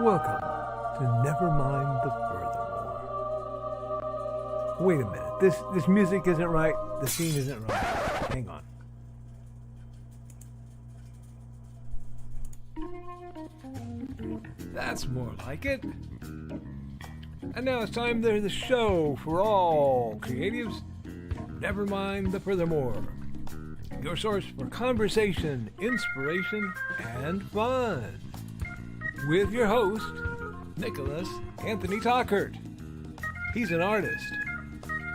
Welcome to Nevermind the Furthermore. Wait a minute, this music isn't right, the scene isn't right. Hang on. That's more like it. And now it's time to the show for all creatives. Nevermind the Furthermore. Your source for conversation, inspiration, and fun. With your host, Nicholas Anthony Tockert. He's an artist,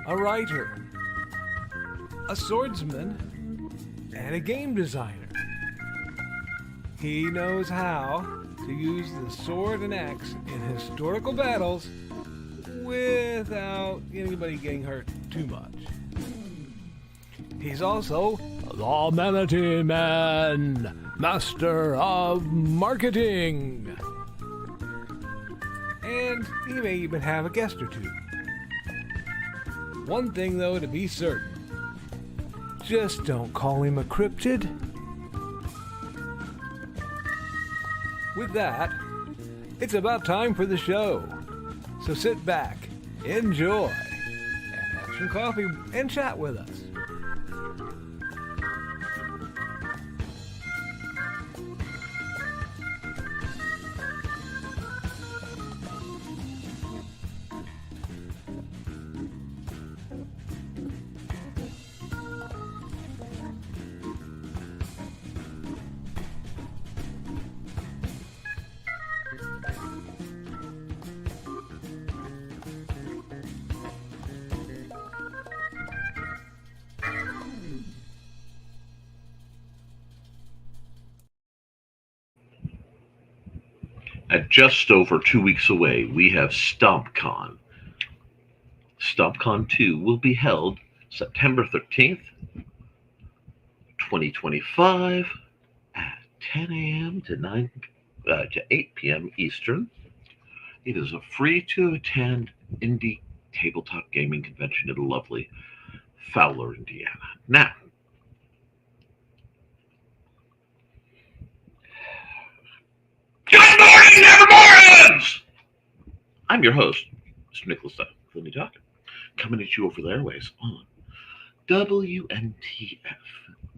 a writer, a swordsman, and a game designer. He knows how to use the sword and axe in historical battles without anybody getting hurt too much. He's also the Manatee Man, master of marketing. And he may even have a guest or two. One thing, though, to be certain. Just don't call him a cryptid. With that, it's about time for the show. So sit back, enjoy, and have some coffee and chat with us. At just over 2 weeks away, we have StompCon. StompCon 2 will be held September 13th, 2025 at 10 a.m. to 8 p.m. Eastern. It is a free-to-attend indie tabletop gaming convention in lovely Fowler, Indiana. Now, good morning, Nevermorans! I'm your host, Mr. Nicholas Anthony Tockert, coming at you over the airways on WNTF,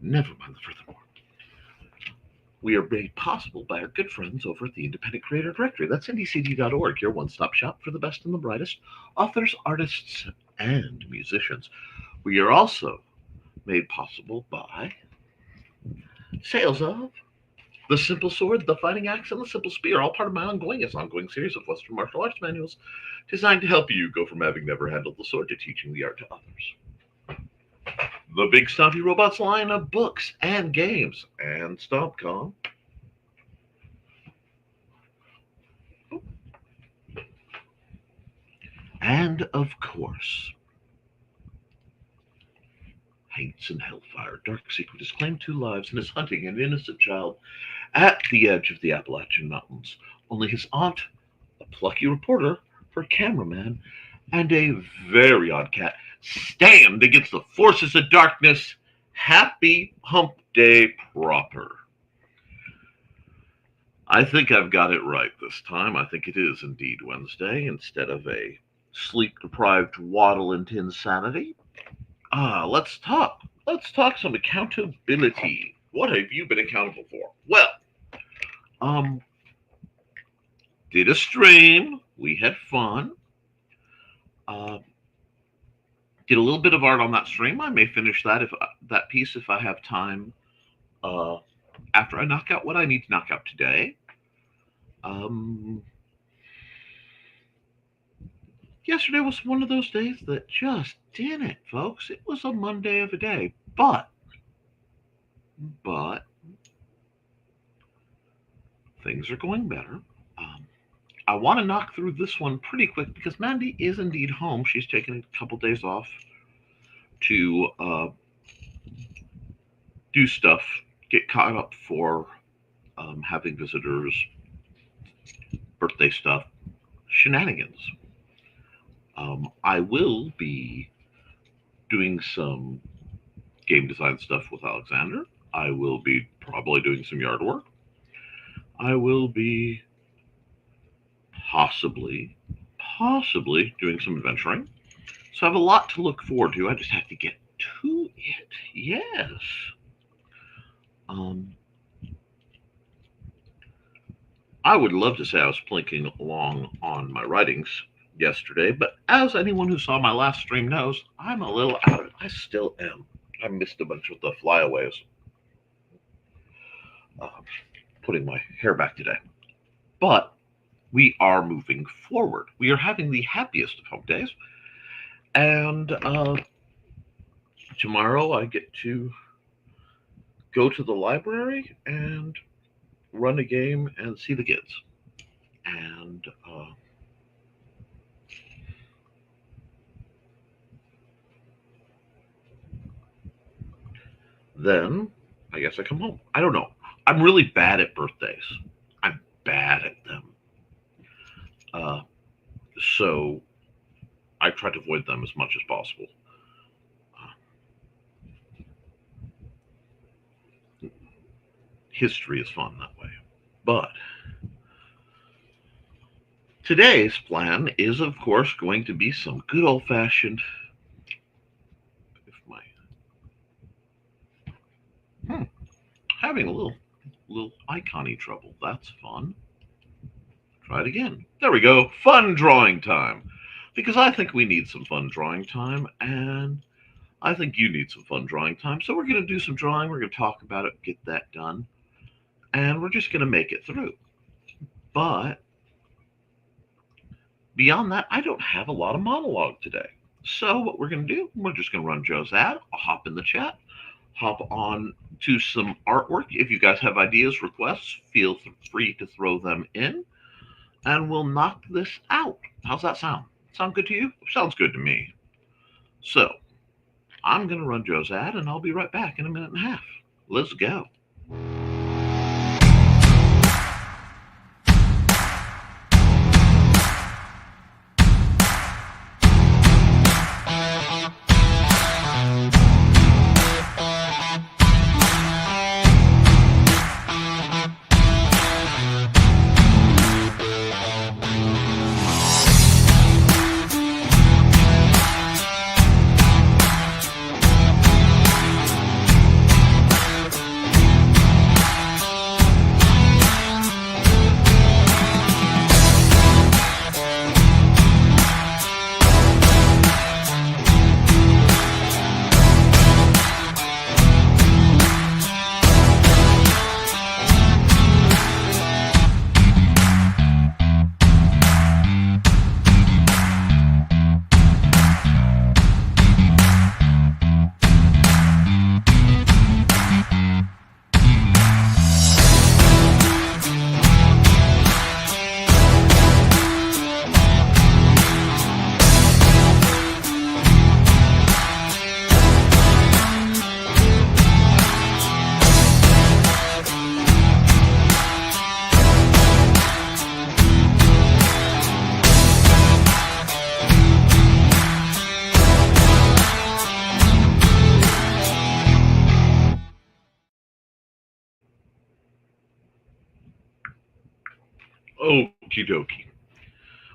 Nevermind the Furthermore. We are made possible by our good friends over at the Independent Creator Directory. That's ndcd.org, your one-stop shop for the best and the brightest authors, artists, and musicians. We are also made possible by sales of The Simple Sword, The Fighting Axe, and The Simple Spear, all part of my ongoing series of Western martial arts manuals designed to help you go from having never handled the sword to teaching the art to others. The Big Stompy Robots line of books and games, and StompCon. And, of course, Hates and Hellfire. Dark Secret has claimed 2 lives and is hunting an innocent child at the edge of the Appalachian Mountains. Only his aunt, a plucky reporter, her cameraman, and a very odd cat stand against the forces of darkness. Happy Hump Day proper. I think I've got it right this time. I think it is indeed Wednesday instead of a sleep-deprived waddle into insanity. Let's talk. Let's talk some accountability. What have you been accountable for? Well, did a stream. We had fun. Did a little bit of art on that stream. I may finish that piece if I have time after I knock out what I need to knock out today. Yesterday was one of those days that just didn't, folks. It was a Monday of a day, but things are going better. I want to knock through this one pretty quick because Mandy is indeed home. She's taken a couple days off to do stuff, get caught up for having visitors, birthday stuff, shenanigans. I will be doing some game design stuff with Alexander. I will be probably doing some yard work. I will be possibly doing some adventuring. So I have a lot to look forward to. I just have to get to it. Yes. Um, I would love to say I was plinking along on my writings yesterday, but as anyone who saw my last stream knows, I'm a little out of it. I still am. I missed a bunch of the flyaways. Uh, putting my hair back today. But we are moving forward. We are having the happiest of home days. And tomorrow I get to go to the library and run a game and see the kids. And then I guess I come home. I don't know. I'm really bad at birthdays. I'm bad at them. So I try to avoid them as much as possible. History is fun that way. But today's plan is, of course, going to be some good old-fashioned. If my having a little icon-y trouble. That's fun. Try it again. There we go. Fun drawing time. Because I think we need some fun drawing time, and I think you need some fun drawing time. So we're going to do some drawing. We're going to talk about it, get that done, and we're just going to make it through. But beyond that, I don't have a lot of monologue today. So what we're going to do, we're just going to run Joe's ad. I'll hop in the chat, hop on to some artwork. If you guys have ideas, requests, feel free to throw them in, and we'll knock this out. How's that sound? Sound good to you? Sounds good to me. So I'm going to run Joe's ad, and I'll be right back in a minute and a half. Let's go. Okie dokie.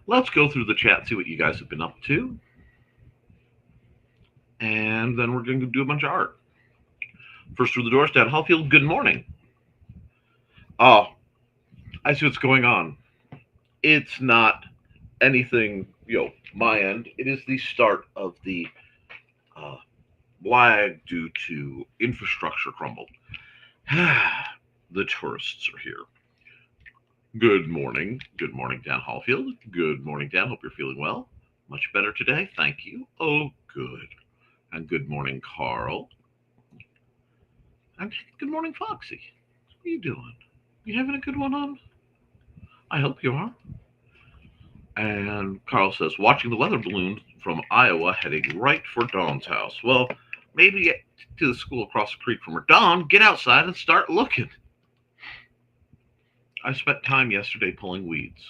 Let's go through the chat, see what you guys have been up to. And then we're going to do a bunch of art. First through the door, Stan Hallfield, good morning. Oh, I see what's going on. It's not anything, my end. It is the start of the lag due to infrastructure crumble. The tourists are here. Good morning. Good morning, Dan Hallfield. Good morning, Dan. Hope you're feeling well. Much better today. Thank you. Oh, good. And good morning, Carl. And good morning, Foxy. What are you doing? You having a good one on? I hope you are. And Carl says, watching the weather balloon from Iowa heading right for Dawn's house. Well, maybe get to the school across the creek from her. Dawn, get outside and start looking. I spent time yesterday pulling weeds.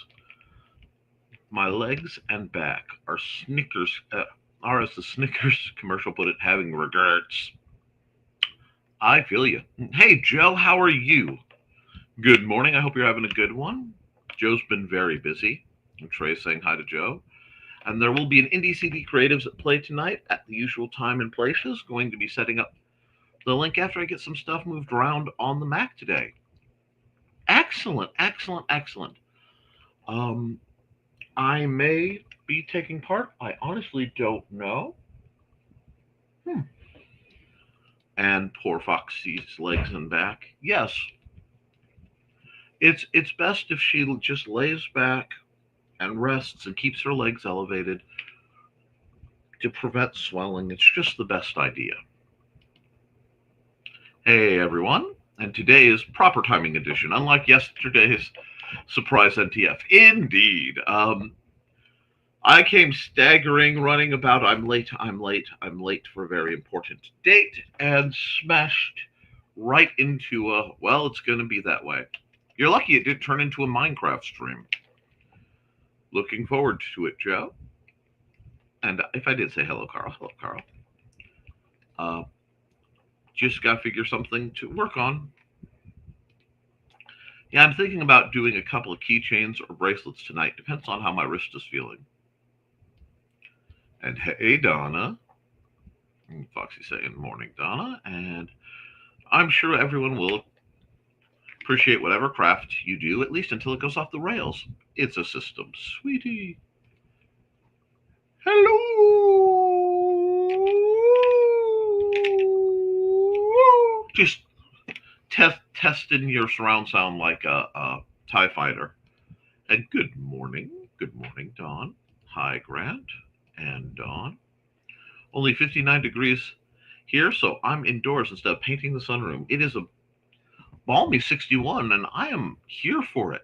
My legs and back are as the Snickers commercial put it, having regrets. I feel you. Hey, Joe, how are you? Good morning. I hope you're having a good one. Joe's been very busy. And Trey's saying hi to Joe. And there will be an Indie CD Creatives at play tonight at the usual time and places. Going to be setting up the link after I get some stuff moved around on the Mac today. Excellent, excellent, excellent. I may be taking part. I honestly don't know. And poor Foxy's legs and back. Yes, it's best if she just lays back and rests and keeps her legs elevated to prevent swelling. It's just the best idea. Hey everyone, and today is proper timing edition, unlike yesterday's surprise NTF. Indeed. I came staggering, running about, I'm late for a very important date, and smashed right into well, it's going to be that way. You're lucky it did turn into a Minecraft stream. Looking forward to it, Joe. And if I did say hello, Carl. Just got to figure something to work on. Yeah, I'm thinking about doing a couple of keychains or bracelets tonight. Depends on how my wrist is feeling. And hey, Donna. Foxy saying morning, Donna. And I'm sure everyone will appreciate whatever craft you do, at least until it goes off the rails. It's a system, sweetie. Hello. Just testing your surround sound like a TIE fighter. And good morning, Dawn. Hi, Grant and Dawn. Only 59 degrees here, so I'm indoors instead of painting the sunroom. It is a balmy 61, and I am here for it.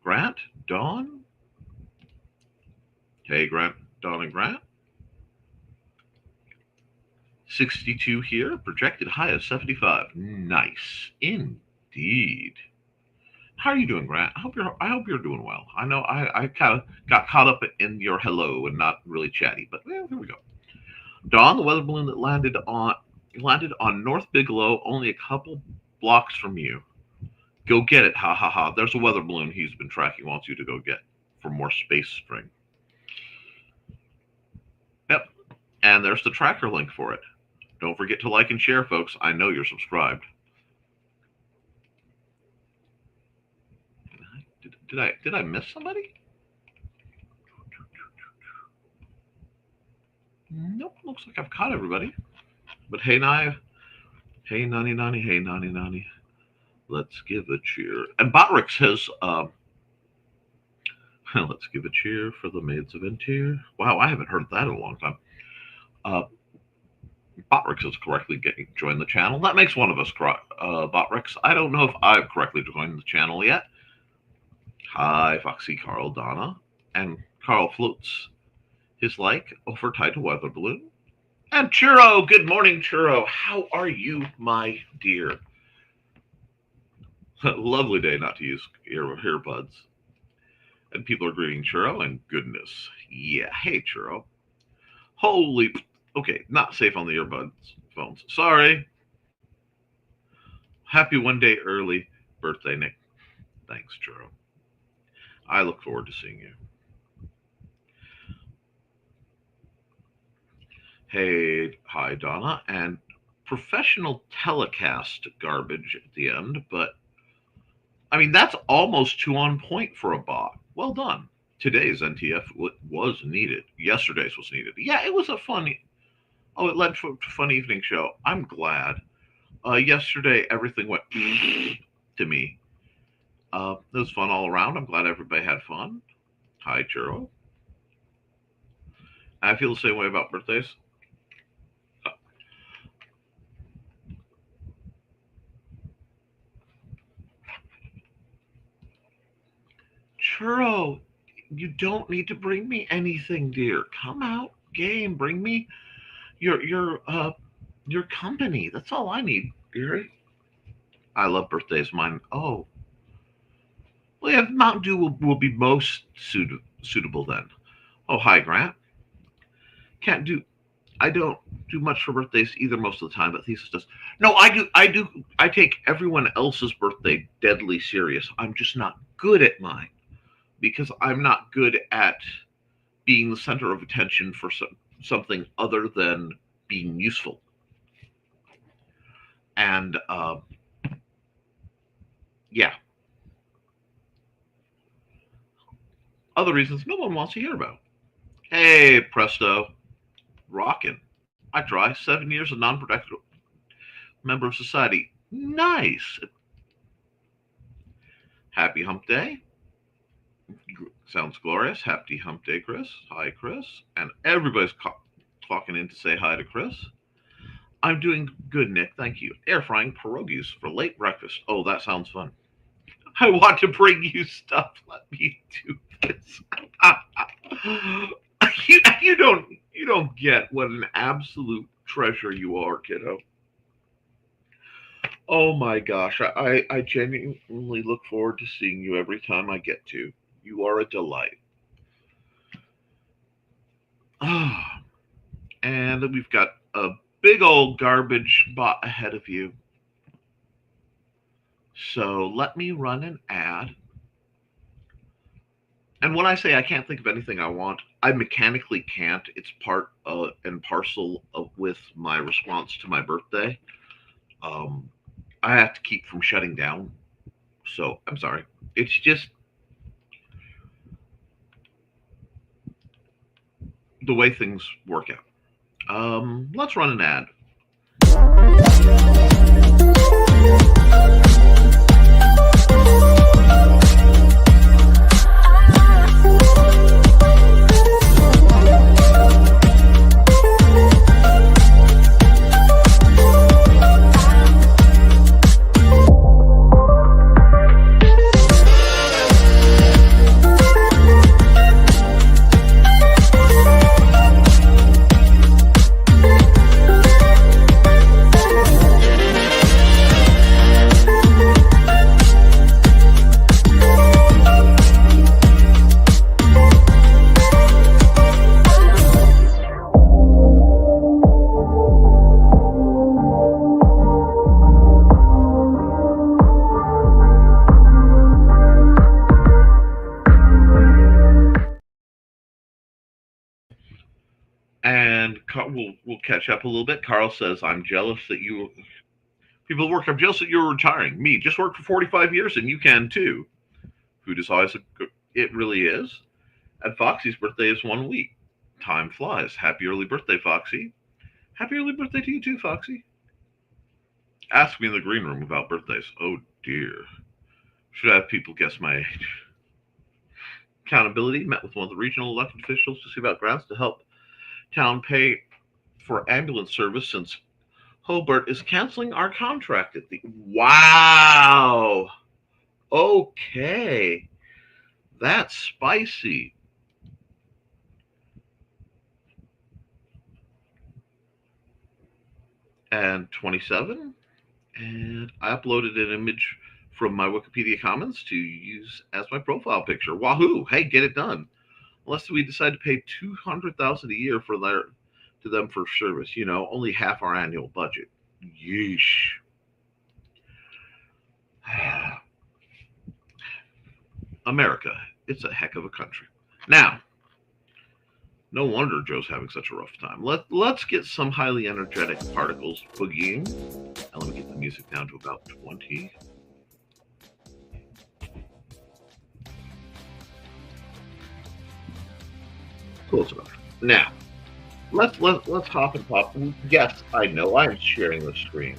Grant, Dawn. Hey, Grant, Dawn, and Grant. 62 here, projected high of 75. Nice, indeed. How are you doing, Grant? I hope you're doing well. I know I kind of got caught up in your hello and not really chatty, but well, here we go. Dawn, the weather balloon that landed on North Bigelow, only a couple blocks from you. Go get it, ha ha ha. There's a weather balloon he's been tracking, wants you to go get for more space string. Yep, and there's the tracker link for it. Don't forget to like and share, folks. I know you're subscribed. Did I miss somebody? Nope, looks like I've caught everybody. But hey, Nani, hey, Nani. Let's give a cheer. And Botrix has, let's give a cheer for the maids of Interior. Wow, I haven't heard that in a long time. Botrix has correctly joined the channel. That makes one of us, Botrix. I don't know if I've correctly joined the channel yet. Hi, Foxy, Carl, Donna. And Carl floats his like over tidal weather balloon. And Churro, good morning, Churro. How are you, my dear? Lovely day not to use earbuds. And people are greeting Churro, and goodness. Yeah, hey, Churro. Holy, okay, not safe on the earbuds phones. Sorry. Happy one day early birthday, Nick. Thanks, Churro. I look forward to seeing you. Hey, hi, Donna. And professional telecast garbage at the end, but I mean, that's almost too on point for a bot. Well done. Today's NTF was needed. Yesterday's was needed. Yeah, it was a fun. Oh, it led to a fun evening show. I'm glad. Yesterday, everything went to me. It was fun all around. I'm glad everybody had fun. Hi, Churro. I feel the same way about birthdays. Churro, you don't need to bring me anything, dear. Come out, game. Bring me your company. That's all I need, dear. I love birthdays. Mine. Oh, well, yeah, Mountain Dew will be most suitable then. Oh, hi, Grant. I don't do much for birthdays either most of the time, but Thesis does. No, I do. I take everyone else's birthday deadly serious. I'm just not good at mine. because I'm not good at being the center of attention for something other than being useful. And yeah, other reasons no one wants to hear about. Hey, presto, rockin'. I try 7 years of non-productive member of society. Nice. Happy hump day. Sounds glorious. Happy hump day, Chris. Hi, Chris. And everybody's clocking in to say hi to Chris. I'm doing good, Nick. Thank you. Air frying pierogies for late breakfast. Oh, that sounds fun. I want to bring you stuff. Let me do this. you don't get what an absolute treasure you are, kiddo. Oh my gosh, I genuinely look forward to seeing you every time I get to. You are a delight. And we've got a big old garbage bot ahead of you. So let me run an ad. And when I say I can't think of anything I want, I mechanically can't. It's part and parcel with my response to my birthday. I have to keep from shutting down. So I'm sorry. It's just the way things work out. Let's run an ad. And we'll catch up a little bit. Carl says, I'm jealous that people work. I'm jealous that you're retiring. Me, just work for 45 years and you can too. Food is always it really is. And Foxy's birthday is 1 week. Time flies. Happy early birthday, Foxy. Happy early birthday to you too, Foxy. Ask me in the green room about birthdays. Oh dear. Should I have people guess my age? Accountability. Met with one of the regional elected officials to see about grants to help town pay for ambulance service since Hobart is canceling our contract at the... Wow. Okay. That's spicy. And 27. And I uploaded an image from my Wikipedia Commons to use as my profile picture. Wahoo! Hey, get it done. Unless we decide to pay $200,000 a year to them for service, only half our annual budget. Yeesh. America, it's a heck of a country. Now, no wonder Joe's having such a rough time. Let's get some highly energetic particles boogieing. And let me get the music down to about 20. Close enough. Now, let's hop and pop. Yes, I know I'm sharing the screen.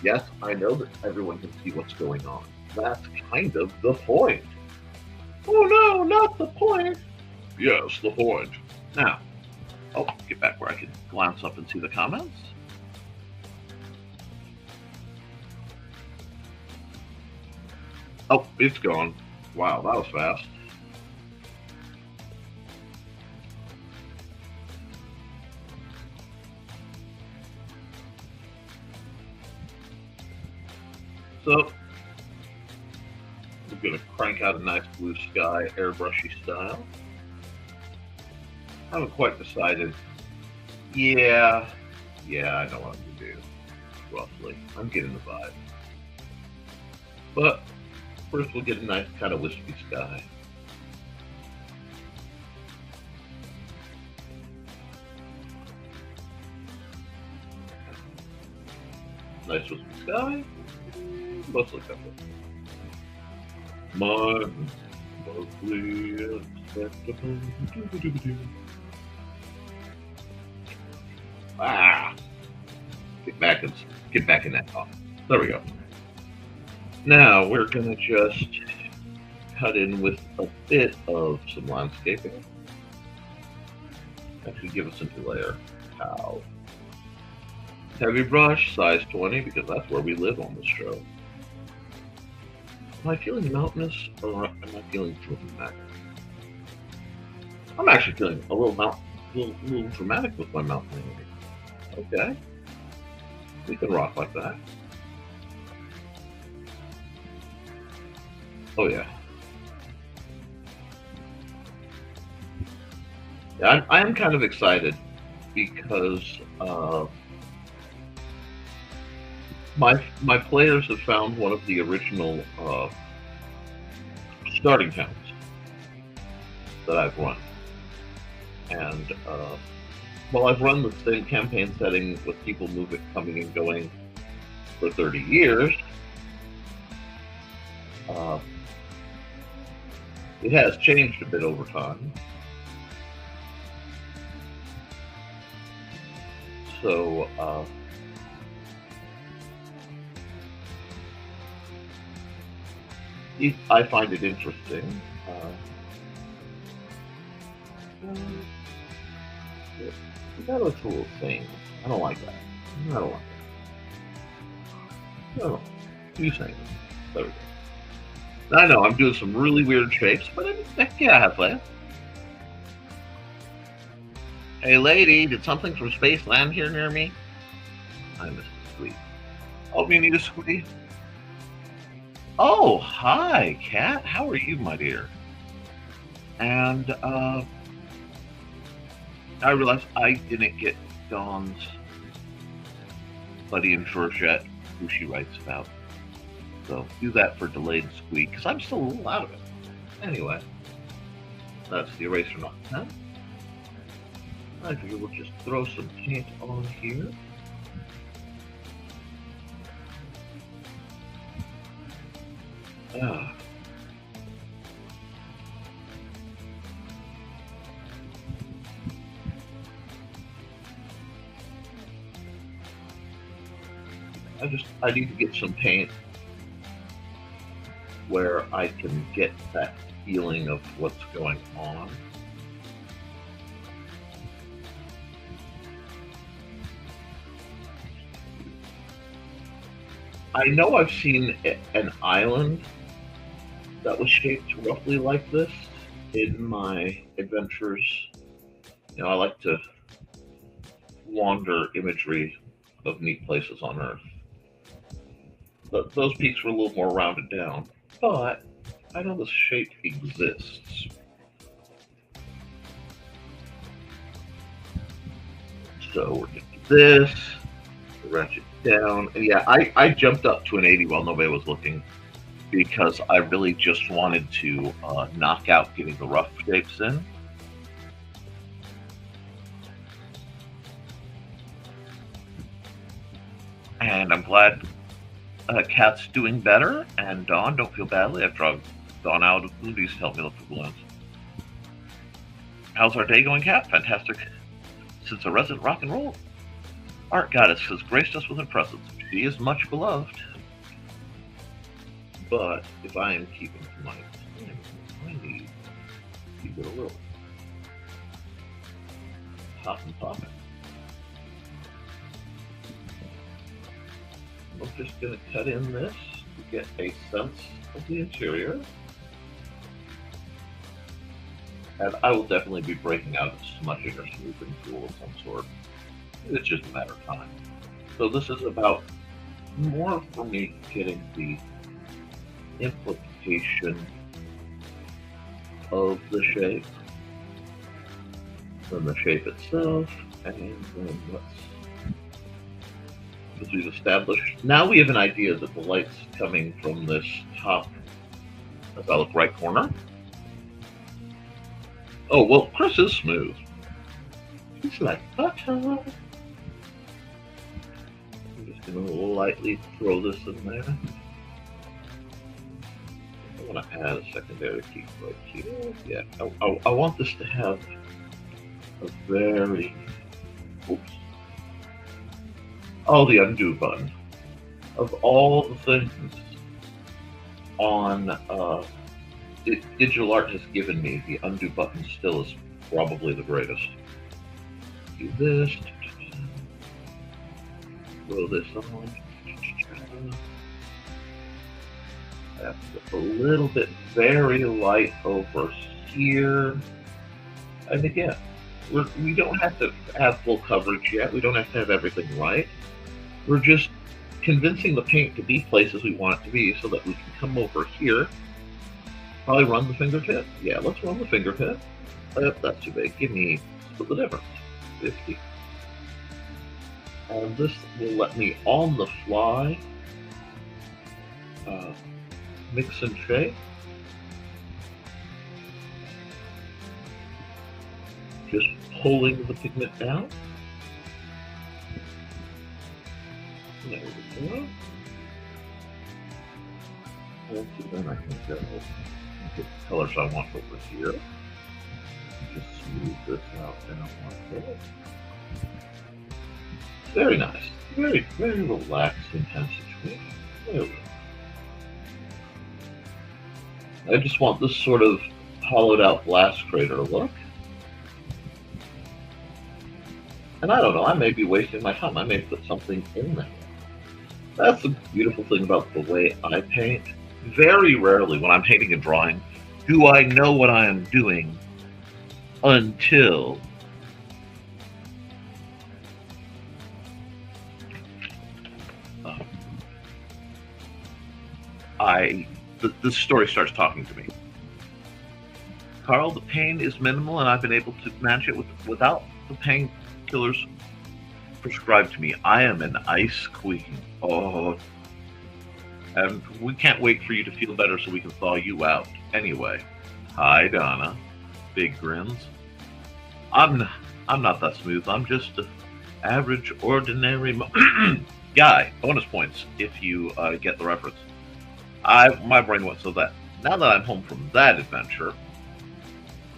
Yes, I know that everyone can see what's going on. That's kind of the point. Oh no, not the point. Yes, the point. Now, get back where I can glance up and see the comments. Oh, it's gone. Wow, that was fast. So, we're going to crank out a nice blue sky, airbrushy style. I haven't quite decided. Yeah, I know what I'm going to do, roughly. I'm getting the vibe. But first we'll get a nice kind of wispy sky. nice with the sky. Mostly covered. My mostly acceptable. Ah! Get back in that top. There we go. Now we're gonna just cut in with a bit of some landscaping. Actually, give us a new layer. How? Heavy brush, size 20, because that's where we live on this show. Am I feeling mountainous, or am I feeling dramatic? I'm actually feeling a little dramatic with my mountaineering. Okay. We can rock like that. Oh yeah. Yeah, I am kind of excited because my players have found one of the original starting towns that I've run, and well, I've run the same campaign setting with people coming and going for 30 years. It has changed a bit over time. So, I find it interesting. That looks a little sane. I don't like that. I don't like that. No, you sane. There we go. I know I'm doing some really weird shapes, but yeah, I have fun. Hey lady, did something from space land here near me? I missed a squeeze. Oh, you need a squeeze? Oh, hi, Cat. How are you, my dear? And I realized I didn't get Dawn's Buddy and Georgette, who she writes about. So do that for delayed squeak, because I'm still a little out of it. Anyway, that's the eraser knot. Huh? I figure we'll just throw some paint on here. I need to get some paint where I can get that feeling of what's going on. I know I've seen an island that was shaped roughly like this in my adventures. You know, I like to wander imagery of neat places on Earth. But those peaks were a little more rounded down, but I know this shape exists. So we're going to do this, ratchet down, and yeah, I jumped up to an 80 while nobody was looking because I really just wanted to knock out getting the rough shapes in. And I'm glad Kat's doing better, and Dawn, don't feel badly. I've drugged Dawn out of movies to help me look for balloons. How's our day going, Kat? Fantastic. Since a resident rock and roll art goddess has graced us with her presence. She is much beloved. But if I am keeping to my time, I need to keep it a little hot and popping. I'm just going to cut in this to get a sense of the interior. And I will definitely be breaking out a smudging or smoothing tool of some sort. It's just a matter of time. So this is about more for me getting the implication of the shape than the shape itself. And then as we've established, now we have an idea that the light's coming from this top, as I look right corner. Oh, well, Chris is smooth. He's like butter. I'm just lightly throw this in there. I want to add a secondary key right here. Yeah, I want this to have a very, oops, oh, the undo button. Of all the things on digital art has given me, the undo button still is probably the greatest. Do this, throw this on. I have to put a little bit very light over here. And again, we don't have to have full coverage yet. We don't have to have everything right. We're just convincing the paint to be places we want it to be so that we can come over here, probably run the fingertip. Yeah, let's run the fingertip. That's too big. Give me, split the difference, 50. And this will let me, on the fly, mix and shake. Just pulling the pigment down. There we go. And so then I can go get the colors I want over here. Just smooth this out down like this. Very nice. Very, very relaxing kind of situation. There we go. I just want this sort of hollowed out blast crater look. And I don't know, I may be wasting my time. I may put something in there. That's the beautiful thing about the way I paint. Very rarely when I'm painting and drawing do I know what I am doing until the story starts talking to me. Carl, the pain is minimal and I've been able to manage it without the painkillers prescribed to me. I am an ice queen. Oh, and we can't wait for you to feel better so we can thaw you out. Anyway, hi Donna, big grins. I'm not that smooth. I'm just an average, ordinary guy. Bonus points if you get the reference. My brain went so that now that I'm home from that adventure.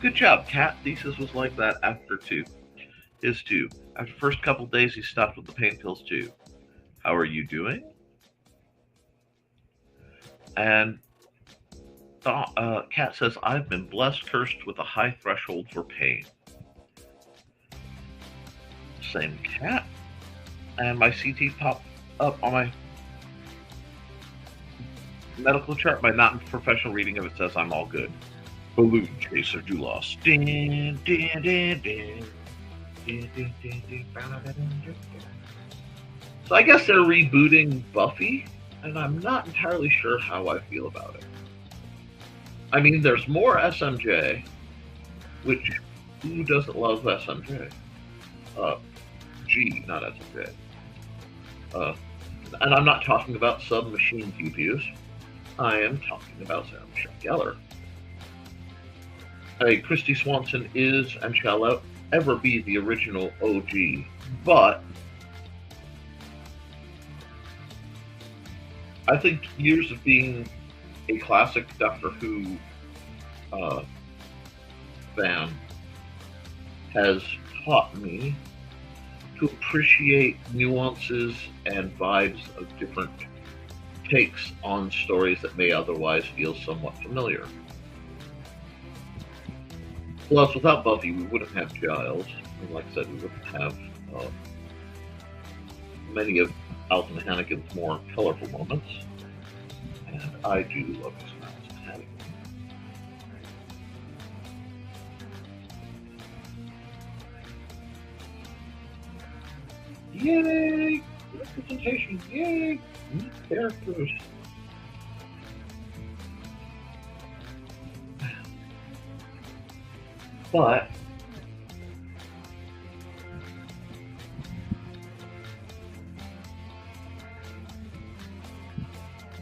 Good job, Cat. Thesis was like that after his too. After the first couple days, he stopped with the pain pills too. How are you doing? And Cat says, I've been blessed, cursed with a high threshold for pain. Same Cat. And my CT popped up on my medical chart. My non-professional reading of it says I'm all good. Balloon Chaser Doulos. Din, din, din, din. So I guess they're rebooting Buffy, and I'm not entirely sure how I feel about it. I mean, there's more SMJ, which who doesn't love SMJ? G, not SMJ. And I'm not talking about submachine QPs. I am talking about Sarah Michelle Gellar. Christy Swanson is and shall ever be the original OG, but I think years of being a classic Doctor Who fan has taught me to appreciate nuances and vibes of different takes on stories that may otherwise feel somewhat familiar. Plus, without Buffy, we wouldn't have Giles. And like I said, we wouldn't have many of Alton Hannigan's more colorful moments. And I do love Alton Hannigan. Yay! Representation! Yay! New characters! But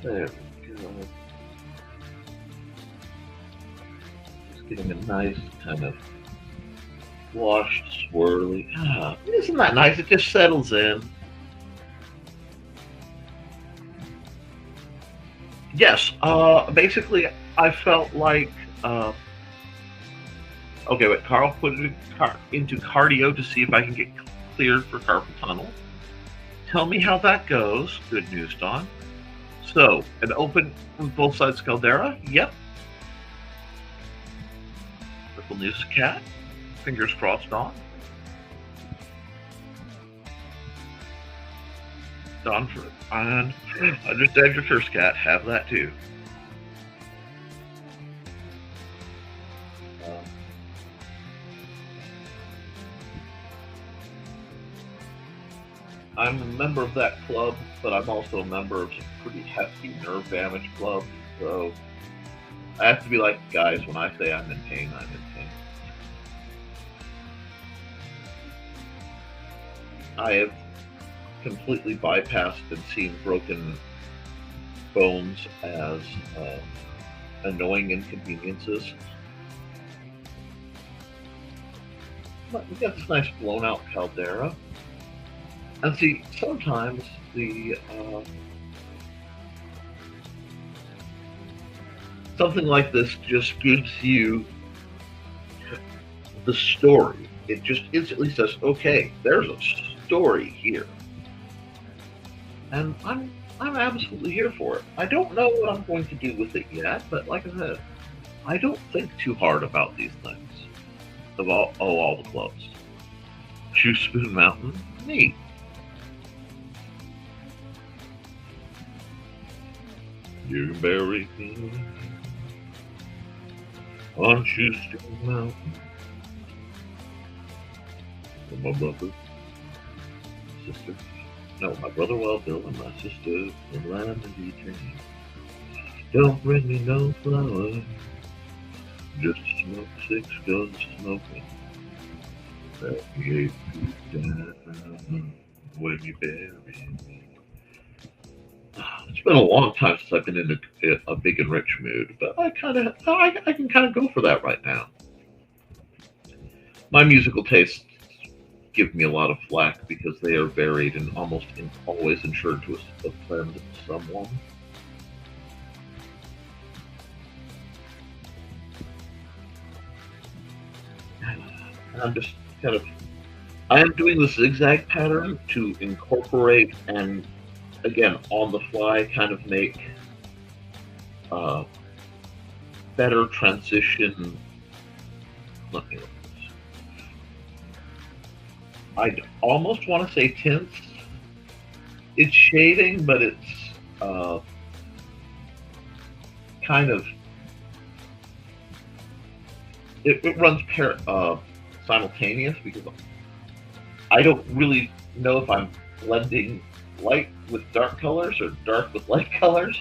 there we go. Just getting a nice kind of washed, swirly. Isn't that nice? It just settles in. Yes. Basically, I felt like okay, wait. Carl put it into cardio to see if I can get cleared for carpal tunnel. Tell me how that goes. Good news, Don. So, an open with both sides caldera. Yep. Triple news cat. Fingers crossed, Don. Don for and understand your curse, cat. Have that too. I'm a member of that club, but I'm also a member of some pretty hefty nerve damage clubs. So I have to be like, guys, when I say I'm in pain, I'm in pain. I have completely bypassed and seen broken bones as annoying inconveniences. But we got this nice blown out caldera. And see, sometimes the something like this just gives you the story. It just instantly says, okay, there's a story here. And I'm absolutely here for it. I don't know what I'm going to do with it yet, but like I said, I don't think too hard about these things. Of all the clubs. Shoe Spoon Mountain, neat. You can bury me on Shoe Spoon Mountain. For my brother, sister. No, my brother Wild Bill and my sister in the land of eternity. Don't bring me no flowers, just smoke 6 guns smoking. That me 8 feet down when you bury me. It's been a long time since I've been in a big and rich mood, but I can kind of go for that right now. My musical tastes give me a lot of flack because they are varied and almost always ensured to offend someone. I'm just kind of, I am doing the zigzag pattern to incorporate and, again, on the fly, kind of make better transition. Let me look. I almost want to say tints. It's shading, but it's kind of, it runs simultaneous because I don't really know if I'm blending light with dark colors or dark with light colors.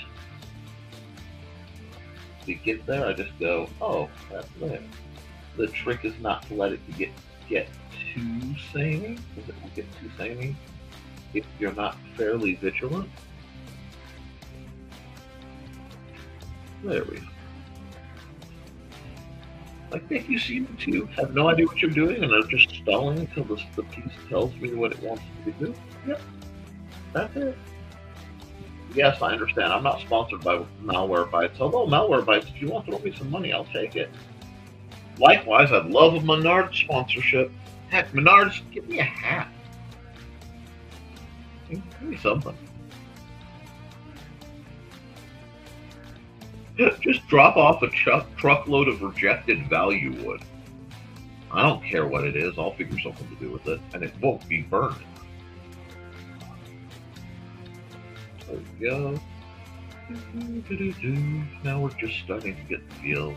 To get there, I just go, oh, that's there. The trick is not to let it get too samey, because it will get too samey if you're not fairly vigilant. There we go. I think you seem to have no idea what you're doing and are just stalling until the piece tells me what it wants to do. Yep, that's it. Yes, I understand. I'm not sponsored by Malwarebytes. Although Malwarebytes, if you want to throw me some money, I'll take it. Likewise, I'd love a Menards sponsorship. Heck, Menards, give me a hat. Give me something. Just drop off a truckload of rejected value wood. I don't care what it is. I'll figure something to do with it, and it won't be burning. There we go. Now we're just starting to get the feel,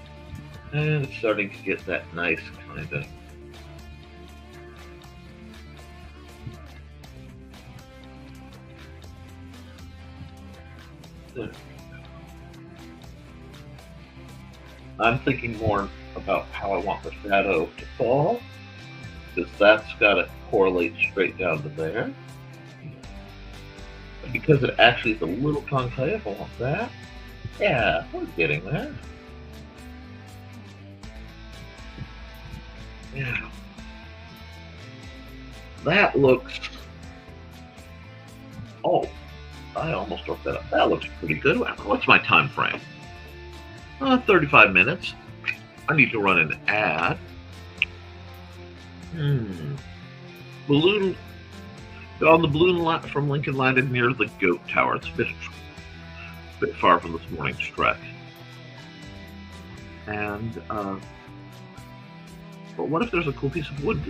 and it's starting to get that nice kind of. I'm thinking more about how I want the shadow to fall, because that's got to correlate straight down to there. And because it actually is a little concave, I want that. Yeah, we're getting there. Yeah. That looks... Oh, I almost looked that up. That looks pretty good. What's my time frame? 35 minutes. I need to run an ad. Balloon on the balloon from Lincoln landed near the Goat Tower. It's a bit far from this morning's trek. And but what if there's a cool piece of wood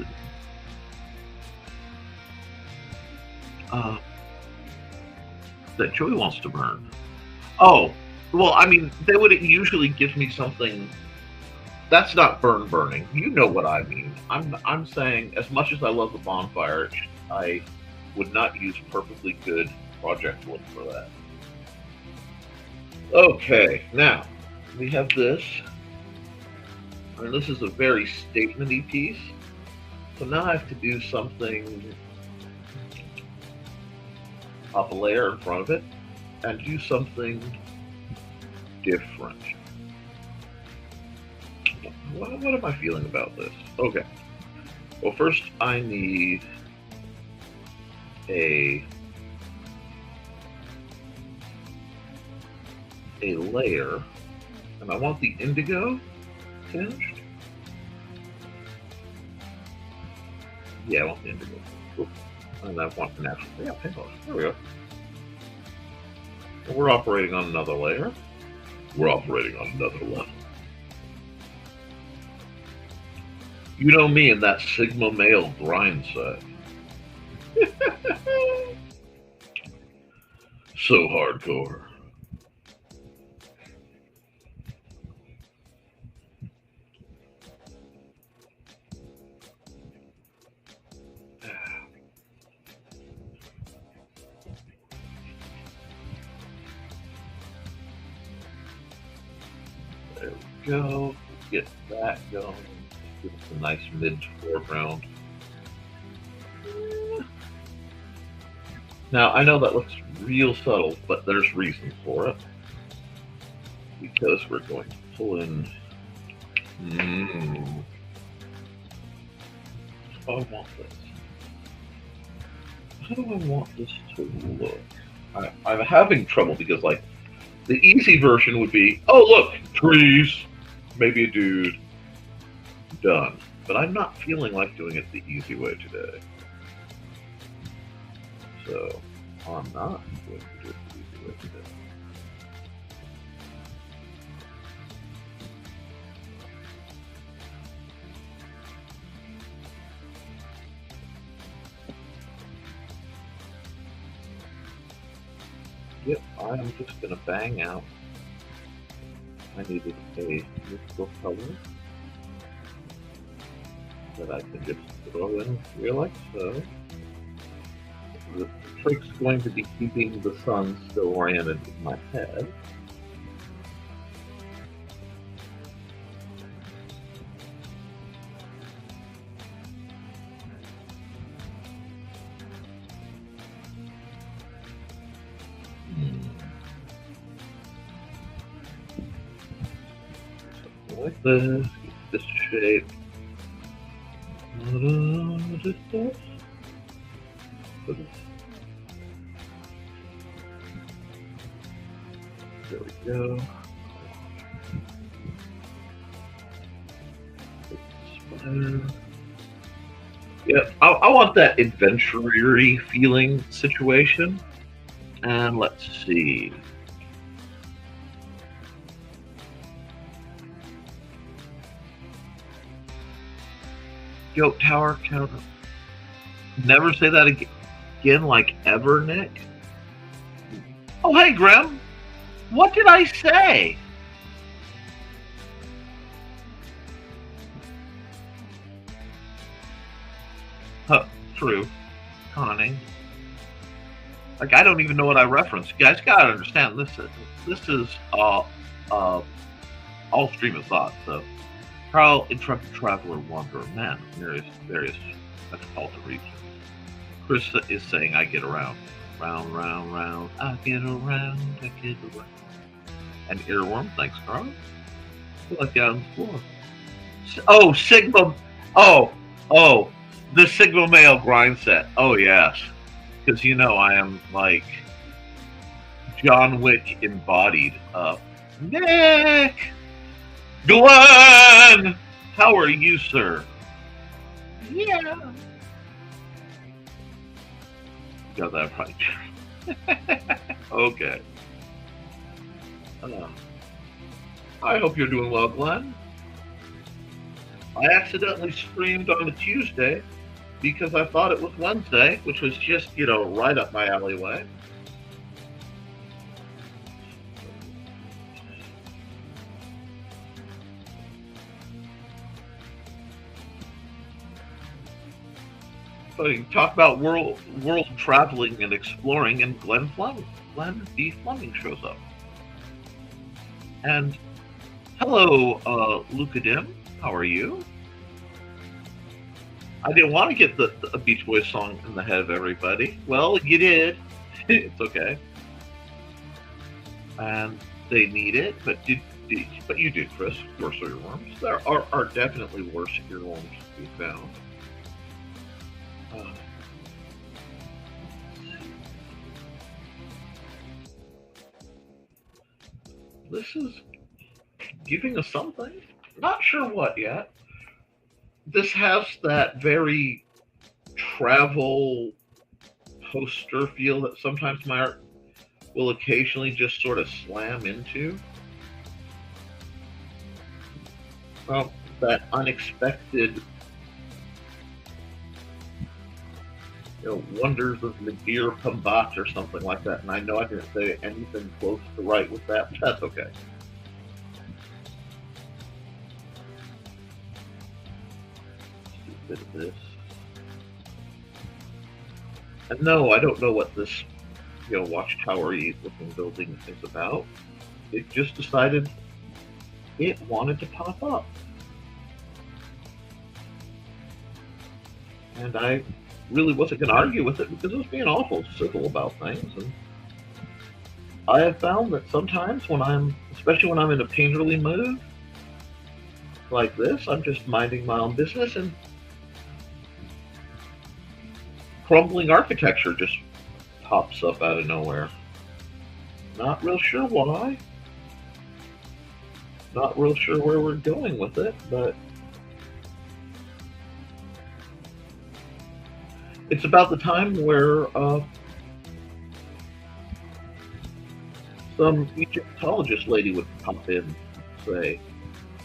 that Joey wants to burn? Oh, well, I mean, they would usually give me something. That's not burning. You know what I mean. I'm saying, as much as I love the bonfire, I would not use perfectly good project wood for that. Okay, now we have this. And this is a very statement-y piece. So now I have to do something, pop a layer in front of it, and do something different. What am I feeling about this? Okay. Well, first I need a layer, and I want the indigo tinged. Yeah, I want the indigo. Cool. And I want the natural. Yeah, pink color. There we go. And we're operating on another layer. We're operating on another level. You know me and that Sigma male grind set. So hardcore. There we go. Get that going. Give us a nice mid-foreground. Now, I know that looks real subtle, but there's reason for it. Because we're going to pull in... How do I want this? How do I want this to look? I'm having trouble because, like, the easy version would be, oh, look, trees, maybe a dude, done. But I'm not feeling like doing it the easy way today. So, I'm not going to do it the easy way today. Yep, I'm just going to bang out. I needed a neutral color that I can just throw in here like so. The trick's going to be keeping the sun still oriented in my head. Like this shape. There we go. Yep, I want that adventure-y feeling situation. And let's see. Goat Tower counter. Never say that again, like ever, Nick. Oh, hey, Grim. What did I say? Huh, true. Conning. Like, I don't even know what I referenced. You guys gotta understand, this is all stream of thought, so. Carl, intrepid traveler, wanderer, man, various metropolitan regions. Chris is saying, I get around. Round, round, round, I get around, I get around. And earworm, thanks, Carl. I feel like down on the floor. Oh, Sigma, oh, the Sigma male grind set. Oh, yes. Because, you know, I am, like, John Wick embodied. Nick! Glenn! How are you, sir? Yeah. Got that right. Okay. I hope you're doing well, Glenn. I accidentally streamed on a Tuesday because I thought it was Wednesday, which was just, right up my alleyway. So you talk about world traveling and exploring, and Glenn D. Fleming shows up. And hello, Luca Dim. How are you? I didn't want to get the Beach Boys song in the head of everybody. Well, you did. It's okay. And they need it, but you did, Chris. Worse earworms. There are definitely worse earworms to be found. This is giving us something. Not sure what yet. This has that very travel poster feel that sometimes my art will occasionally just sort of slam into. Well, that unexpected wonders of Nadir Pambat or something like that. And I know I didn't say anything close to right with that, but that's okay. Bit of this. And no, I don't know what this, watchtower-y looking building is about. It just decided it wanted to pop up. And I really wasn't going to argue with it because it was being awful civil about things. And I have found that sometimes especially when I'm in a painterly mood like this, I'm just minding my own business and crumbling architecture just pops up out of nowhere. Not real sure why. Not real sure where we're going with it, but it's about the time where some Egyptologist lady would pop in and say,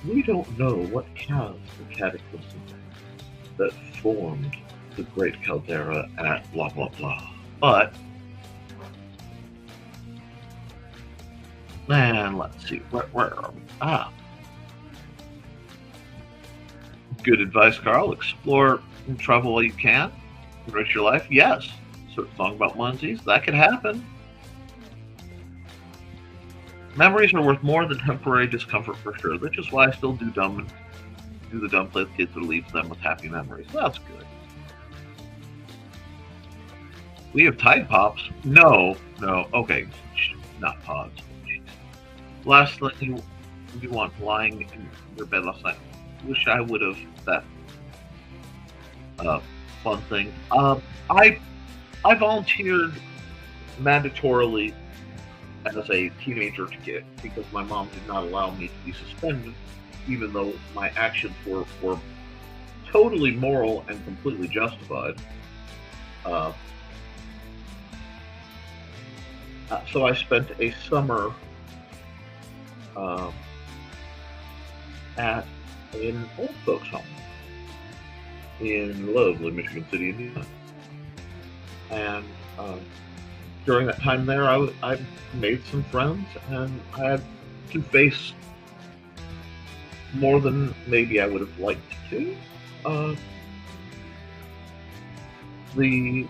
"We don't know what caused the cataclysm that formed the Great Caldera at blah blah blah." But man, let's see, where are we? Good advice, Carl. Explore and travel while you can. Enrich your life. Yes. So, song about onesies. That could happen. Memories are worth more than temporary discomfort for sure. That's just why I still do the dumb play with kids that leaves them with happy memories. That's good. We have Tide Pops. No. Okay. Not pods. Last thing you want lying in your bed last night. Wish I would have that fun thing. I volunteered mandatorily as a teenager to get because my mom did not allow me to be suspended, even though my actions were totally moral and completely justified. So I spent a summer at an old folks home in lovely Michigan City, Indiana. And during that time there, I made some friends, and I had to face more than maybe I would have liked to. The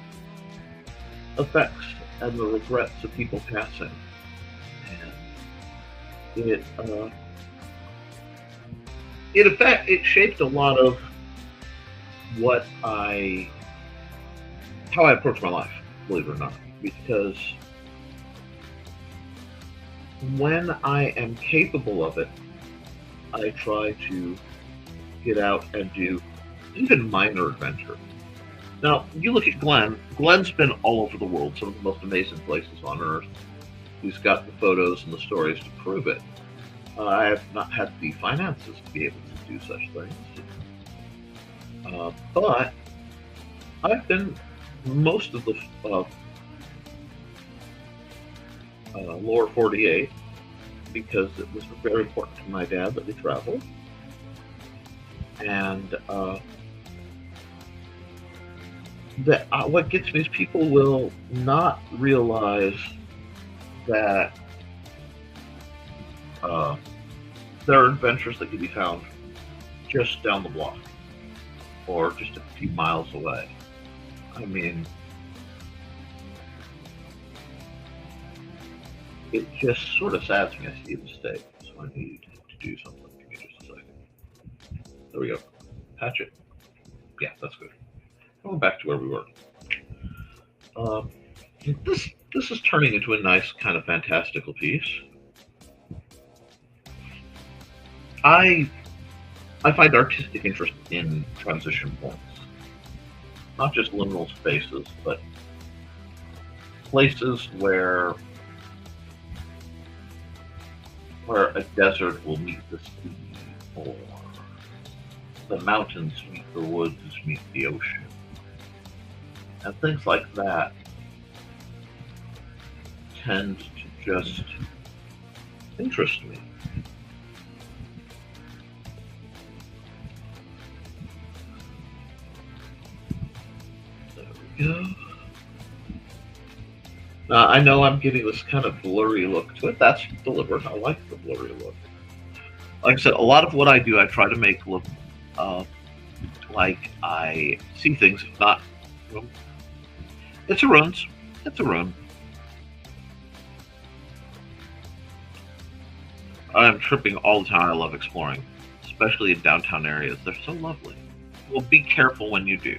effects and the regrets of people passing. And it shaped a lot of how I approach my life, believe it or not. Because when I am capable of it, I try to get out and do even minor adventures. Now, you look at Glenn. Glenn's been all over the world, some of the most amazing places on Earth. He's got the photos and the stories to prove it. I have not had the finances to be able to do such things. But I've been most of the lower 48 because it was very important to my dad that we travel. And what gets me is people will not realize that there are adventures that can be found just down the block or just a few miles away. I mean, it just sort of saddens me. I see a mistake, so I need to do something. Give me just a second. There we go. Patch it. Yeah, that's good. Going back to where we were. This is turning into a nice kind of fantastical piece. I find artistic interest in transition points. Not just liminal spaces, but places where a desert will meet the sea, or the mountains meet the woods, meet the ocean. And things like that tend to just interest me. There we go. I know I'm getting this kind of blurry look to it. That's deliberate. I like the blurry look. Like I said, a lot of what I do, I try to make look like I see things, if not. It's a runes. It's a rune. I'm tripping all the time. I love exploring, especially in downtown areas. They're so lovely. Well, be careful when you do.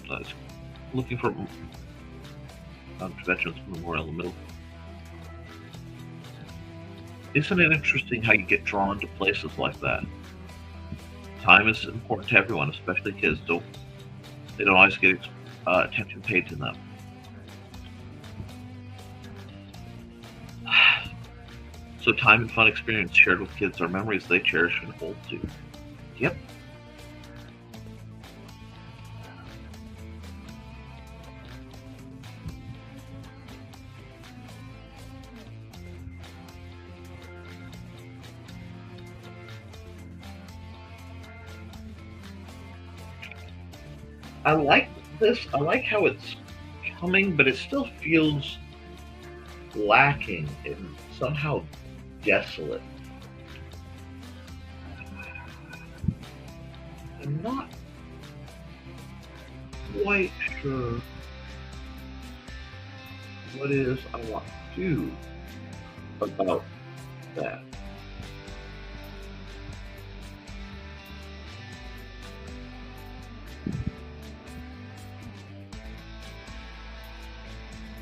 I was looking for Veterans Memorial in the middle. Isn't it interesting how you get drawn to places like that? Time is important to everyone, especially kids. They don't always get attention paid to them. So time and fun experience shared with kids are memories they cherish and hold to. Yep. I like this. I like how it's coming, but it still feels lacking and somehow desolate. I'm not quite sure what it is I want to do about that.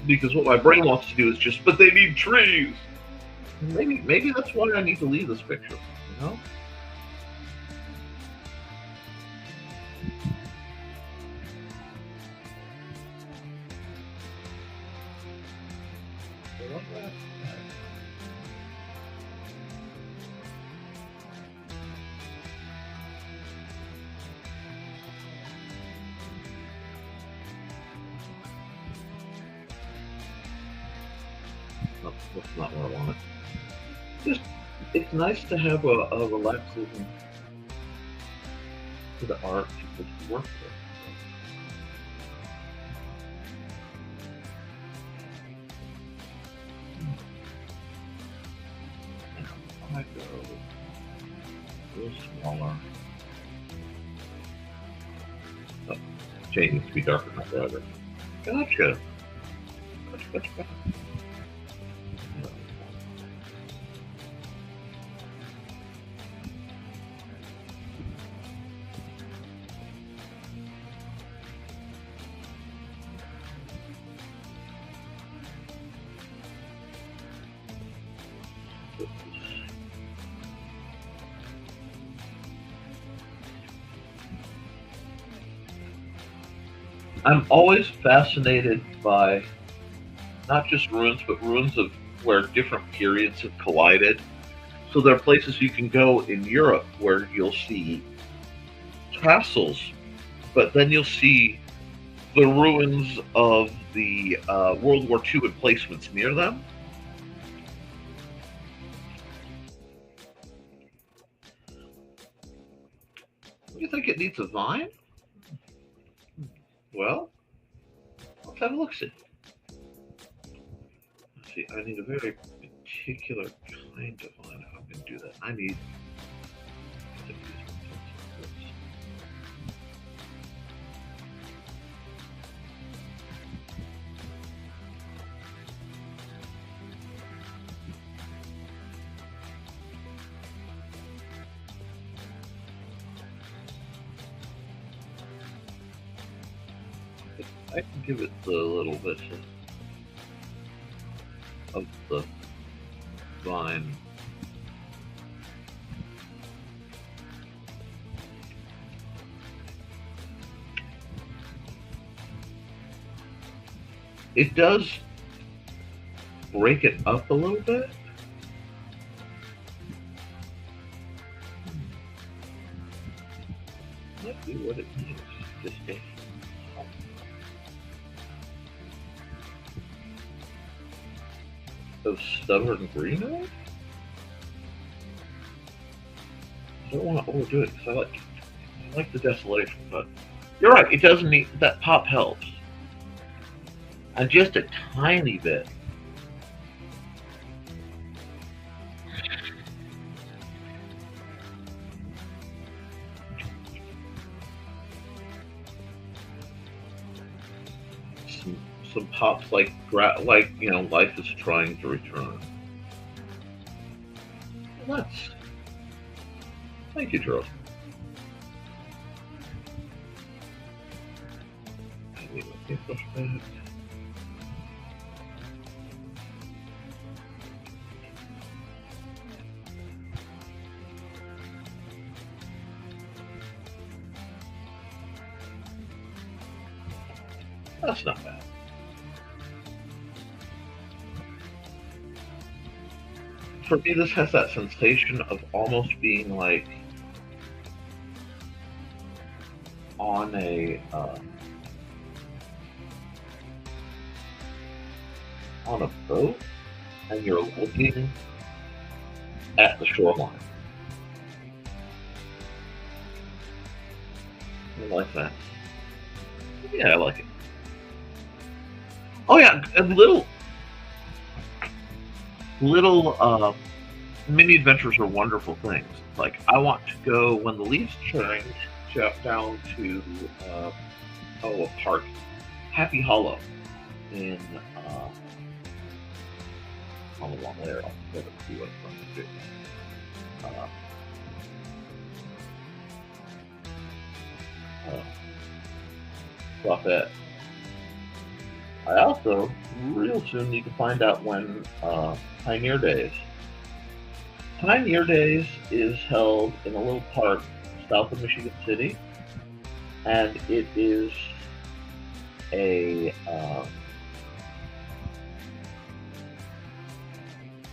Because what my brain wants to do is just, but they need trees. Maybe that's why I need to leave this picture, you know? No, that's not what I wanted. Just, it's nice to have a relaxing bit of art to work with. I go a little smaller. Oh, chain needs to be darker, not brighter. Gotcha. Gotcha. I'm always fascinated by not just ruins, but ruins of where different periods have collided. So there are places you can go in Europe where you'll see castles, but then you'll see the ruins of the World War II emplacements near them. You think it needs a vine? Well, let's have a look-see. Let's see, I need a very particular kind of vine if I'm going to do that. I need... I can give it the little bit of the vine. It does break it up a little bit. Might be what it needs. Just a of stubborn green on it? I don't want to overdo it because I like the desolation, but you're right, it doesn't need that pop helps. And just a tiny bit. Some pops like you know, life is trying to return. Well, thank you, Charles. I need my paintbrush back. That's not bad. For me, this has that sensation of almost being like on a boat, and you're looking at the shoreline. I like that. Yeah, I like it. Oh yeah, and little mini adventures are wonderful things. Like, I want to go when the leaves change down to a park, Happy Hollow in along there. I'll never see what I'm going to do. Buffet. I also real soon need to find out when Pioneer Days. Pioneer Days is held in a little park south of Michigan City, and it is a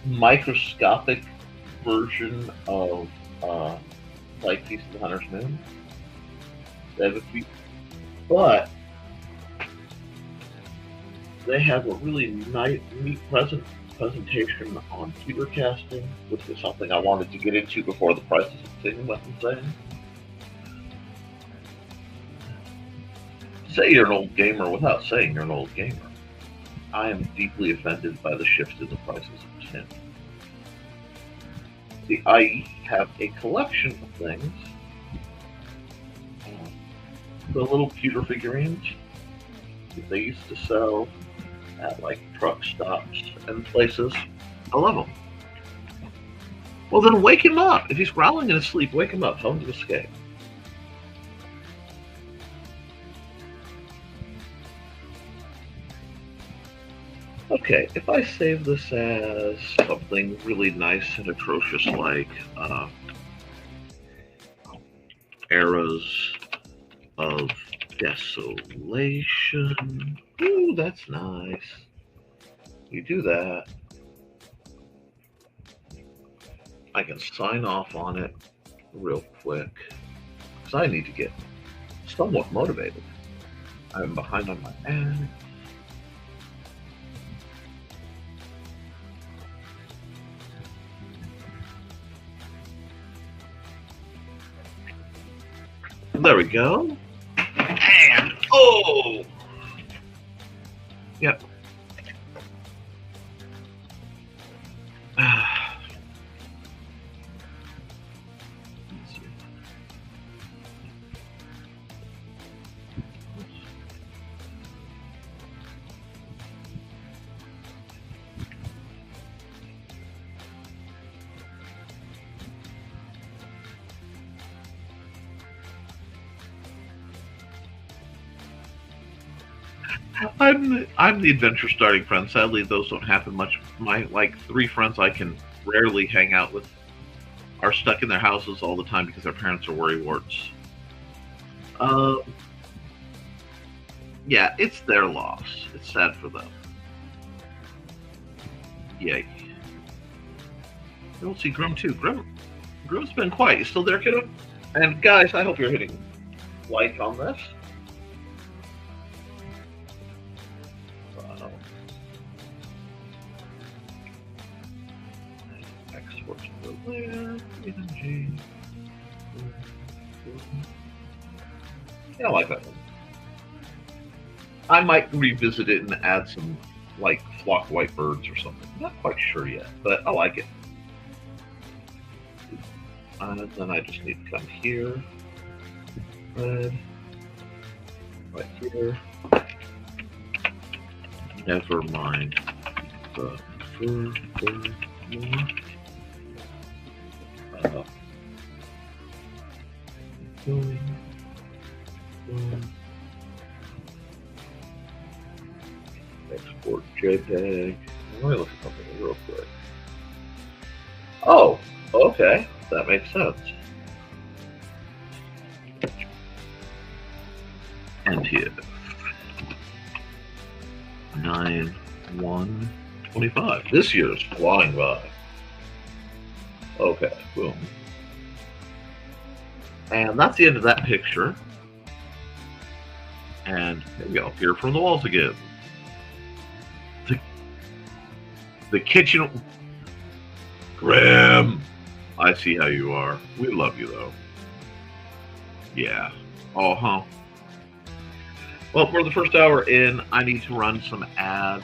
microscopic version of like Feast of the Hunter's Moon. They have a few, but they have a really neat presentation on pewter casting, which was something I wanted to get into before the prices of things went insane. Say you're an old gamer without saying you're an old gamer. I am deeply offended by the shift in the prices of tin. See, I have a collection of things. The little pewter figurines that they used to sell at like truck stops and places. I love them. Well, then wake him up. If he's growling in his sleep, wake him up. Tell him to escape. Okay, if I save this as something really nice and atrocious like Eras of Desolation. Ooh, that's nice. we do that, I can sign off on it real quick because I need to get somewhat motivated. I'm behind on my ad. There we go. And oh, yep. I'm the adventure starting friend. Sadly, those don't happen much. My 3 friends I can rarely hang out with are stuck in their houses all the time because their parents are worrywarts. Yeah, it's their loss. It's sad for them. Yay. You'll see Grim too. Grim's been quiet. You still there, kiddo? And guys, I hope you're hitting like on this. Export to the layer. PNG. Yeah, I like that one. I might revisit it and add some flock white birds or something. Not quite sure yet, but I like it. Then I just need to come here. Red. Right here. Nevermind the Furthermore. Going. Export JPEG. Let me look at something real quick. Oh, okay. That makes sense. NTF 9/1/25. This year is flying by. Okay, boom. And that's the end of that picture. And here we go. Appear from the walls again. The kitchen. Grim. I see how you are. We love you, though. Yeah. Uh-huh. Well, for the first hour in, I need to run some ads.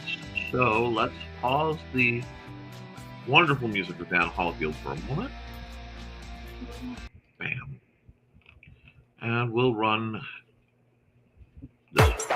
So let's pause the wonderful music of Dan Hollifield for a moment. Bam. And we'll run this.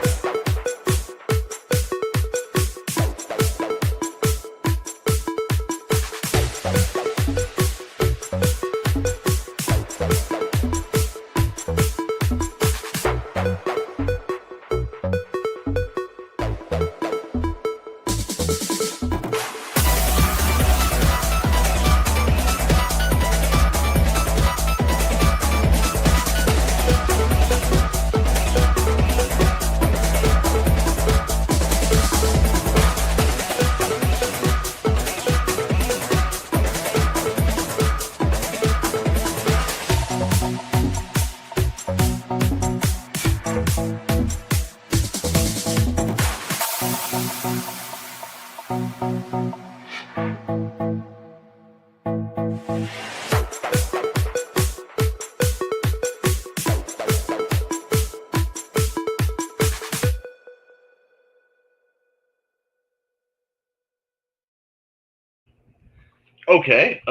Okay,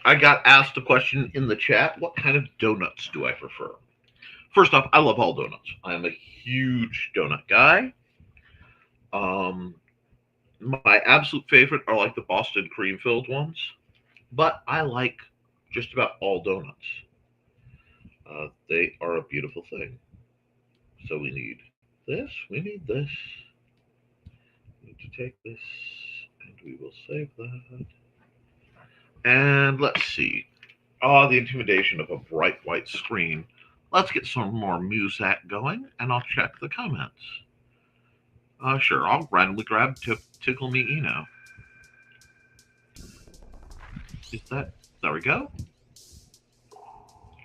I got asked a question in the chat. What kind of donuts do I prefer? First off, I love all donuts. I am a huge donut guy. My absolute favorite are the Boston cream-filled ones, but I like just about all donuts. They are a beautiful thing. So we need this, we need this. We need to take this, and we will save that. And let's see. The intimidation of a bright white screen. Let's get some more music going, and I'll check the comments. Sure, I'll randomly grab Tickle Me Eno. Is that. There we go.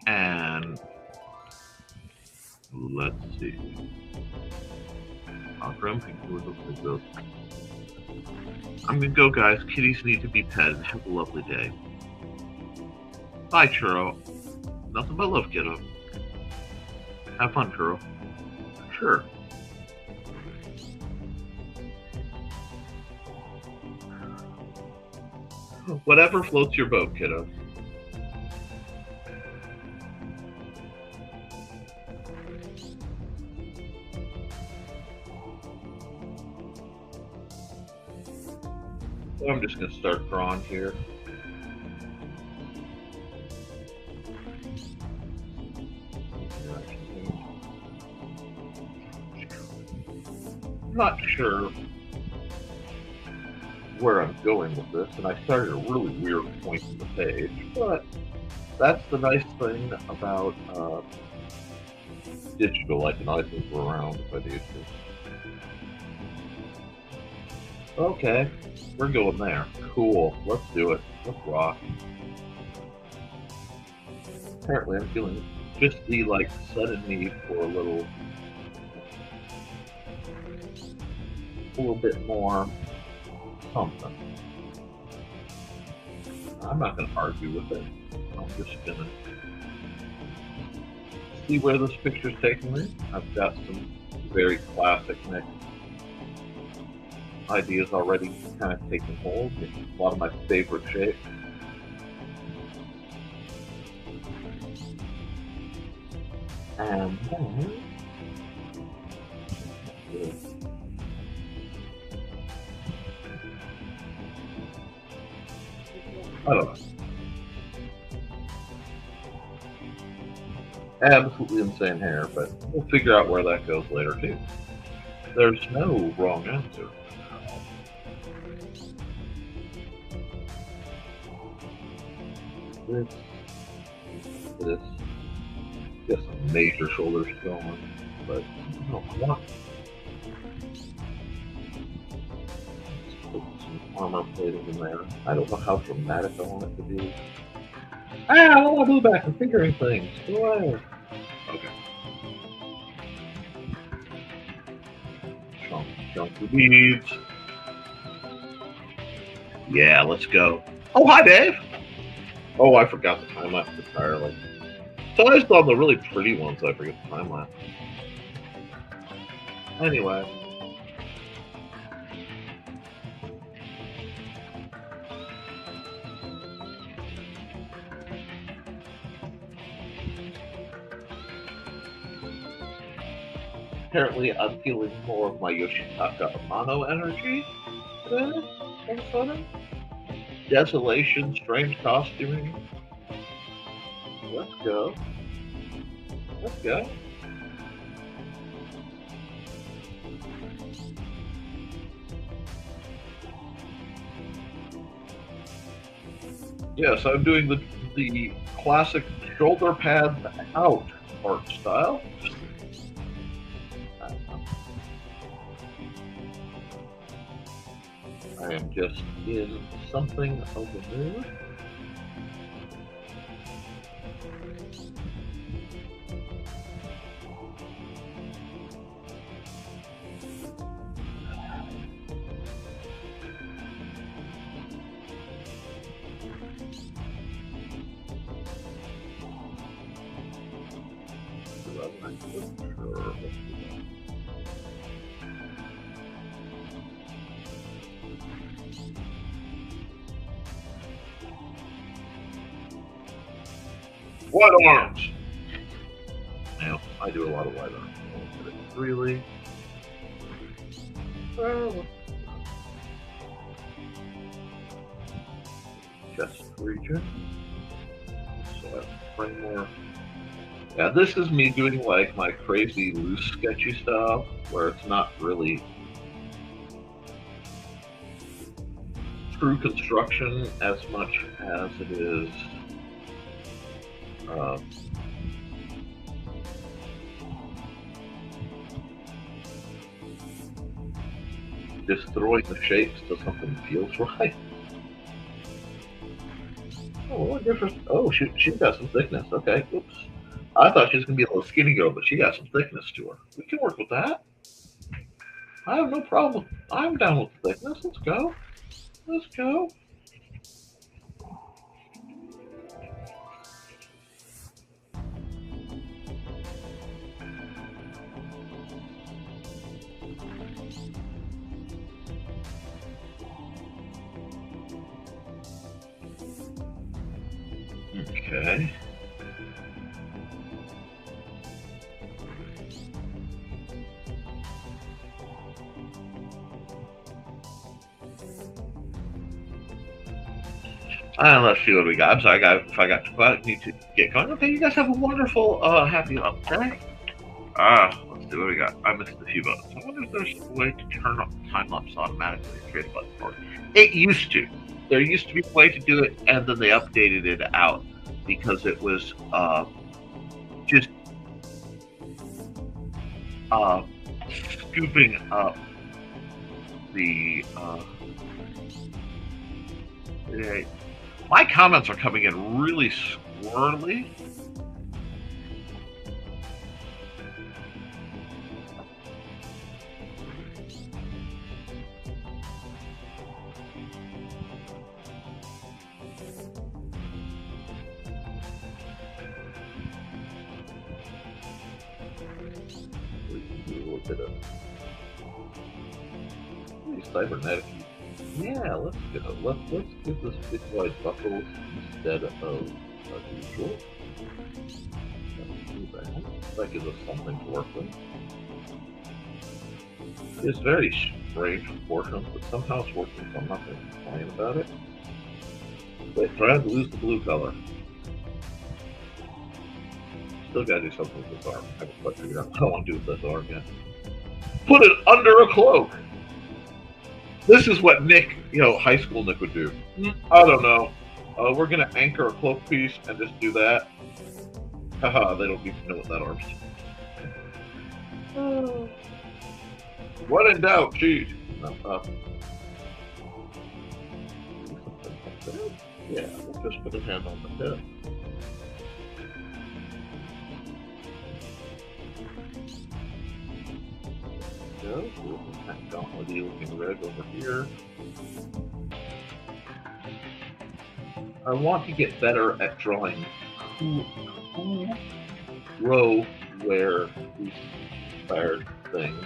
And let's see. I'm gonna go, guys. Kitties need to be petted. Have a lovely day. Bye, Churro. Nothing but love, kiddo. Have fun, Churro. Sure. Whatever floats your boat, kiddo. I'm just going to start drawing here. I'm not sure where I'm going with this, and I started a really weird point in the page, but that's the nice thing about digital. I can always move around if I need to. Okay, we're going there. Cool, let's do it. Let's rock. Apparently I'm feeling just the sudden need for a little bit more something. I'm not going to argue with it. I'm just going to see where this picture's taking me. I've got some very classic mixed ideas already kind of taking hold. A lot of my favorite shapes. And I don't know. Absolutely insane hair, but we'll figure out where that goes later too. There's no wrong answer. This, get some major shoulders going, but I don't want. Put some armor plating in there. I don't know how dramatic I want it to be. I don't want to move back and fingering things. Go away. Okay. Chunky beads. Yeah, let's go. Oh, hi, Dave. Oh, I forgot the time lapse entirely. So I just on the really pretty ones, I forget the time lapse. Anyway. Apparently, I'm feeling more of my Yoshitaka Amano energy today, all of a sudden. Desolation, strange costuming. Let's go. Let's go. Yes, I'm doing the classic shoulder pads out art style. I am just in something of a mood. Wide arms. Now, I do a lot of wide arms. Really? Chest region. So that's framework. Yeah, this is me doing like my crazy loose sketchy style, where it's not really true construction as much as it is destroying the shapes till something feels right. Oh, what difference? Oh, she's got some thickness. Okay, oops. I thought she was gonna be a little skinny girl, but she got some thickness to her. We can work with that. I have no problem. I'm down with the thickness. Let's go. Let's go. Okay. Let's see what we got. I'm sorry, if I got too quiet, I need to get going. Okay, you guys have a wonderful, happy day. Let's see what we got. I missed a few buttons. I wonder if there's a way to turn up time lapse automatically and create a button for it. It used to. There used to be a way to do it, and then they updated it out because it was just scooping up the. My comments are coming in really squirrely. Look at it. Cybernetic. Yeah, let's give this big wide buckles instead of usual. Let's do that. That gives us something to work with. It's very strange proportions, but somehow it's working, so I'm not going to complain about it. But trying to lose the blue color. Still got to do something with this arm. I haven't quite figured out what I want to do with this arm yet. Put it under a cloak! This is what Nick, high school Nick would do. I don't know. We're going to anchor a cloak piece and just do that. Haha, they don't even know what that arm's doing. When in doubt, cheat. No, yeah, we'll just put his hand on the head. Go. Gauntlet-y looking red over here. I want to get better at drawing who row where these inspired things,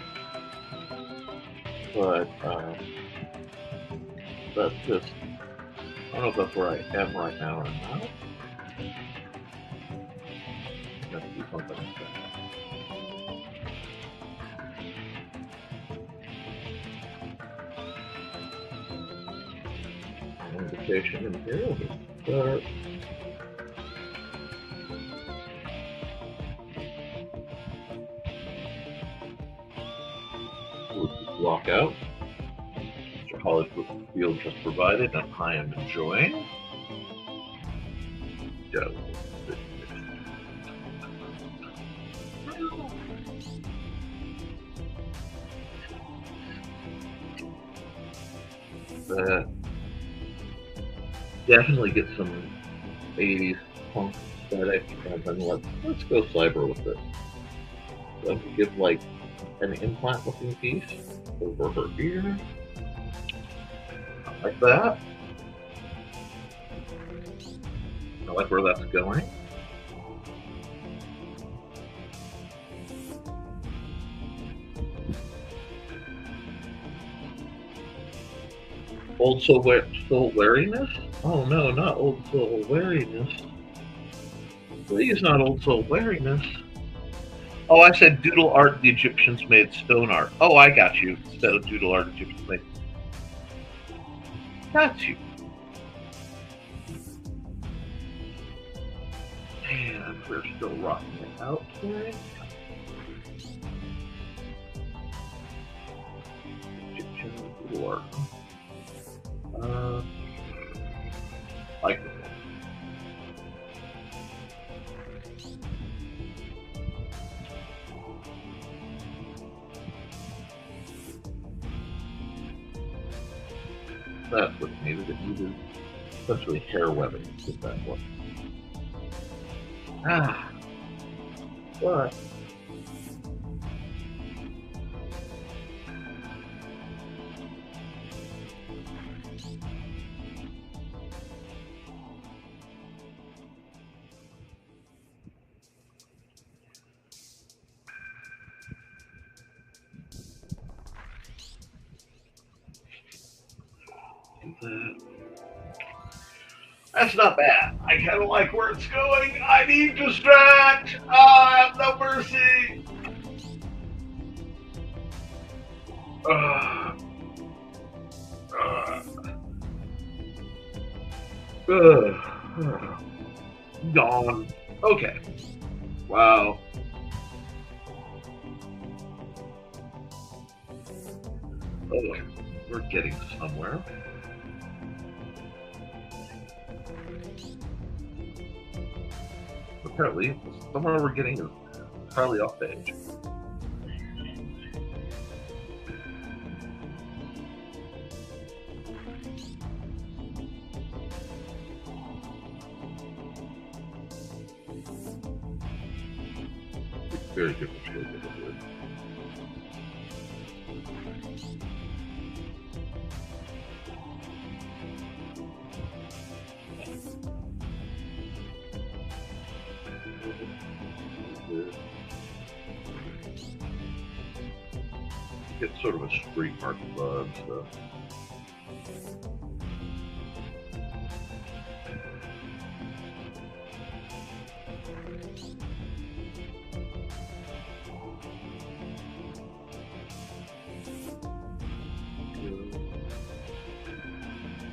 but that's just, I don't know if that's where I am right now or not. I have to do something like that. Indication in here. Start. We'll block out. Mr. Hollywood field just provided, and I am enjoying. Go. That. Definitely get some 80s punk aesthetic, and then let's go cyber with this. So I'm gonna give like an implant looking piece over her ear. Like that. I like where that's going. Old soul wariness? Oh no, not old soul wariness. Please, not old soul wariness. Oh, I said doodle art the Egyptians made stone art. Oh, I got you. Instead of doodle art Egyptians made. Got you. And we're still rocking it out here. Egyptian doodle art. Like this one. That's what it needed. It needed essentially hair webbing to get that one. Ah, what? That's not bad. I kind of like where it's going. I need distract. I have no mercy. Uh, Gone. Okay. Wow. Oh, we're getting somewhere. Apparently, somewhere we're getting is entirely off page. Very different shape of the wood. Get sort of a street mark above, so.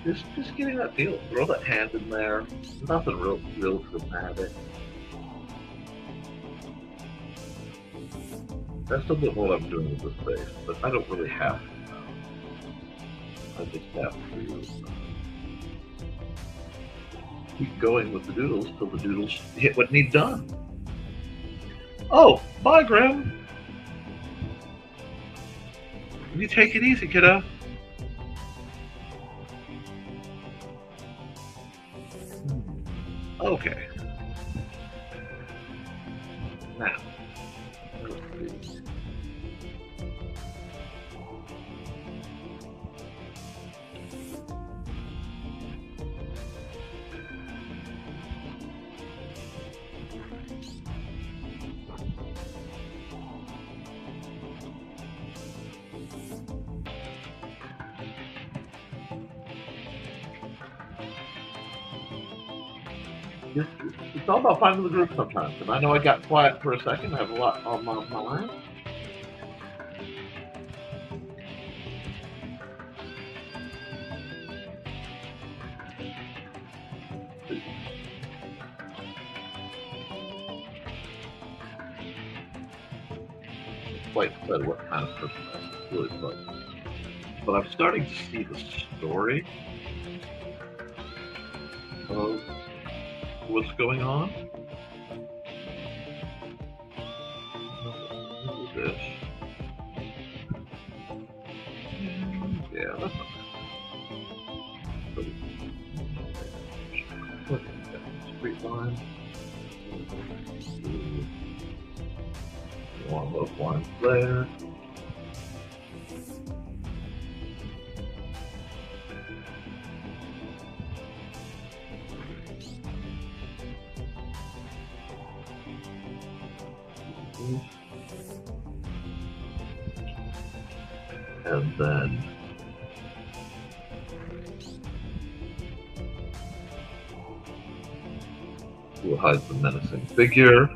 Just getting that feel. Throw that hand in there. Nothing real dramatic. That's a bit what I'm doing with this face, but I don't really have to. I just have to keep going with the doodles till the doodles hit what need done. Oh, bye, Grim. You take it easy, kiddo. Okay. Now, let's see. It's all about finding the group sometimes. And I know I got quiet for a second. I have a lot on my mind. Quite said what kind of person that's really fun. But I'm starting to see the story of what's going on. Look at this. Yeah, that's not bad. Straight line. One of those lines there. And then we'll hide the menacing figure.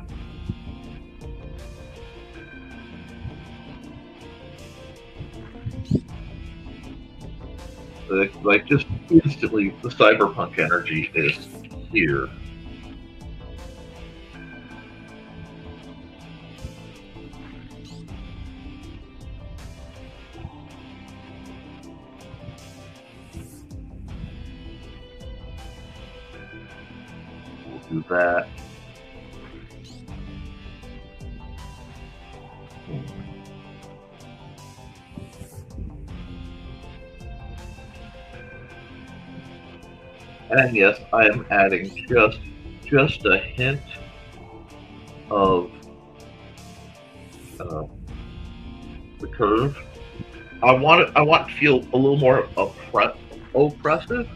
Like just instantly, the cyberpunk energy is here. Do that. And yes, I am adding just a hint of uh, the curve. I want to feel a little more oppressive.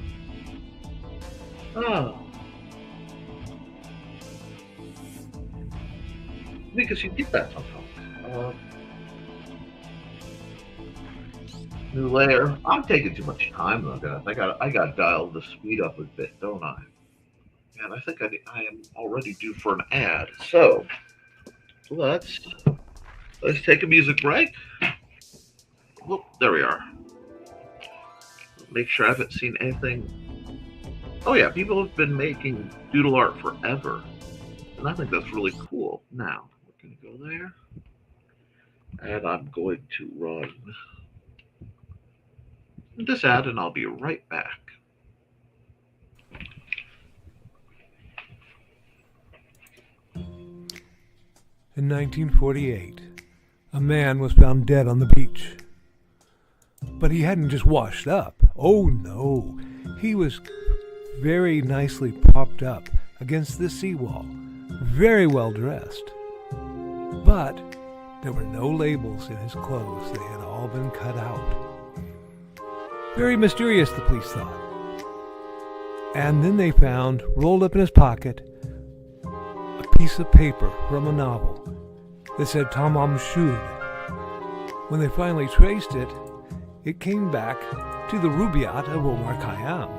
Ah, because you get that sometimes. New layer. I'm taking too much time though, guys. I got to dial the speed up a bit, don't I? And I think I am already due for an ad. So let's take a music break. Whoop, there we are. Make sure I haven't seen anything. Oh yeah, people have been making doodle art forever, and I think that's really cool. Now we're gonna go there, and I'm going to run this ad, and I'll be right back. In 1948, a man was found dead on the beach. But he hadn't just washed up. Oh no, he was very nicely propped up against the seawall, very well dressed. But there were no labels in his clothes, they had all been cut out. Very mysterious, the police thought. And then they found, rolled up in his pocket, a piece of paper from a novel that said Tamam Shud. When they finally traced it, it came back to the Rubaiyat of Omar Khayyam.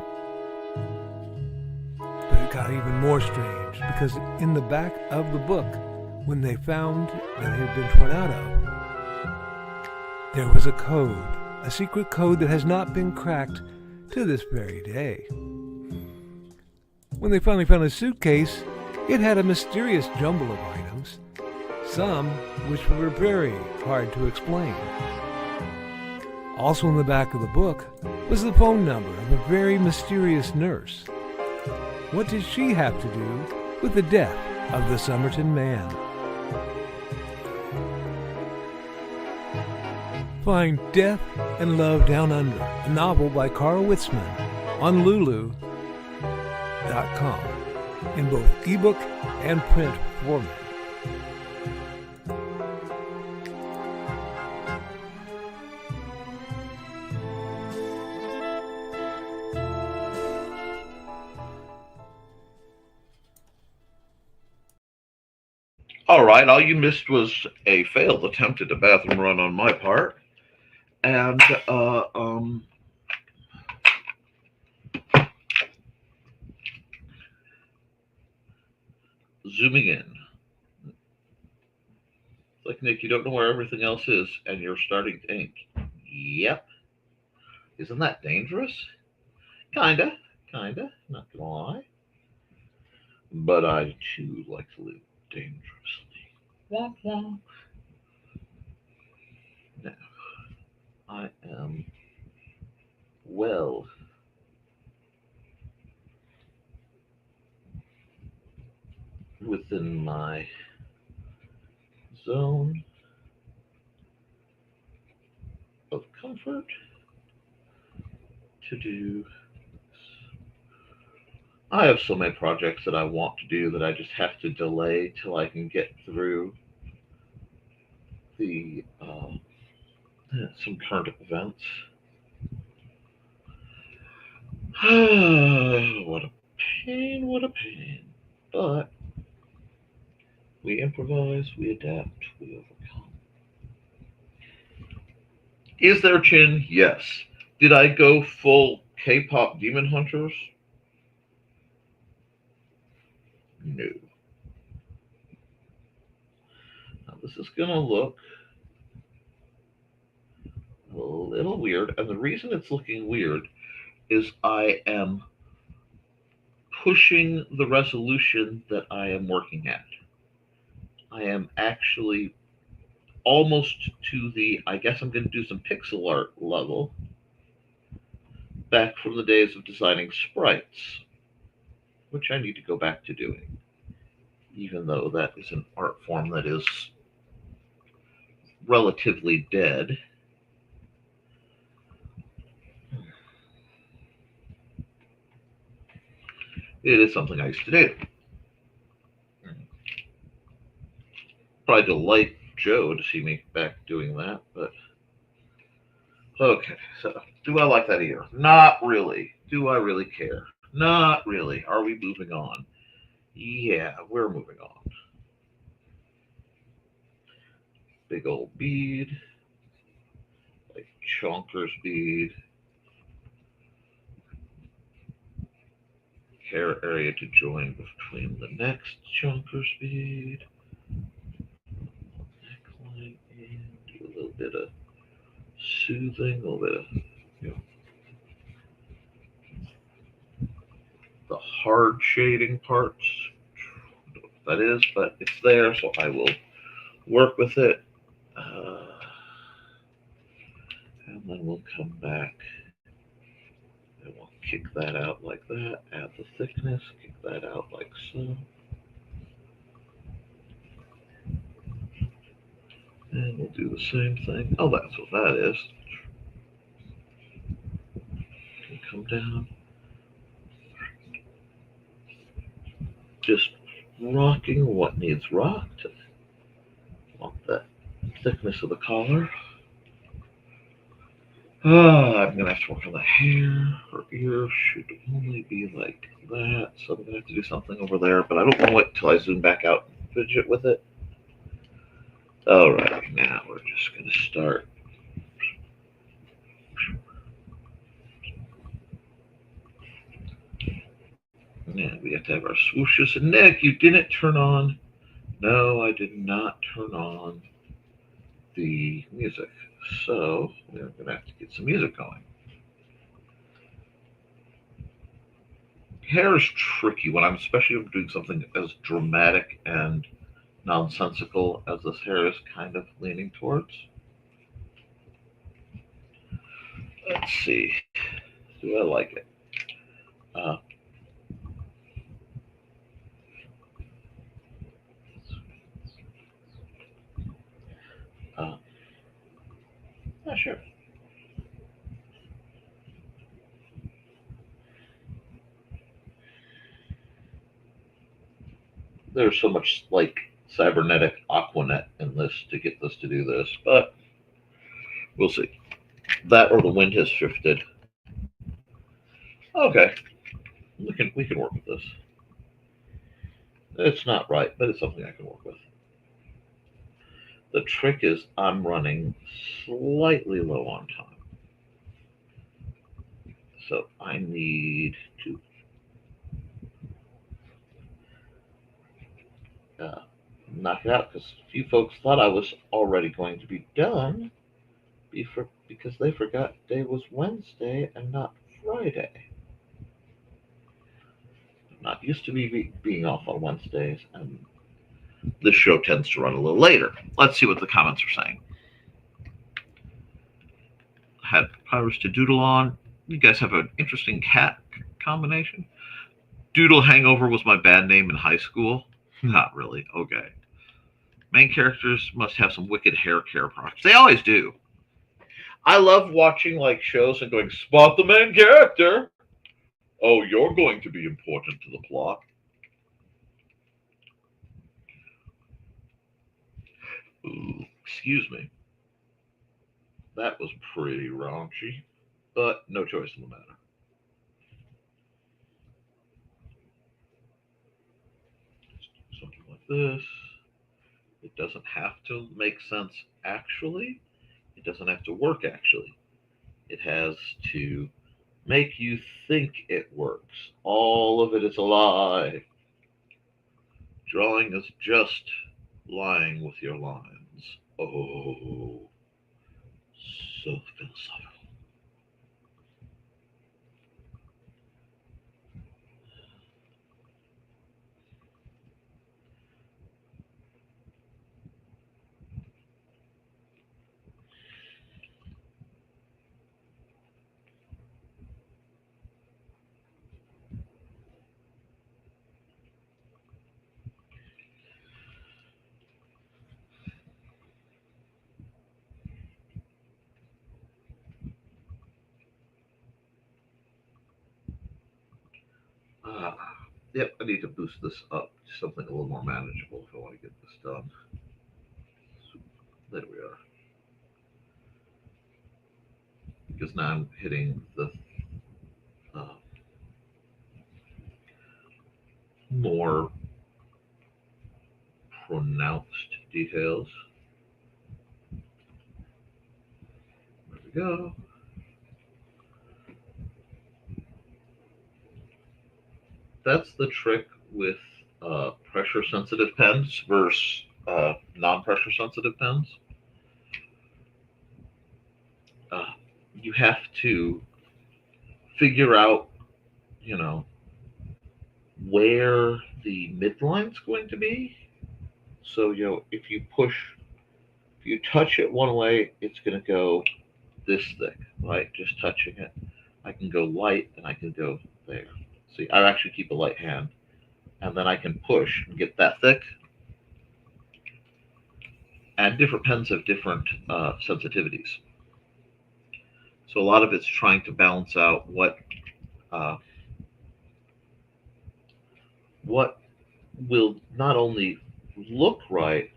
But it got even more strange, because in the back of the book, when they found that it had been torn out of, there was a code, a secret code that has not been cracked to this very day. When they finally found his suitcase, it had a mysterious jumble of items, some which were very hard to explain. Also in the back of the book was the phone number of a very mysterious nurse. What did she have to do with the death of the Somerton man? Find Death and Love Down Under, a novel by Carl Witzman, on Lulu.com in both ebook and print format. All right, all you missed was a failed attempt at a bathroom run on my part, and zooming in. Like, Nick, you don't know where everything else is, and you're starting to ink. Yep. Isn't that dangerous? Kinda, not gonna lie. But I too like to live dangerously. Womp womp. Now, I am well within my zone of comfort to do. I have so many projects that I want to do that I just have to delay till I can get through the some current events. What a pain, what a pain. But we improvise, we adapt, we overcome. Is there chin? Yes. Did I go full K-pop Demon Hunters? No. Now this is gonna look a little weird, and the reason it's looking weird is I am pushing the resolution that I am working at. I am actually almost to the, I guess I'm going to do some pixel art level, back from the days of designing sprites, which I need to go back to doing, even though that is an art form that is relatively dead. It is something I used to do. Probably delight Joe to see me back doing that, but okay. So, do I like that either? Not really. Do I really care? Not really. Are we moving on? Yeah, we're moving on. Big old bead, like Chonker's bead, hair area to join between the next Chonker's bead, neckline, and do a little bit of soothing, a little bit of you know the hard shading parts. I don't know what that is, but it's there, so I will work with it. And then we'll come back and we'll kick that out like that, add the thickness, kick that out like so. And we'll do the same thing. Oh, that's what that is. Come down, just rocking what needs rocked. Want that thickness of the collar. I'm gonna have to work on the hair. Her ear should only be like that, so I'm gonna have to do something over there. But I don't want to wait until I zoom back out and fidget with it. All right, now we're just gonna start. And we have to have our swooshes. And Nick, you didn't turn on. No, I did not turn on the music. So we're gonna have to get some music going. Hair is tricky when I'm especially doing something as dramatic and nonsensical as this hair is kind of leaning towards. Let's see. Do I like it? Uh, yeah, sure. There's so much like cybernetic Aquanet in this to get this to do this, but we'll see. That or the wind has shifted. Okay, we can work with this. It's not right, but it's something I can work with. The trick is I'm running slightly low on time. So I need to uh, knock it out because a few folks thought I was already going to be done because they forgot today was Wednesday and not Friday. I'm not used to being off on Wednesdays, and this show tends to run a little later. Let's see what the comments are saying. Had Pyrus to Doodle on. You guys have an interesting cat combination. Doodle Hangover was my band name in high school. Not really. Okay. Main characters must have some wicked hair care products. They always do. I love watching like shows and going, spot the main character. Oh, you're going to be important to the plot. Ooh, excuse me. That was pretty raunchy, but no choice in the matter. Something like this. It doesn't have to make sense actually. It doesn't have to work actually. It has to make you think it works. All of it is a lie. Drawing is just lying with your lines. Oh, so philosophical. Ah. Yep, I need to boost this up to something a little more manageable if I want to get this done. There we are. Because now I'm hitting the uh, more pronounced details. There we go. That's the trick with pressure sensitive pens versus non pressure sensitive pens. Uh, you have to figure out, you know, where the midline's going to be. So, if you touch it one way, it's going to go this thick, right? Just touching it. I can go light and I can go there. See, I actually keep a light hand, and then I can push and get that thick. And different pens have different sensitivities. So a lot of it's trying to balance out uh, what will not only look right,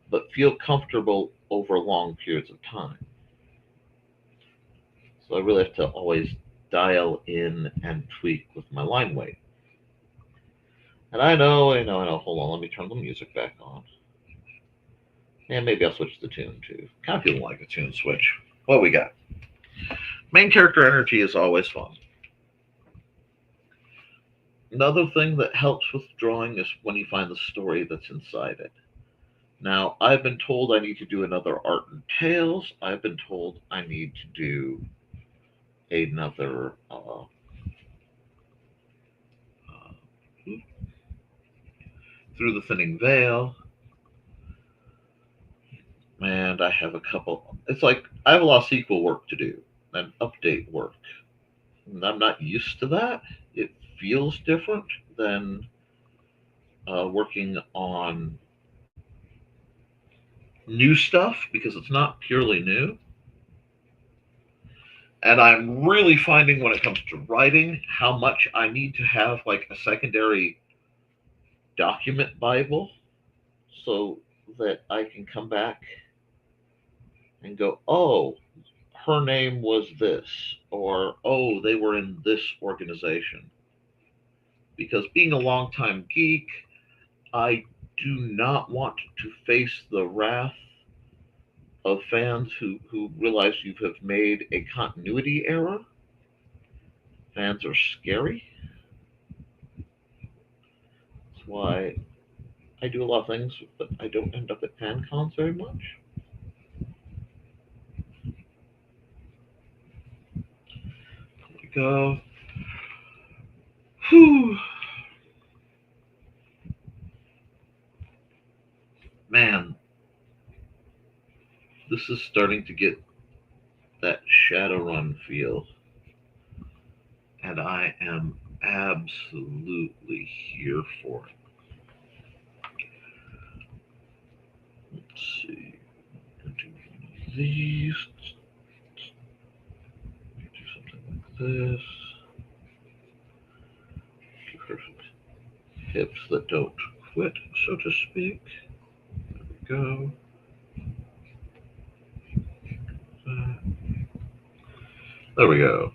but feel comfortable over long periods of time. So I really have to always dial in and tweak with my line weight. And I know. Hold on, let me turn the music back on. And maybe I'll switch the tune too. Kind of feeling like a tune switch. What we got? Main character energy is always fun. Another thing that helps with drawing is when you find the story that's inside it. Now, I've been told I need to do another Art and Tales. I've been told I need to do another Through the Thinning Veil. And I have a couple. It's like I have a lot of sequel work to do and update work. And I'm not used to that. It feels different than working on new stuff because it's not purely new. And I'm really finding when it comes to writing how much I need to have like a secondary document Bible so that I can come back and go, oh, her name was this, or oh, they were in this organization. Because being a longtime geek, I do not want to face the wrath of fans who realize you have made a continuity error. Fans are scary. That's why I do a lot of things, but I don't end up at fan cons very much. There we go. Whew. Man, this is starting to get that Shadowrun feel. And I am absolutely here for it. Let's see. Do these. Do something like this. Give her some hips that don't quit, so to speak. There we go. There we go.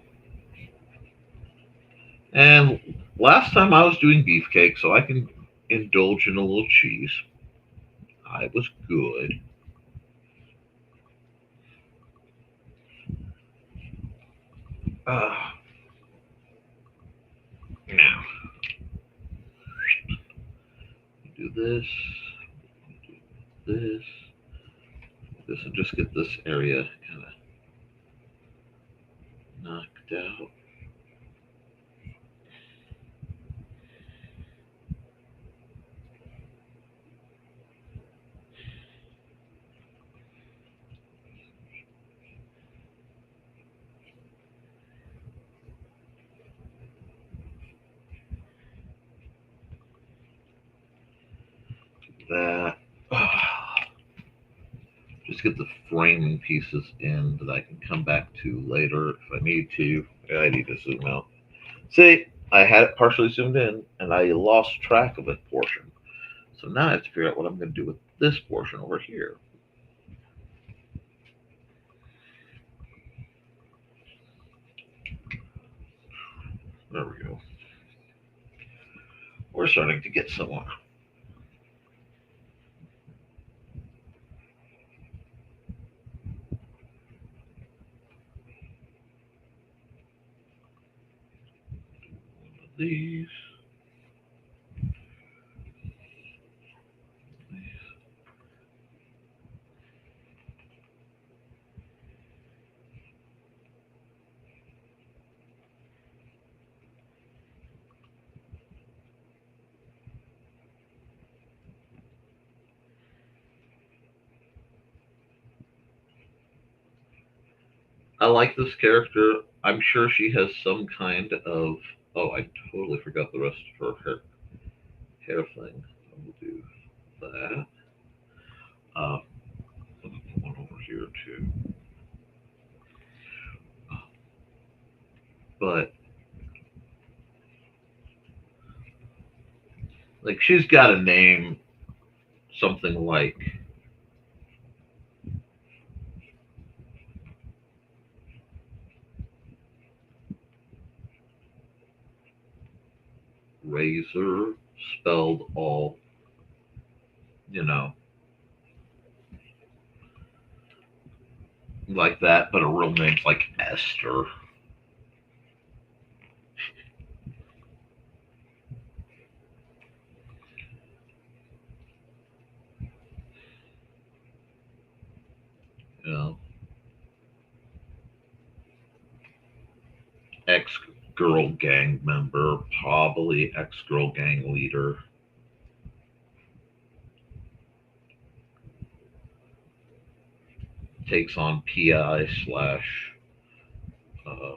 And last time I was doing beefcake, so I can indulge in a little cheese. I was good. Now, do this, this, this, and just get this area kind of knocked out. That. Just get the framing pieces in that I can come back to later if I need to. I need to zoom out. See, I had it partially zoomed in, and I lost track of a portion. So now I have to figure out what I'm going to do with this portion over here. There we go. We're starting to get somewhere. These. I like this character. I'm sure she has some kind of. Oh, I totally forgot the rest of her hair thing. I will do that. I'll put one over here too. But like, she's got a name, something like Razor, spelled all, you know, like that, but her real name's like Esther. You know, ex girl gang member, probably ex girl gang leader. Takes on PI slash uh,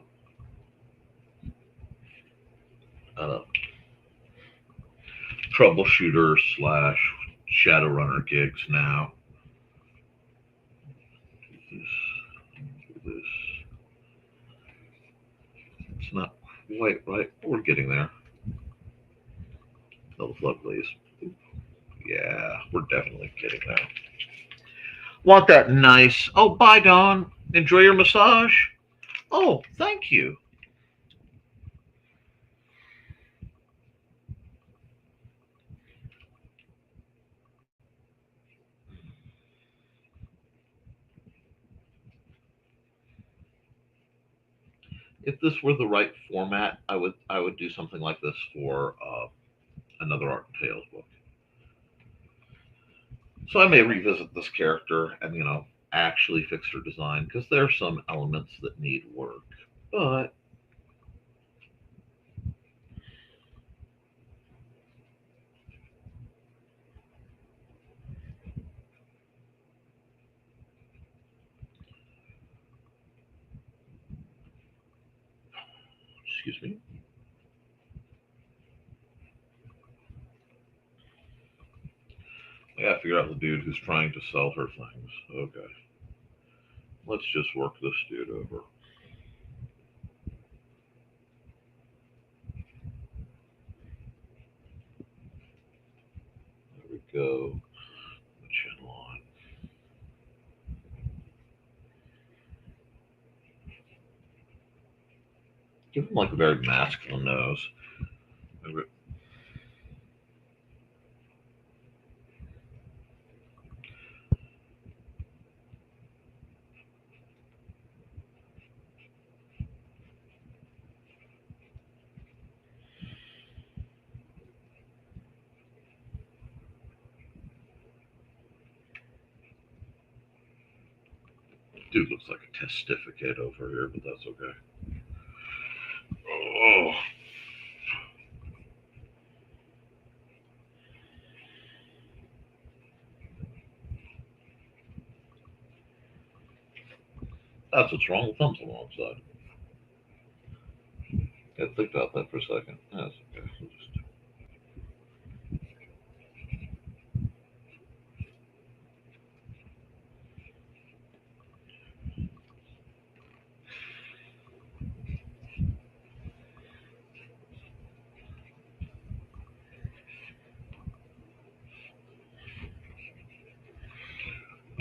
uh, troubleshooter slash Shadowrunner gigs now. This, it's not quite right. We're getting there. Those lovelies. Yeah, we're definitely getting there. Want that nice. Oh, bye, Dawn. Enjoy your massage. Oh, thank you. If this were the right format, I would do something like this for another Art and Tales book. So I may revisit this character and actually fix her design because there are some elements that need work. But excuse me. I gotta figure out the dude who's trying to sell her things. Okay. Let's just work this dude over. There we go. The chin line. Give him like a very masculine nose. Dude looks like a testificate over here, but that's okay. Oh, that's what's wrong with thumbs on the wrong side. Gotta think about that for a second. That's okay. We'll just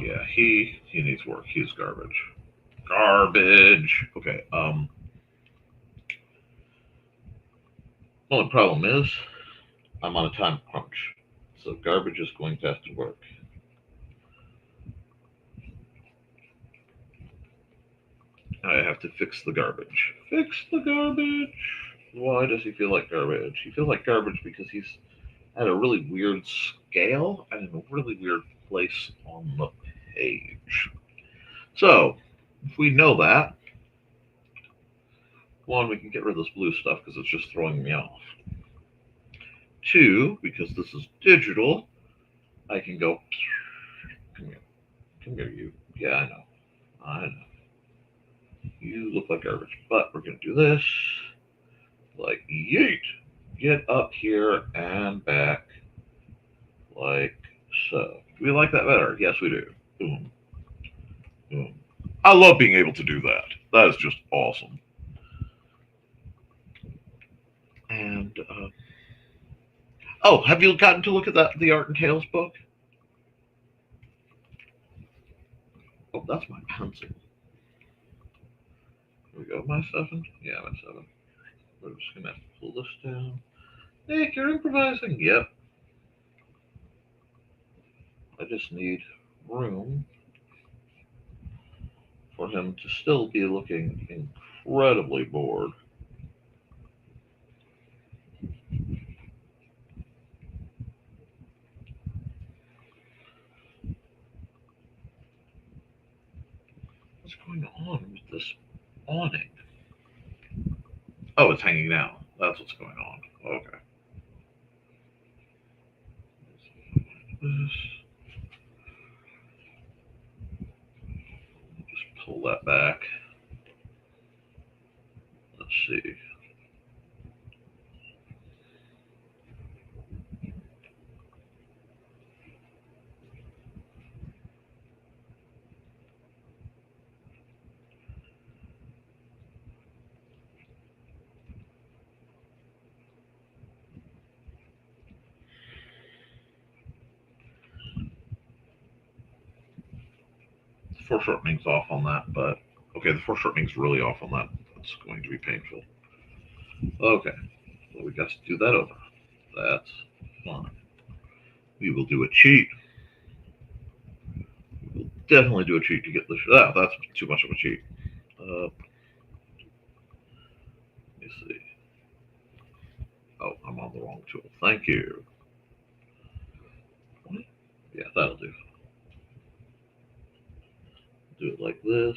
Yeah, he needs work. He's garbage. Garbage. Okay. Only problem is I'm on a time crunch, so garbage is going to have to work. I have to fix the garbage. Fix the garbage. Why does he feel like garbage? He feels like garbage because he's at a really weird scale and in a really weird place on the page. So, if we know that, one, we can get rid of this blue stuff because it's just throwing me off. Two, because this is digital, I can go, come here, come here, you. Yeah, I know. You look like garbage, but we're going to do this. Like, yeet. Get up here and back like so. Do we like that better? Yes, we do. Boom. Boom. I love being able to do that. That is just awesome. And, oh, have you gotten to look at the Art and Tales book? Oh, that's my pencil. Here we go. My 7? Yeah, my 7. We're just going to have to pull this down. Nick, you're improvising. Yep. I just need room for him to still be looking incredibly bored. What's going on with this awning? Oh, it's hanging down. That's what's going on. Okay. This. Just pull that back. Let's see. The foreshortening's off on that, but okay, the foreshortening's really off on that. That's going to be painful. Okay, well, we got to do that over. That's fine. We will do a cheat. We will definitely do a cheat to get this. Ah, that's too much of a cheat. Let me see. Oh, I'm on the wrong tool. Thank you. Yeah, that'll do. Do it like this.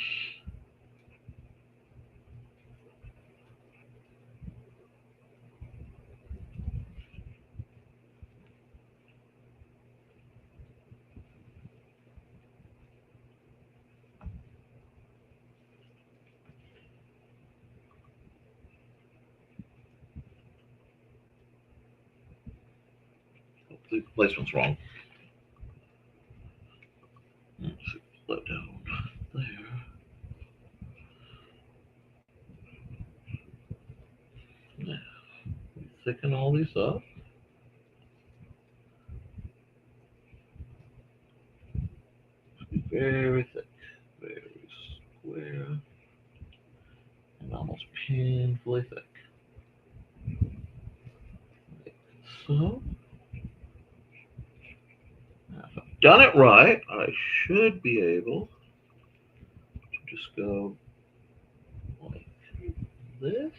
Oh, the placement's wrong. Let's see. Let down there. Now, thicken all these up. Very thick, very square, and almost painfully thick. Like so. Now, if I've done it right, I should be able to just go like this.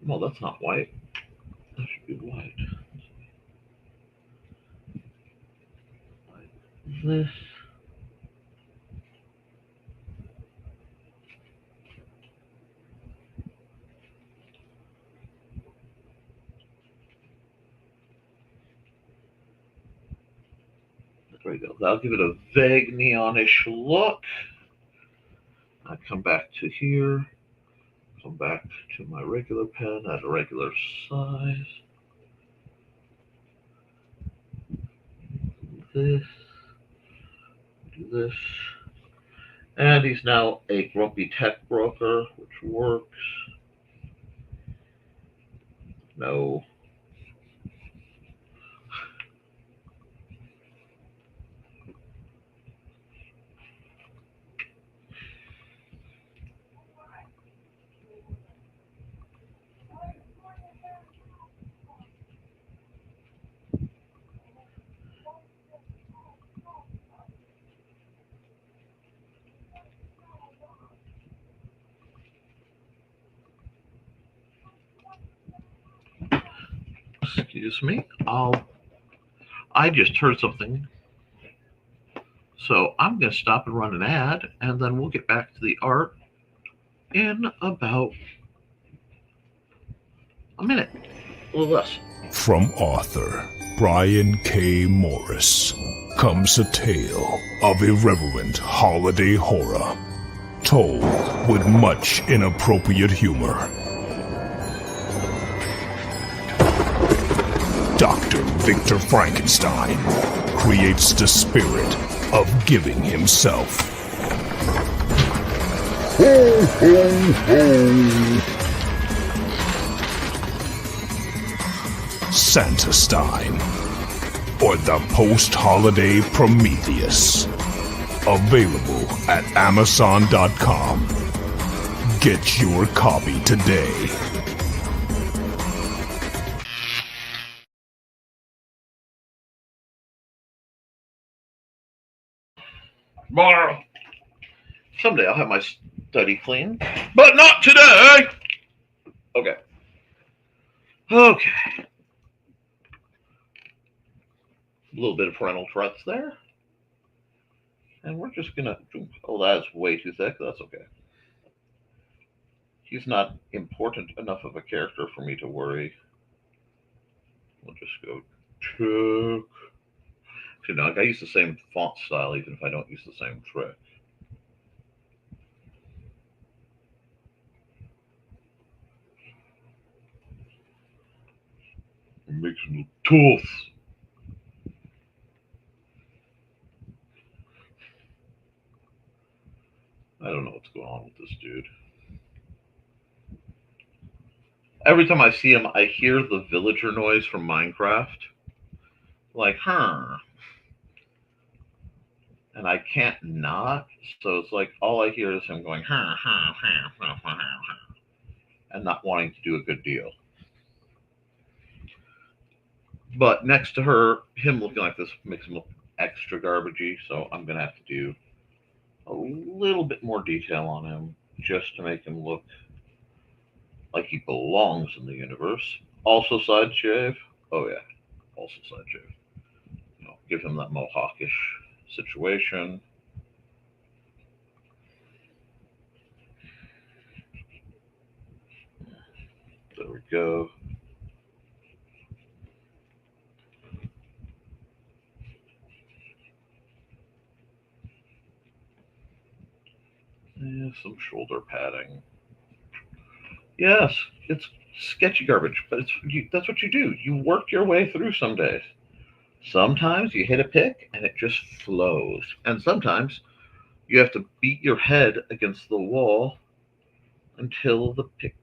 No, that's not white. That should be white. Like this. There we go. That'll give it a vague neonish look. I come back to here. Come back to my regular pen at a regular size. Do this. And he's now a grumpy tech broker, which works. No. Excuse me. I just heard something. So I'm going to stop and run an ad, and then we'll get back to the art in about a minute. A little less. From author Brian K. Morris comes a tale of irreverent holiday horror, told with much inappropriate humor. Dr. Victor Frankenstein creates the spirit of giving himself. Ho, ho, ho! Santastein, or the post-holiday Prometheus. Available at Amazon.com. Get your copy today. Tomorrow. Someday I'll have my study clean, but not today. Okay. Okay. A little bit of parental trust there. And we're just gonna, oh, that's way too thick. That's okay. He's not important enough of a character for me to worry. We'll just go check. See, now I use the same font style even if I don't use the same trick. It makes him look tough. I don't know what's going on with this dude. Every time I see him, I hear the villager noise from Minecraft. Like, and I can't not, so it's like all I hear is him going, and not wanting to do a good deal. But next to him looking like this makes him look extra garbagey, so I'm going to have to do a little bit more detail on him just to make him look like he belongs in the universe. Also side shave. Oh yeah, also side shave. Give him that mohawkish situation. There we go. Yeah, some shoulder padding. Yes, it's sketchy garbage, but that's what you do. You work your way through some days. Sometimes you hit a pick and it just flows. And sometimes you have to beat your head against the wall until the pick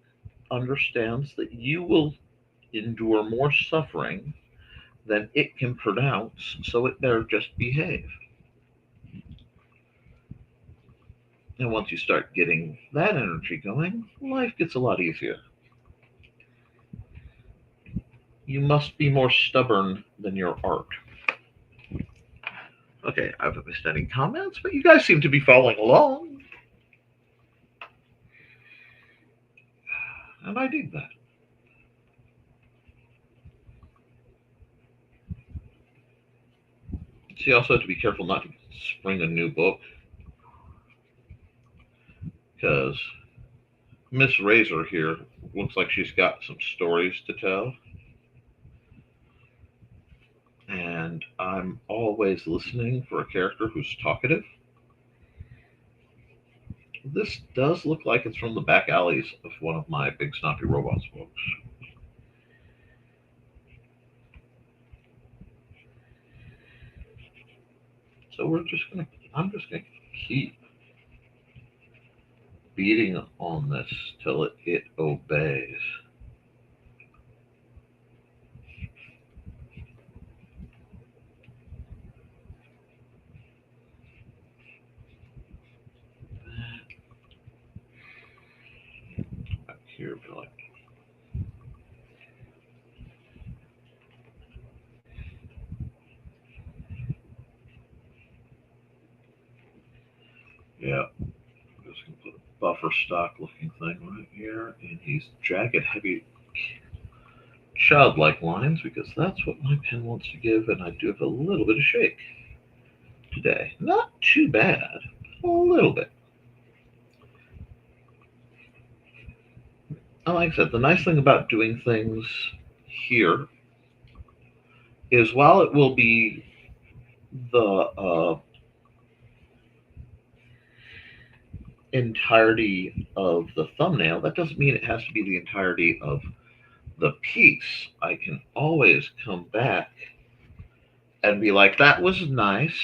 understands that you will endure more suffering than it can pronounce, so it better just behave. And once you start getting that energy going, life gets a lot easier. You must be more stubborn than your art. Okay, I haven't missed any comments, but you guys seem to be following along. And I dig that. So you also have to be careful not to spring a new book, because Miss Razor here looks like she's got some stories to tell. And I'm always listening for a character who's talkative. This does look like it's from the back alleys of one of my Big Snoppy Robots books. So I'm just gonna keep beating on this till it obeys. Back here, be like, yeah. I'm just gonna put a buffer stock looking thing right here, and he's jagged, heavy childlike lines because that's what my pen wants to give, and I do have a little bit of shake today. Not too bad, a little bit. And like I said, the nice thing about doing things here is while it will be the entirety of the thumbnail, that doesn't mean it has to be the entirety of the piece. I can always come back and be like, that was nice.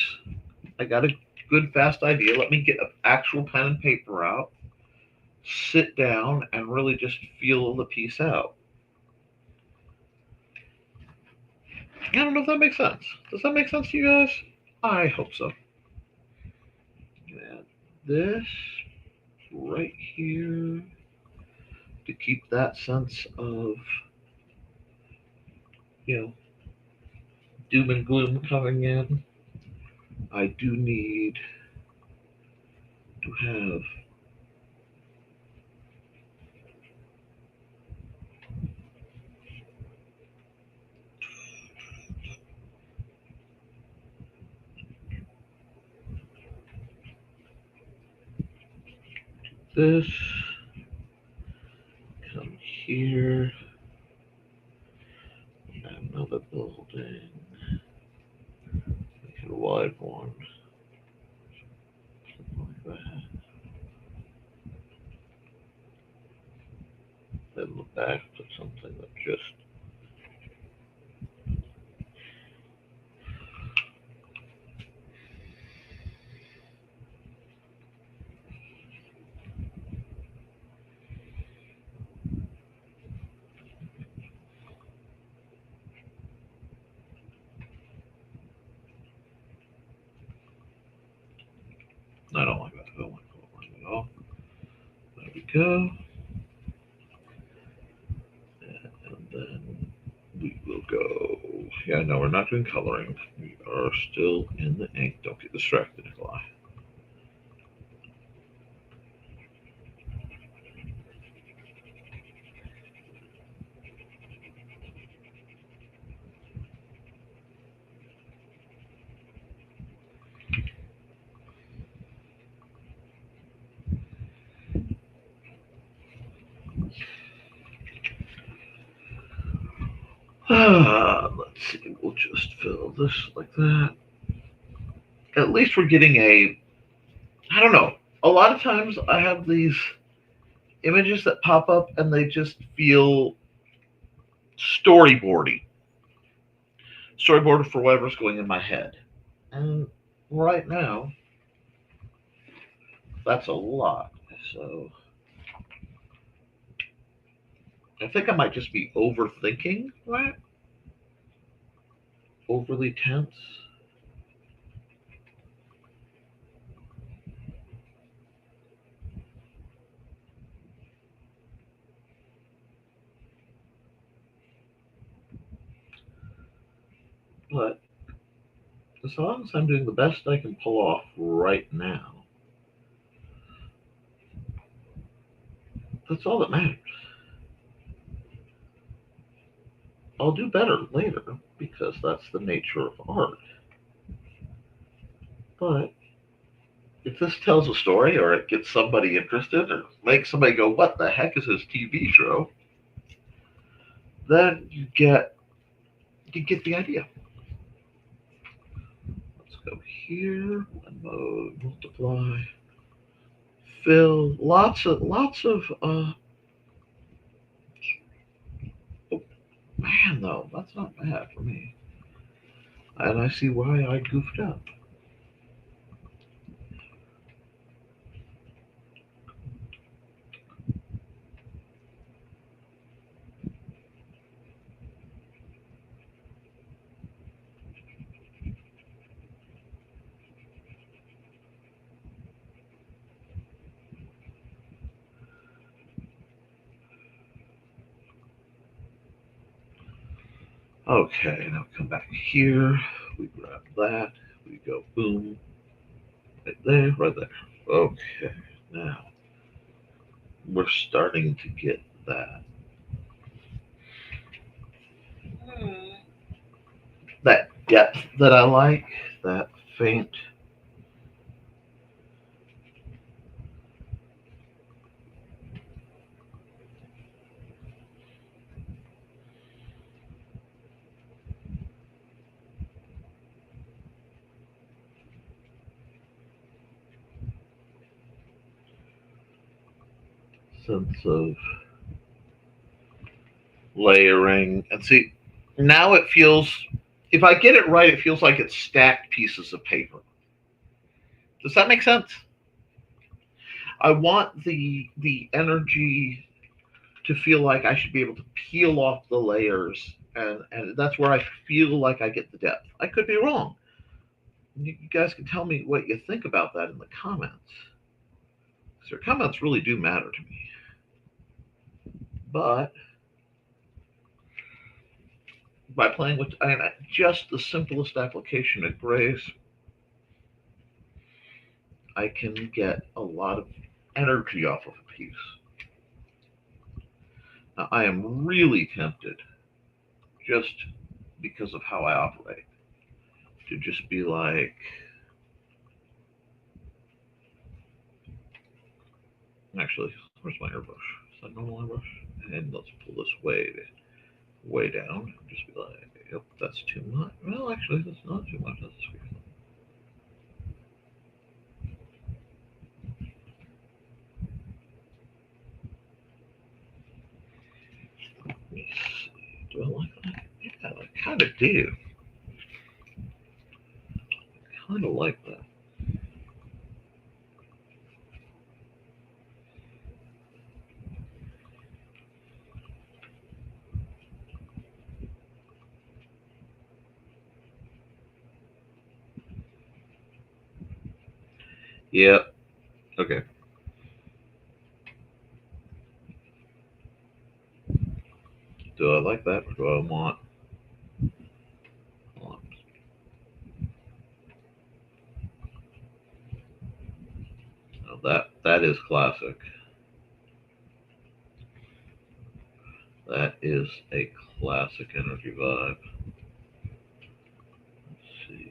I got a good, fast idea. Let me get an actual pen and paper out, sit down, and really just feel the piece out. I don't know if that makes sense. Does that make sense to you guys? I hope so. And this right here to keep that sense of, doom and gloom coming in. I do need to have this come here, another building, make it a wide one, something like that. Then the back, put something that just I don't like that. I don't like that at all. There we go. And then we will go. Yeah, no, we're not doing coloring. We are still in the ink. Don't get distracted, Nikolai. Let's see. We'll just fill this like that. At least we're getting a, I don't know. A lot of times I have these images that pop up and they just feel storyboardy. Storyboarded for whatever's going in my head. And right now, that's a lot. So I think I might just be overthinking that. Overly tense. But as long as I'm doing the best I can pull off right now, that's all that matters. I'll do better later because that's the nature of art. But if this tells a story or it gets somebody interested or makes somebody go, what the heck is this TV show? Then you get the idea. Let's go here, one mode, multiply, fill, lots of oh man, though, that's not bad for me. And I see why I goofed up. Okay, now come back here. We grab that. We go boom. Right there, right there. Okay, now we're starting to get that. depth that I like, that faint sense of layering. And see, now it feels, if I get it right, it feels like it's stacked pieces of paper. Does that make sense? I want the energy to feel like I should be able to peel off the layers, and that's where I feel like I get the depth. I could be wrong. You guys can tell me what you think about that in the comments. Because your comments really do matter to me. But by playing with just the simplest application of grays, I can get a lot of energy off of a piece. Now, I am really tempted, just because of how I operate, to just be like, actually, where's my airbrush? Is that normal airbrush? And let's pull this way down. Just be like, yep, that's too much. Well, actually, that's not too much. That's weird. Let me see. Do I like that? Yeah, I kind of do. I kind of like that. Yep. Okay. Do I like that, or do I want? No, that is classic. That is a classic energy vibe. Let's see.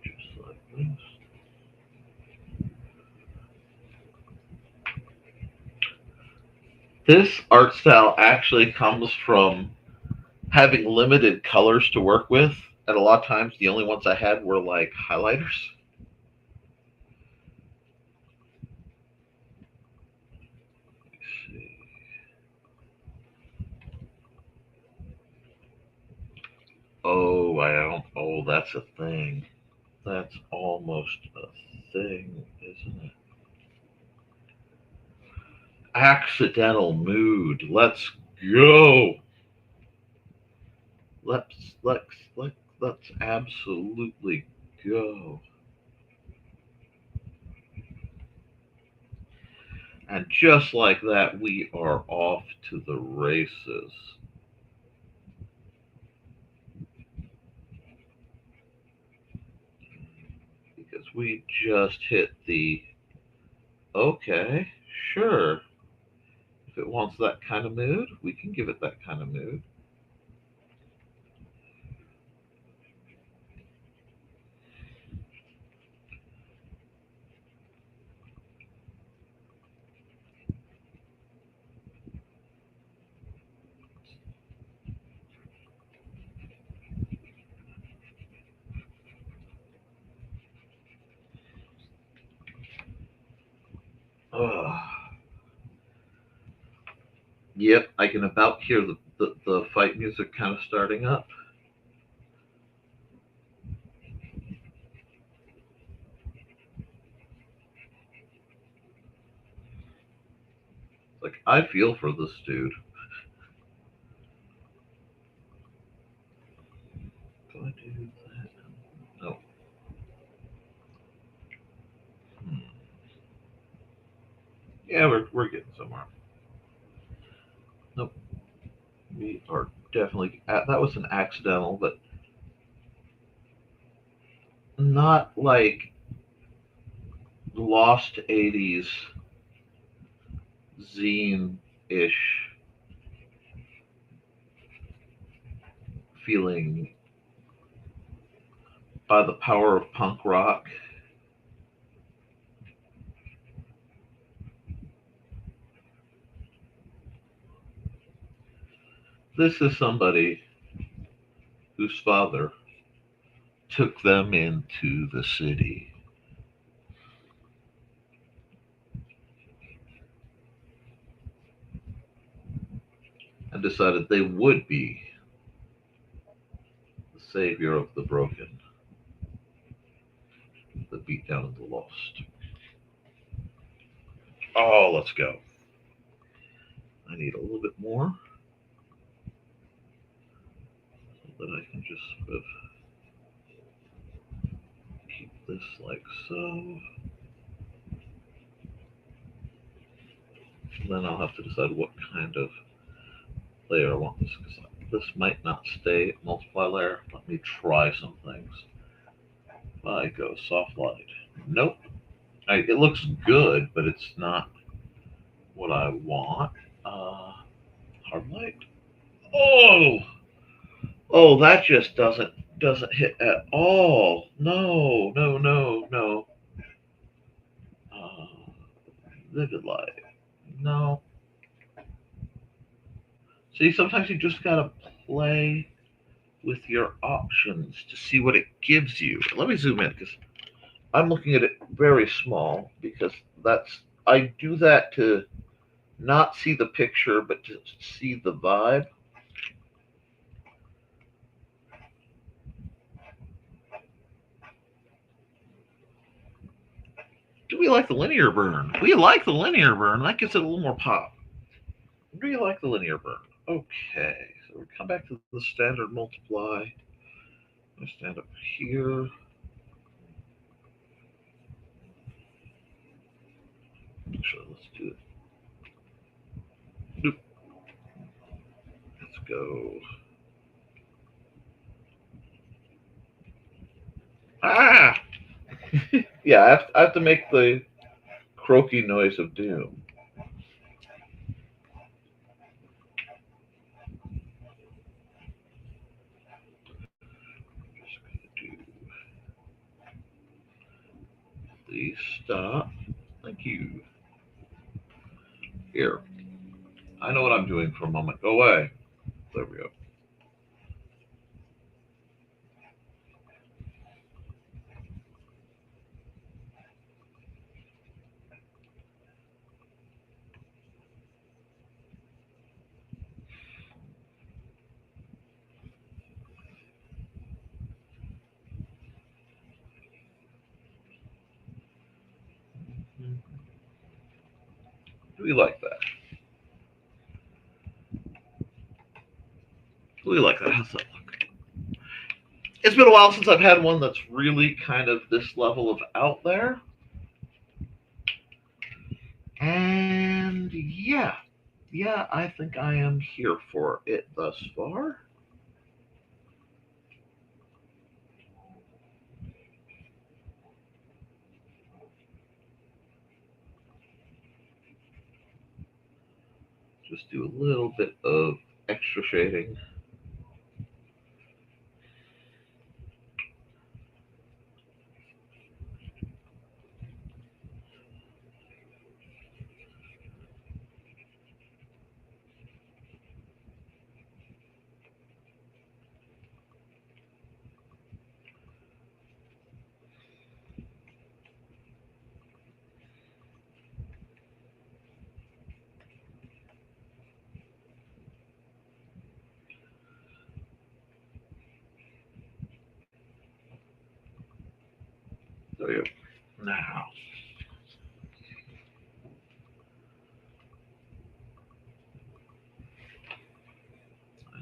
Just like this. This art style actually comes from having limited colors to work with, and a lot of times the only ones I had were like highlighters. Let's see. Oh, I don't. Oh, that's a thing. That's almost a thing, isn't it? Accidental mood. Let's go. Let's let's let's absolutely go. And just like that, we are off to the races. Because we just hit the, okay, sure. If it wants that kind of mood, we can give it that kind of mood. Yep, I can about hear the fight music kind of starting up. Like, I feel for this dude. Do I do that? No. Hmm. Yeah, we're getting somewhere. Nope. We are definitely that was an accidental, but not like lost '80s zine ish feeling by the power of punk rock. This is somebody whose father took them into the city and decided they would be the savior of the broken, the beat down and the lost. Oh, let's go. I need a little bit more so that I can just sort of keep this like so. Then I'll have to decide what kind of layer I want this, because this might not stay multiply layer. Let me try some things. If I go soft light. Nope. It looks good, but it's not what I want. Hard light. Oh, oh, that just doesn't hit at all. No, no, no, no. Uh, Vivid light. No. See, sometimes you just gotta play with your options to see what it gives you. Let me zoom in because I'm looking at it very small because I do that to not see the picture but to see the vibe. Do we like the linear burn? We like the linear burn. That gives it a little more pop. Do you like the linear burn? Okay, so we come back to the standard multiply. I stand up here. Actually, let's do it. Nope. Let's go. Ah! Yeah, I have to make the croaky noise of doom. Just gonna do the stop. Thank you. Here. I know what I'm doing for a moment. Go away. There we go. Do we like that? Do we like that? How's that look? It's been a while since I've had one that's really kind of this level of out there. And yeah, I think I am here for it thus far. Just do a little bit of extra shading. There we go. Now,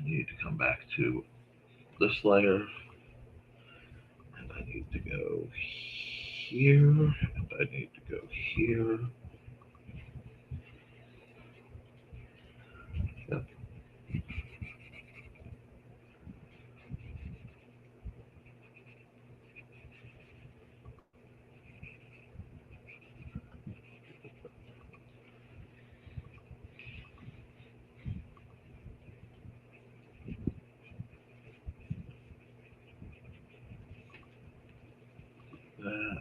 need to come back to this layer, and I need to go here, and I need to go here. Yep. That.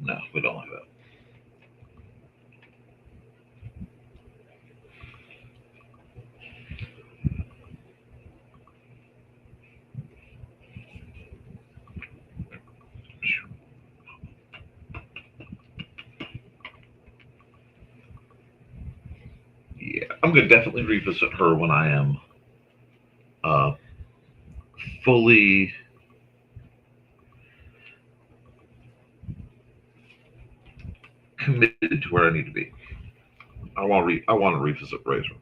No, we don't like that. Yeah, I'm going to definitely revisit her when I am fully committed to where I need to be. I want to revisit Razor.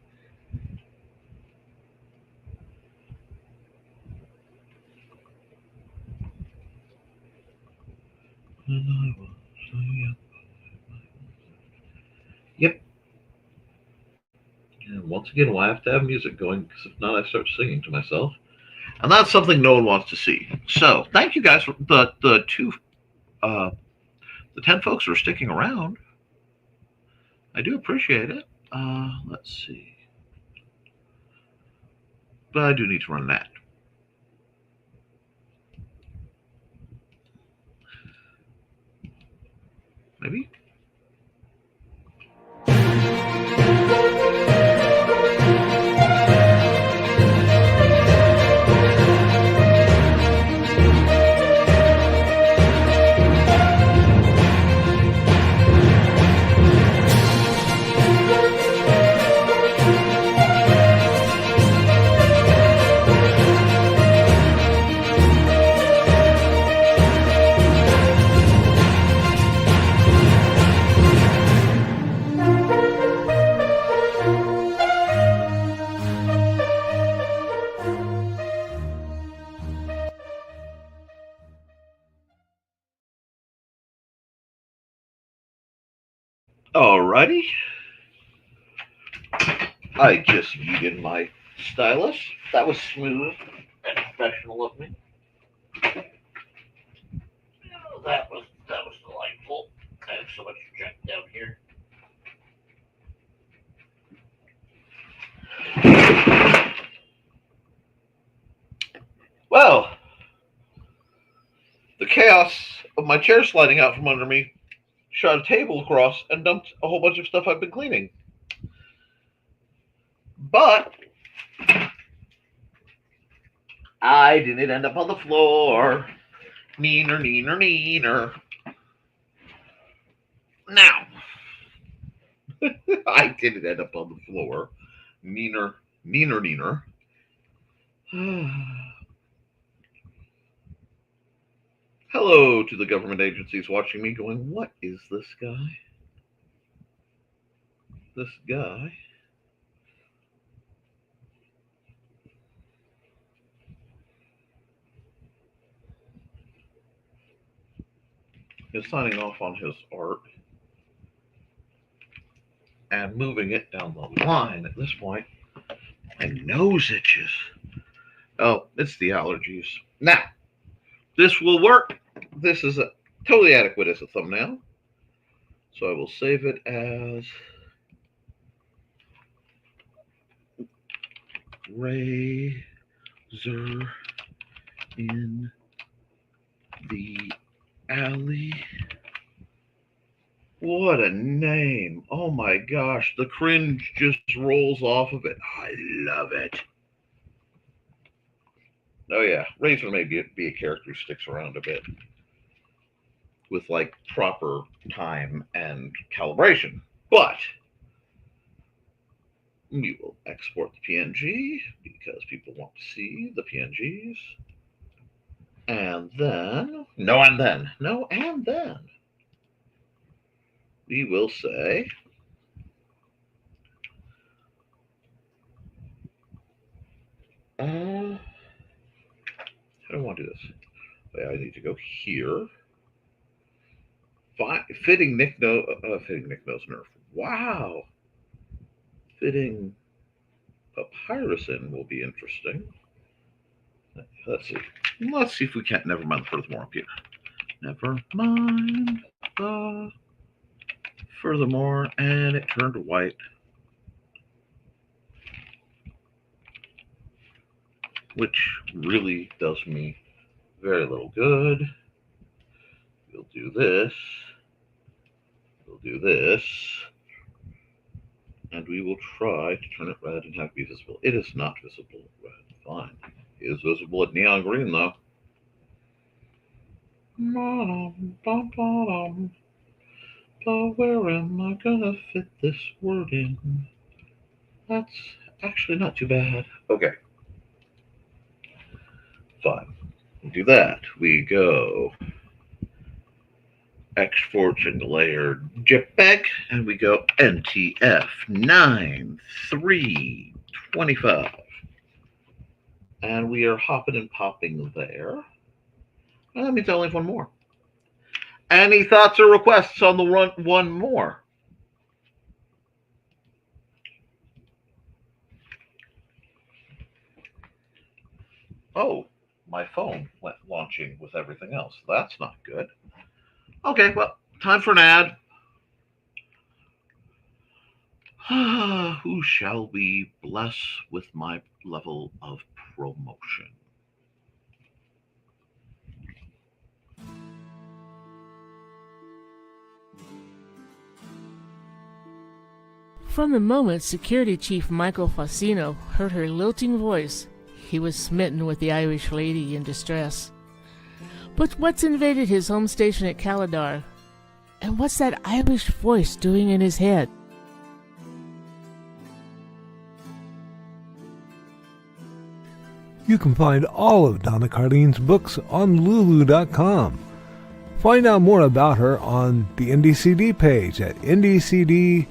Yep. And once again, we'll have to have music going, because if not, I start singing to myself, and that's something no one wants to see. So, thank you guys for the 10 folks who are sticking around. I do appreciate it. Let's see. But I do need to run that. Maybe? Alrighty. I just needed my stylus. That was smooth and professional of me. Oh, that was delightful. I have so much junk down here. Well, the chaos of my chair sliding out from under me shot a table across and dumped a whole bunch of stuff I've been cleaning. But I didn't end up on the floor. Neener, neener, neener. Now, I didn't end up on the floor. Neener, neener, neener. Hello to the government agencies watching me going, what is this guy? This guy is signing off on his art and moving it down the line at this point. My nose itches. Oh, it's the allergies. Now, this will work. This is totally adequate as a thumbnail. So I will save it as Razor in the Alley. What a name. Oh my gosh. The cringe just rolls off of it. I love it. Oh yeah. Razor may be a character who sticks around a bit with like proper time and calibration. But we will export the PNG because people want to see the PNGs. And then we will say how do I want to do this? I need to go here. Fitting Nick Nose Nerf. Wow. Fitting Papyrus will be interesting. Let's see. Let's see if we can't never mind the furthermore up here. Never mind the furthermore, and it turned white. Which really does me very little good. We'll do this. We'll do this. And we will try to turn it red and have it be visible. It is not visible red. Fine. It is visible at neon green, though. But where am I gonna fit this word in? That's actually not too bad. Okay. Fine. We do that. We go export and layered JPEG, and we go NTF 9325. And we are hopping and popping there. And that means I only have one more. Any thoughts or requests on the one more? Oh, my phone went launching with everything else. That's not good. Okay, well, time for an ad. Who shall we bless with my level of promotion? From the moment Security Chief Michael Fassino heard her lilting voice, he was smitten with the Irish lady in distress. But what's invaded his home station at Caladar? And what's that Irish voice doing in his head? You can find all of Donna Carlene's books on Lulu.com. Find out more about her on the NDCD page at ndcd.org.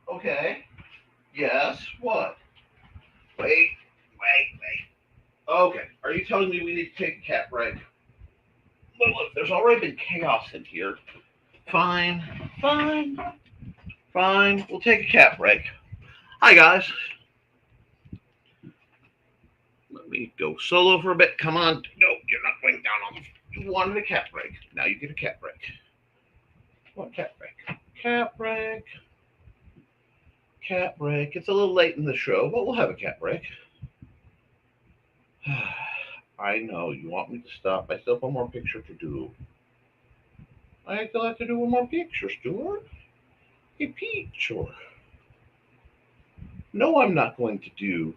Okay. Yes. What? Wait. Okay. Are you telling me we need to take a cat break? Look, there's already been chaos in here. Fine. We'll take a cat break. Hi, guys. Let me go solo for a bit. Come on. No, you're not going down on the... You wanted a cat break. Now you get a cat break. What cat break? Cat break. Cat break. It's a little late in the show, but we'll have a cat break. I know you want me to stop. I still have one more picture to do. I still have to do one more picture, Stuart. A picture. No, I'm not going to do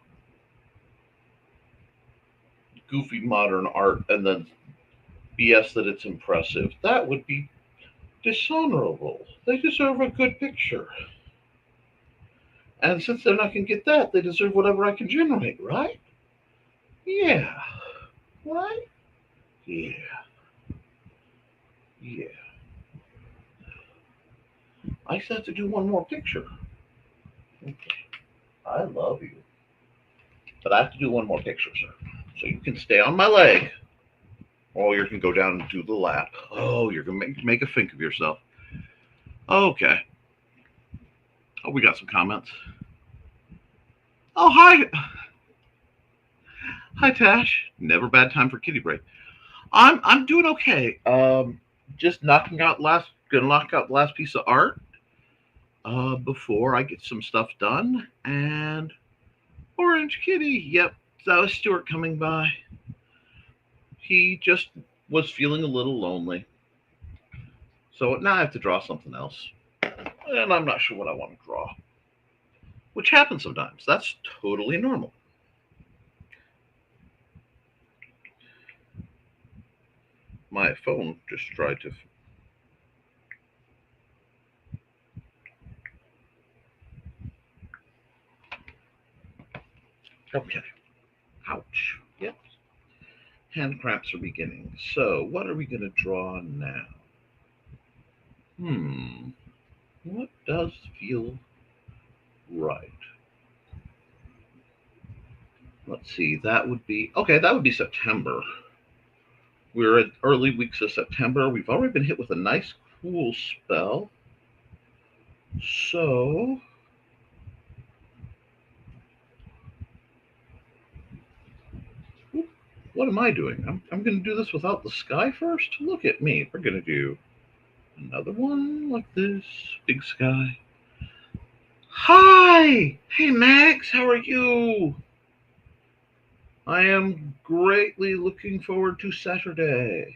goofy modern art and then BS that it's impressive. That would be dishonorable. They deserve a good picture. And since they're not going to get that, they deserve whatever I can generate, right? Yeah. Right? Yeah. Yeah. I just have to do one more picture. Okay. I love you. But I have to do one more picture, sir. So you can stay on my leg. Or you can go down and do the lap. Oh, you're going to make a think of yourself. Okay. Oh, we got some comments. Oh, hi. Hi, Tash. Never bad time for kitty break. I'm doing okay. Just gonna knock out the last piece of art before I get some stuff done. And Orange Kitty, yep, that was Stuart coming by. He just was feeling a little lonely. So now I have to draw something else. And I'm not sure what I want to draw. Which happens sometimes. That's totally normal. My phone just tried to... Okay. Ouch. Yep. Hand cramps are beginning. So, what are we going to draw now? What does feel right? Let's see. That would be September. We're at early weeks of September. We've already been hit with a nice cool spell. So, what am I doing? I'm going to do this without the sky first? Look at me. We're going to do another one like this. Big sky. Hi! Hey, Max. How are you? I am greatly looking forward to Saturday.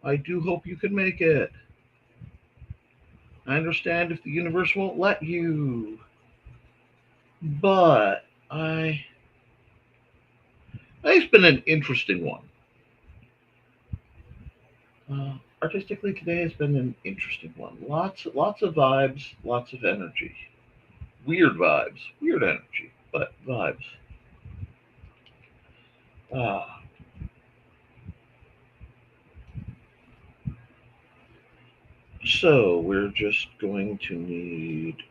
I do hope you can make it. I understand if the universe won't let you. But it's been an interesting one. Artistically, today has been an interesting one. Lots of vibes, lots of energy. Weird vibes, weird energy, but vibes. So we're just going to need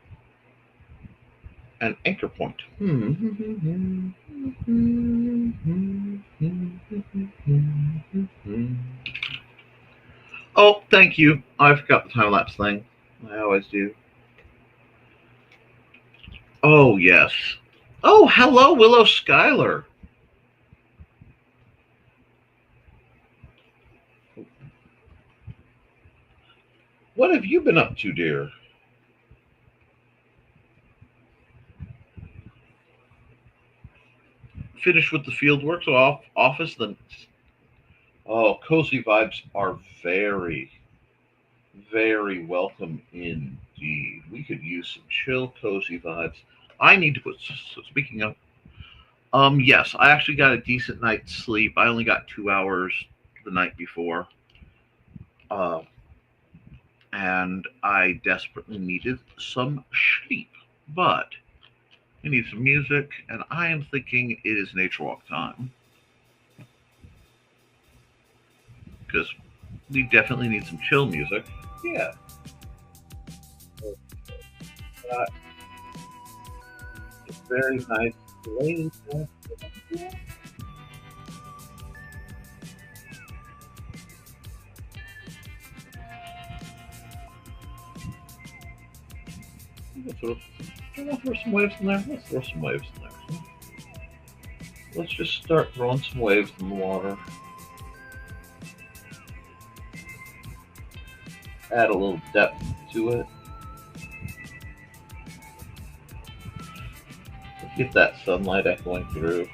an anchor point. Oh, thank you. I forgot the time-lapse thing. I always do. Oh, yes. Oh, hello, Willow Skylar. What have you been up to, dear? Finished with the field work, so office, then... Oh, cozy vibes are very, very welcome indeed. We could use some chill, cozy vibes. I need to put... So speaking of... yes, I actually got a decent night's sleep. I only got 2 hours the night before. And I desperately needed some sleep. But I need some music, and I am thinking it is nature walk time. Because we definitely need some chill music. Yeah. It's very nice. Throw some waves in there. Let's throw some waves in there. Let's just start throwing some waves in the water. Add a little depth to it. Let's get that sunlight echoing through.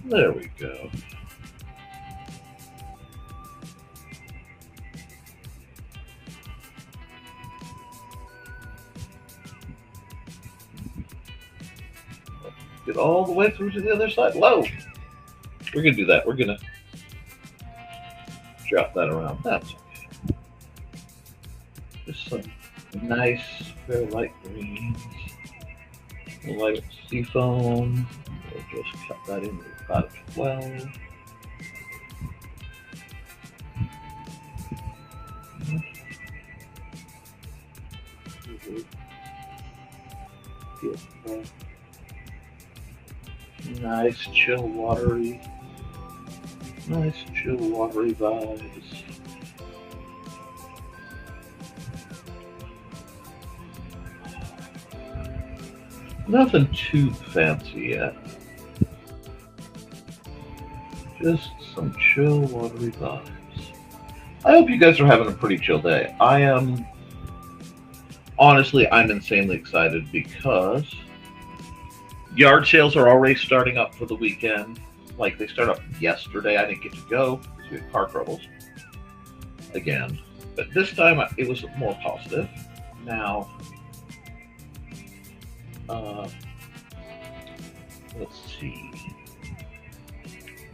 There we go. Get all the way through to the other side. Low. We're going to do that. We're going to drop that around. That's okay. Just some nice, very light greens. A light seafoam. We'll just cut that into about 12. Nice chill watery vibes. Nothing too fancy yet. Just some chill watery vibes. I hope you guys are having a pretty chill day. I am. Honestly, I'm insanely excited because yard sales are already starting up for the weekend. Like, they start up yesterday. I didn't get to go because we had car troubles again. But this time it was more positive. Now, let's see.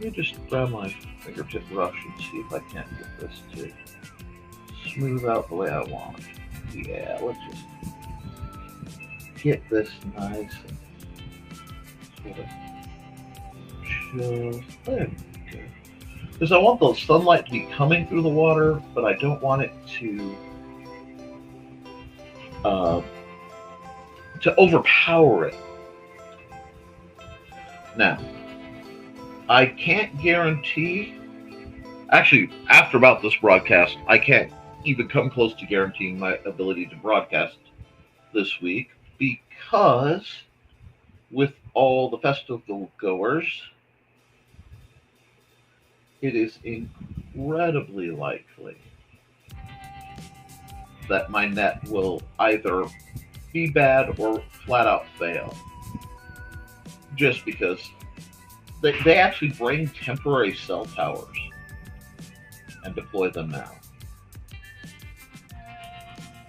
Let me just grab my fingertip brush and see if I can't get this to smooth out the way I want. Yeah, let's just get this nice and sort of chill. There we go. Because I want the sunlight to be coming through the water, but I don't want it to overpower it. Now, I can't guarantee. Actually, after about this broadcast, I can't even come close to guaranteeing my ability to broadcast this week because with all the festival goers, it is incredibly likely that my net will either be bad or flat out fail. Just because they actually bring temporary cell towers and deploy them now.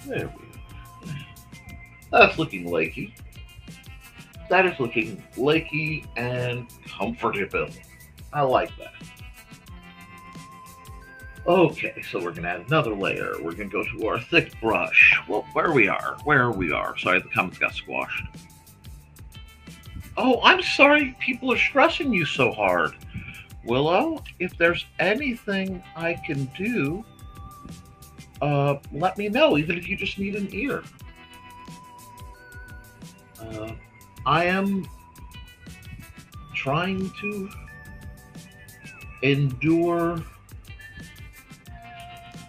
There we go. That's looking lakey. That is looking lakey and comfortable. I like that. Okay, so we're going to add another layer. We're going to go to our thick brush. Well, where we are. Sorry, the comments got squashed. Oh, I'm sorry people are stressing you so hard. Willow, if there's anything I can do, let me know, even if you just need an ear. I am trying to endure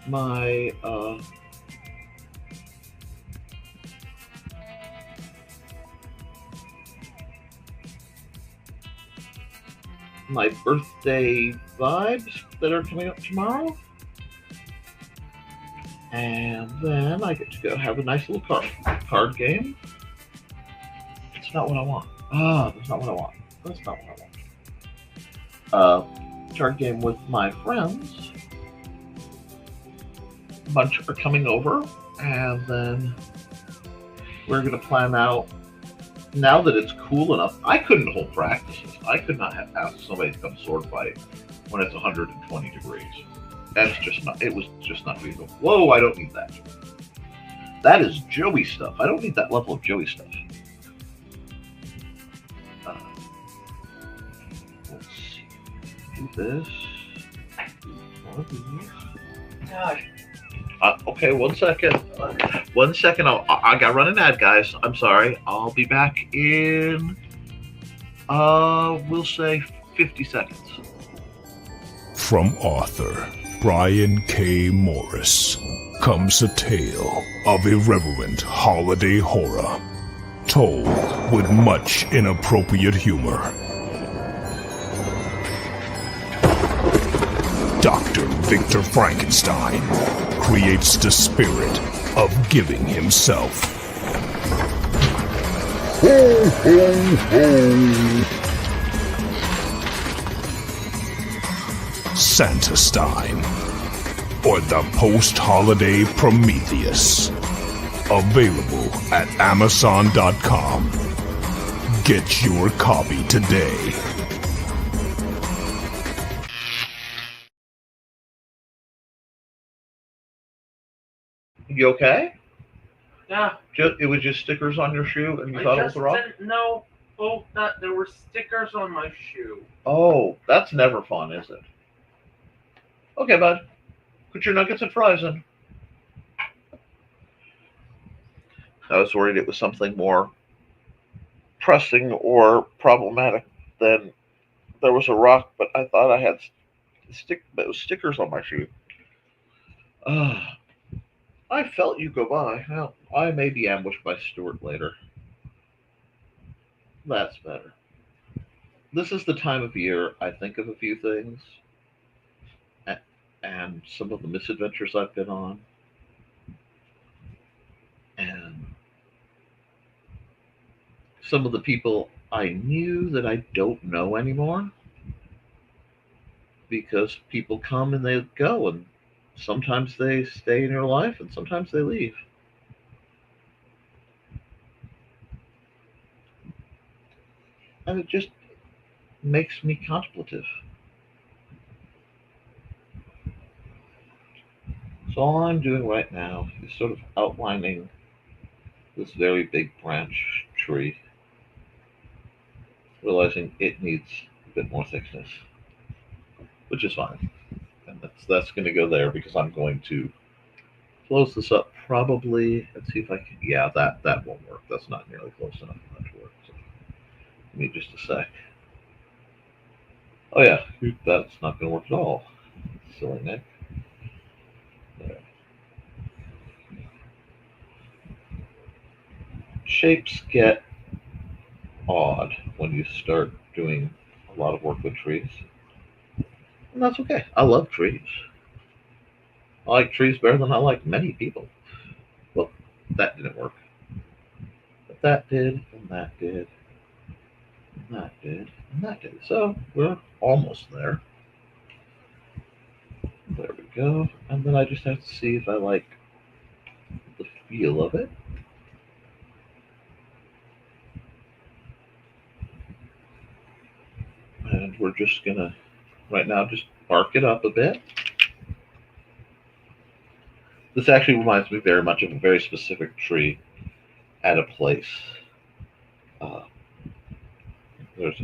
my my birthday vibes that are coming up tomorrow. And then I get to go have a nice little card game. That's not what I want. That's not what I want. Card game with my friends. A bunch are coming over, and then we're going to plan out. Now that it's cool enough, I couldn't hold practices. I could not have asked somebody to come sword fight when it's 120 degrees. That's just not, it was just not feasible. Whoa, I don't need that. That is Joey stuff. I don't need that level of Joey stuff. Let's see. Do this. One of these. Gosh. Okay, 1 second. 1 second. I got to run an ad, guys. I'm sorry. I'll be back in, we'll say 50 seconds. From author Brian K. Morris comes a tale of irreverent holiday horror, told with much inappropriate humor. Dr. Victor Frankenstein creates the spirit of giving himself. Ho, ho, ho. Santastein, or the post-holiday Prometheus. Available at Amazon.com. Get your copy today. You okay? Yeah. It was just stickers on your shoe, and you I thought it was just a rock? didn't know that there were stickers on my shoe. Oh, that's never fun, is it? Okay, bud. Put your nuggets and fries in. I was worried it was something more pressing or problematic than there was a rock, but I thought I had stickers on my shoe. I felt you go by. Well, I may be ambushed by Stuart later. That's better. This is the time of year I think of a few things, and some of the misadventures I've been on, and some of the people I knew that I don't know anymore, because people come and they go, and sometimes they stay in your life and sometimes they leave. And it just makes me contemplative. So all I'm doing right now is sort of outlining this very big branch tree, realizing it needs a bit more thickness, which is fine. And that's going to go there because I'm going to close this up probably. Let's see if I can. Yeah, that won't work. That's not nearly close enough for that to work. So give me just a sec. Oh yeah, that's not going to work at all. Silly Nick. There. Shapes get odd when you start doing a lot of work with trees. And that's okay. I love trees. I like trees better than I like many people. Well, that didn't work. But that did, and that did, and that did, and that did. So we're almost there. There we go. And then I just have to see if I like the feel of it. And we're just gonna, right now, just bark it up a bit. This actually reminds me very much of a very specific tree at a place. There's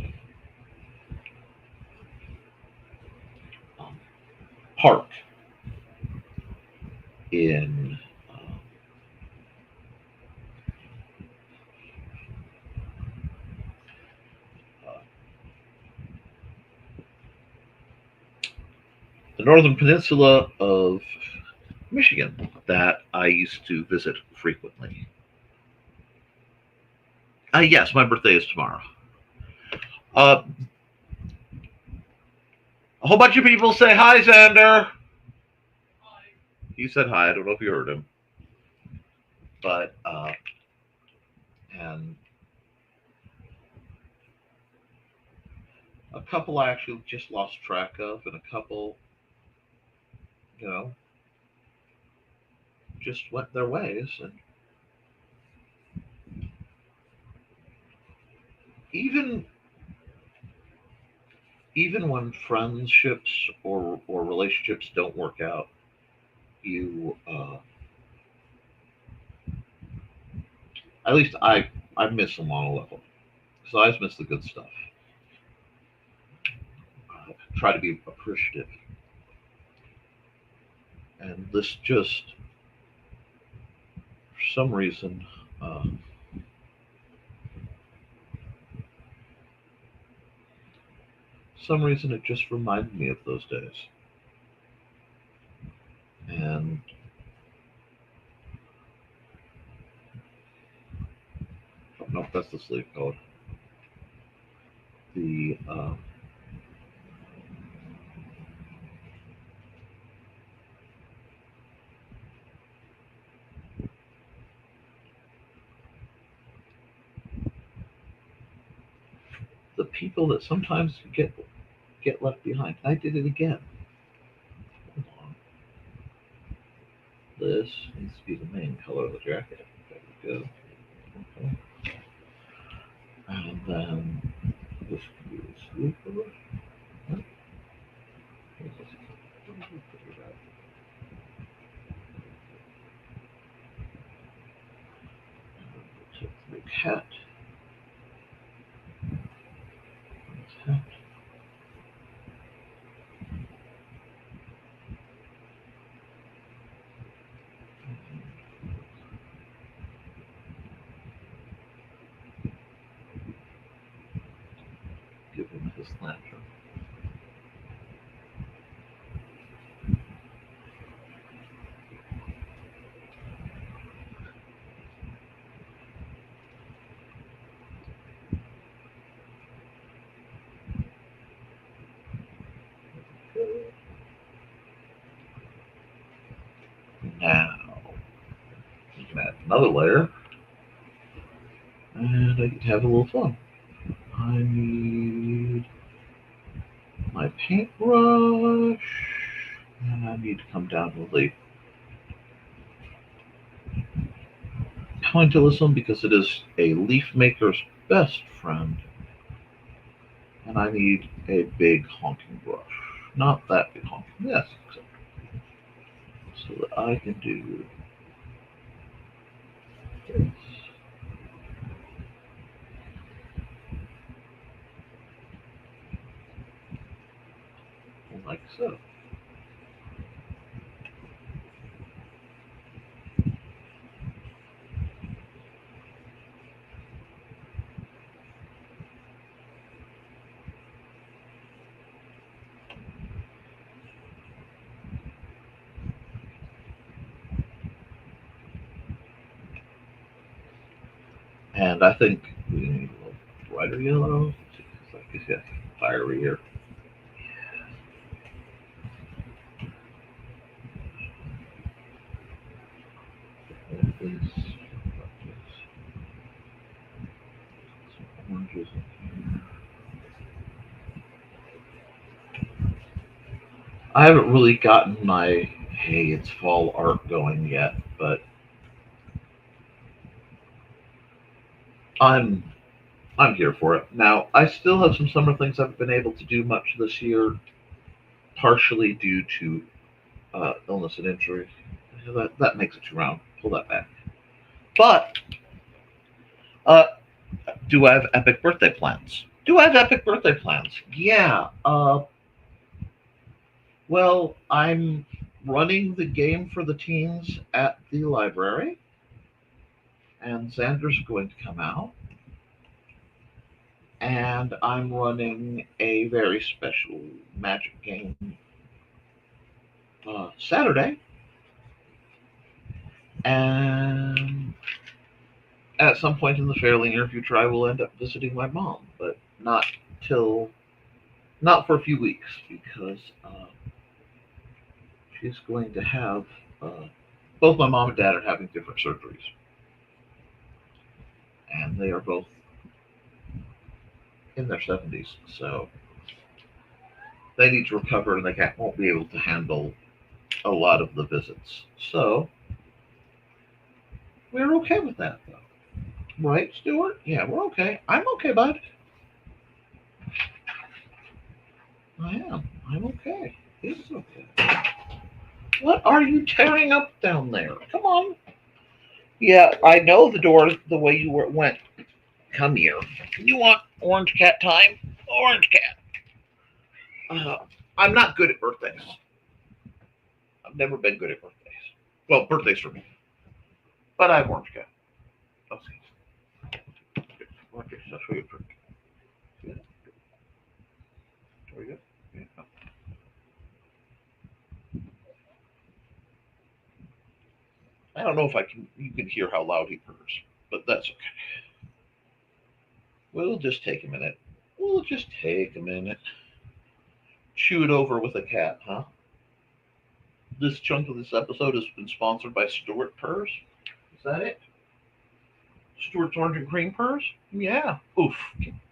a park in uh, the northern peninsula of Michigan that I used to visit frequently. Yes, my birthday is tomorrow. A whole bunch of people say hi, Xander. Hi. He said hi. I don't know if you heard him, but and a couple I actually just lost track of, and a couple, you know, just went their ways. And even when friendships or relationships don't work out, you at least I miss them on a level. So I just miss the good stuff. Try to be appreciative, and this just for some reason. Some reason it just reminded me of those days. And I don't know if that's the sleep code. The people that sometimes get left behind. I did it again. Hold on. This needs to be the main color of the jacket. There we go. Okay. And then this can be the sleep color. give him his lantern. Now, you can add another layer, and I can have a little fun. I need my paintbrush, and I need to come down with a pointillism because it is a leaf maker's best friend, and I need a big honking brush. Not that big honking, yes, so that I can do this. Like so. And I think we need a little brighter yellow. It's like it's got fiery here. Oranges. I haven't really gotten my hey, it's fall art going yet, but I'm here for it. Now, I still have some summer things I haven't been able to do much this year, partially due to illness and injury. That makes it too round. Pull that back. But uh, do I have epic birthday plans? Do I have epic birthday plans? Yeah. Well, I'm running the game for the teens at the library, and Xander's going to come out. And I'm running a very special Magic game Saturday. And at some point in the fairly near future, I will end up visiting my mom, but not for a few weeks, because she's going to have both my mom and dad are having different surgeries, and they are both in their 70s, so they need to recover, and they won't be able to handle a lot of the visits. So we're okay with that, though. Right, Stuart? Yeah, we're okay. I'm okay, bud. I am. I'm okay. It's okay. What are you tearing up down there? Come on. Yeah, I know the door the way you went. Come here. You want orange cat time? Orange cat. I'm not good at birthdays. I've never been good at birthdays. Well, birthdays for me. But I have orange cat. Let's see. Okay, so I'll show you a trick. See that? There we go. Yeah. I don't know if you can hear how loud he purrs, but that's okay. We'll just take a minute. Chew it over with a cat, huh? This chunk of this episode has been sponsored by Stuart Purrs. Is that it? Stuart's Orange and Cream Purrs? Yeah. Oof.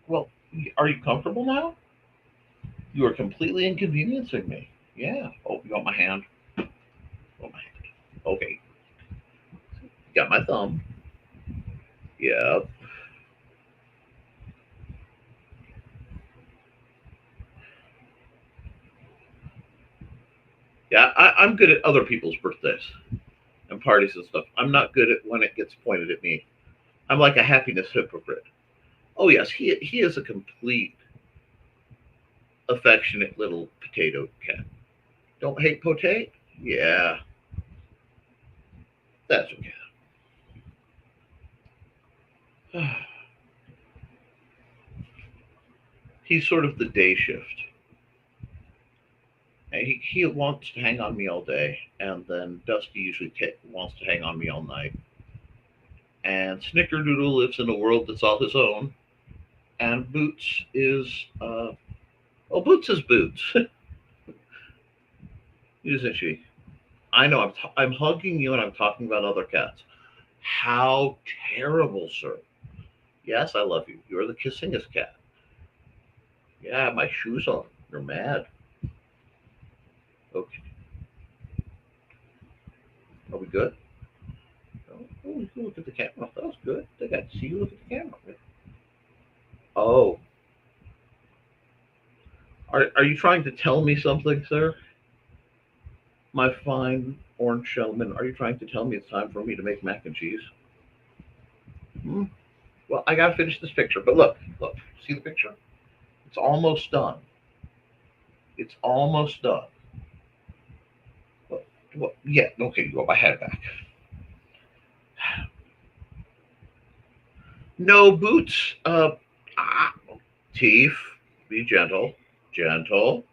Well, are you comfortable now? You are completely inconveniencing me. Yeah. Oh, you want my hand? Oh, my hand. Okay. Got my thumb. Yep. Yeah, I'm good at other people's birthdays and parties and stuff. I'm not good at when it gets pointed at me. I'm like a happiness hypocrite. Oh yes, he is a complete affectionate little potato cat. Don't hate potato? Yeah. That's okay. He's sort of the day shift. And he wants to hang on me all day, and then Dusty usually wants to hang on me all night. And Snickerdoodle lives in a world that's all his own, and Boots is, Boots is Boots, isn't she? I know I'm hugging you and I'm talking about other cats. How terrible, sir. Yes, I love you. You're the kissingest cat. Yeah, my shoes on. You're mad. Okay. Are we good? Oh, you can look at the camera. That was good. They got to see you look at the camera. Oh. Are you trying to tell me something, sir? My fine orange gentleman, are you trying to tell me it's time for me to make mac and cheese? Hmm? Well, I gotta finish this picture, but look, see the picture? It's almost done. It's almost done. Yeah, okay, you got my head back. No Boots. Teeth, be gentle, gentle.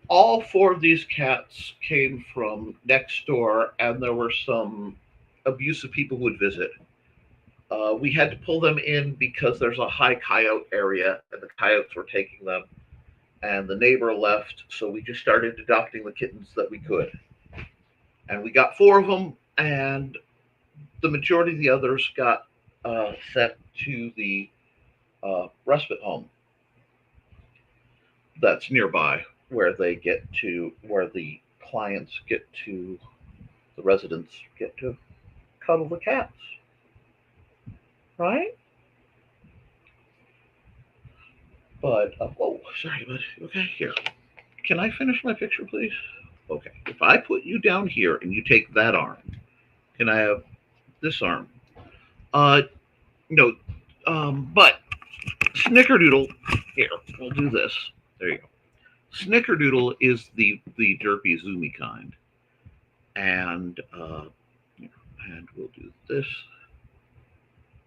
All four of these cats came from next door, and there were some abusive people who would visit. We had to pull them in because there's a high coyote area, and the coyotes were taking them. And the neighbor left, so we just started adopting the kittens that we could. And we got four of them, and the majority of the others got sent to the respite home that's nearby, where the clients get to, the residents get to cuddle the cats, right? But oh, sorry, bud. Okay, here. Can I finish my picture, please? Okay. If I put you down here and you take that arm, can I have this arm? No. But Snickerdoodle. Here, we'll do this. There you go. Snickerdoodle is the derpy zoomy kind, and we'll do this.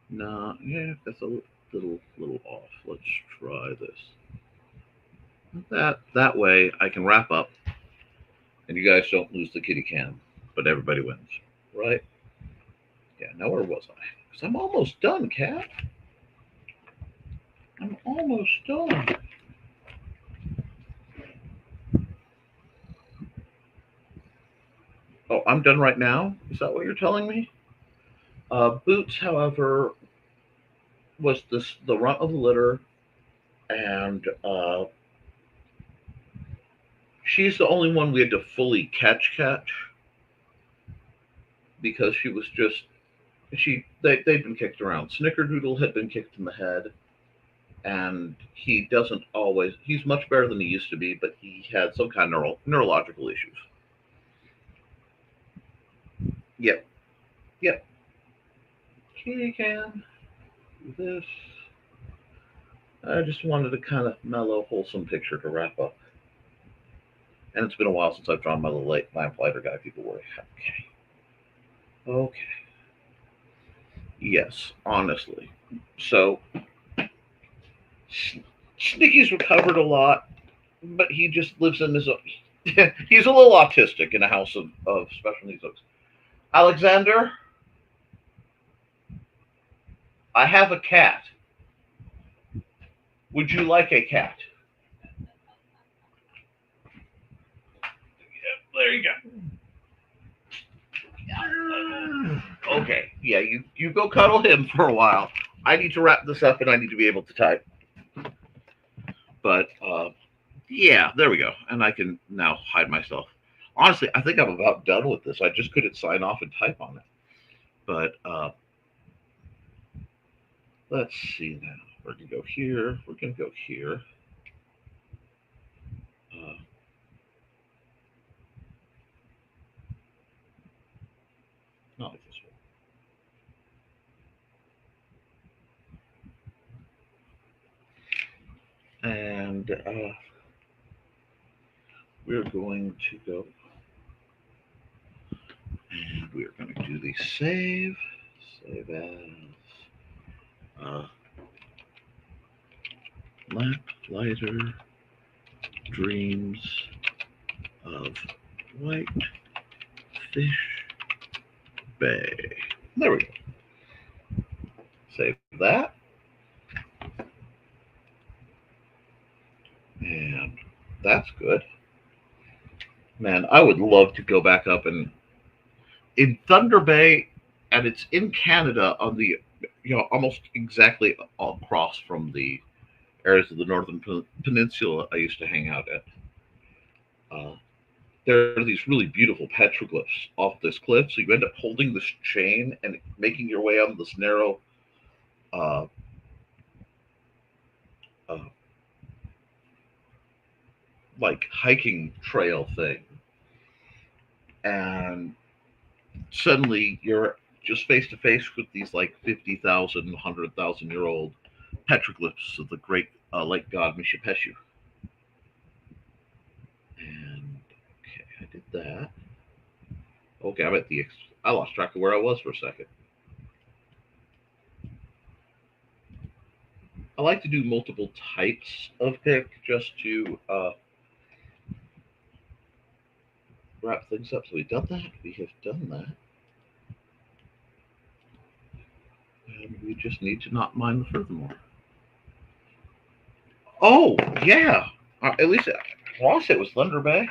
No, yeah, that's a little off. Let's try this. That way I can wrap up, and you guys don't lose the kitty cam, but everybody wins, right? Yeah. Now where was I? Because I'm almost done, cat. I'm almost done. Oh, I'm done right now? Is that what you're telling me? Boots, however, was the runt of the litter, and she's the only one we had to fully catch because she was just they'd been kicked around. Snickerdoodle had been kicked in the head, and he's much better than he used to be, but he had some kind of neurological issues. Yep. Kitty cam. Do this. I just wanted a kind of mellow, wholesome picture to wrap up. And it's been a while since I've drawn my little lamplighter guy. People worry. Okay. Yes, honestly. So, Snicky's recovered a lot, but he just lives in his own. He's a little autistic in a house of special needs folks. Alexander, I have a cat. Would you like a cat? There you go. Okay, yeah, you go cuddle him for a while. I need to wrap this up and I need to be able to type. But yeah, there we go. And I can now hide myself. Honestly, I think I'm about done with this. I just couldn't sign off and type on it. But let's see now. We're going to go here. We're going to go here. Not like this one. And we're going to go. And we're going to do the save as. Lamplighter Dreams of White Fish Bay. There we go. Save that. And that's good. Man, I would love to go back up and in Thunder Bay, and it's in Canada on the, almost exactly across from the areas of the Northern Peninsula I used to hang out at. There are these really beautiful petroglyphs off this cliff, so you end up holding this chain and making your way on this narrow uh, uh, like hiking trail thing, and suddenly you're just face to face with these like 50,000, 100,000 year old petroglyphs of the great lake god Mishipeshu. And okay, I did that. Okay, I'm at I lost track of where I was for a second. I like to do multiple types of pick just to wrap things up. So we've done that. We have done that. And we just need to not mind the furthermore. Oh, yeah. At least I want to say it was Thunder Bay.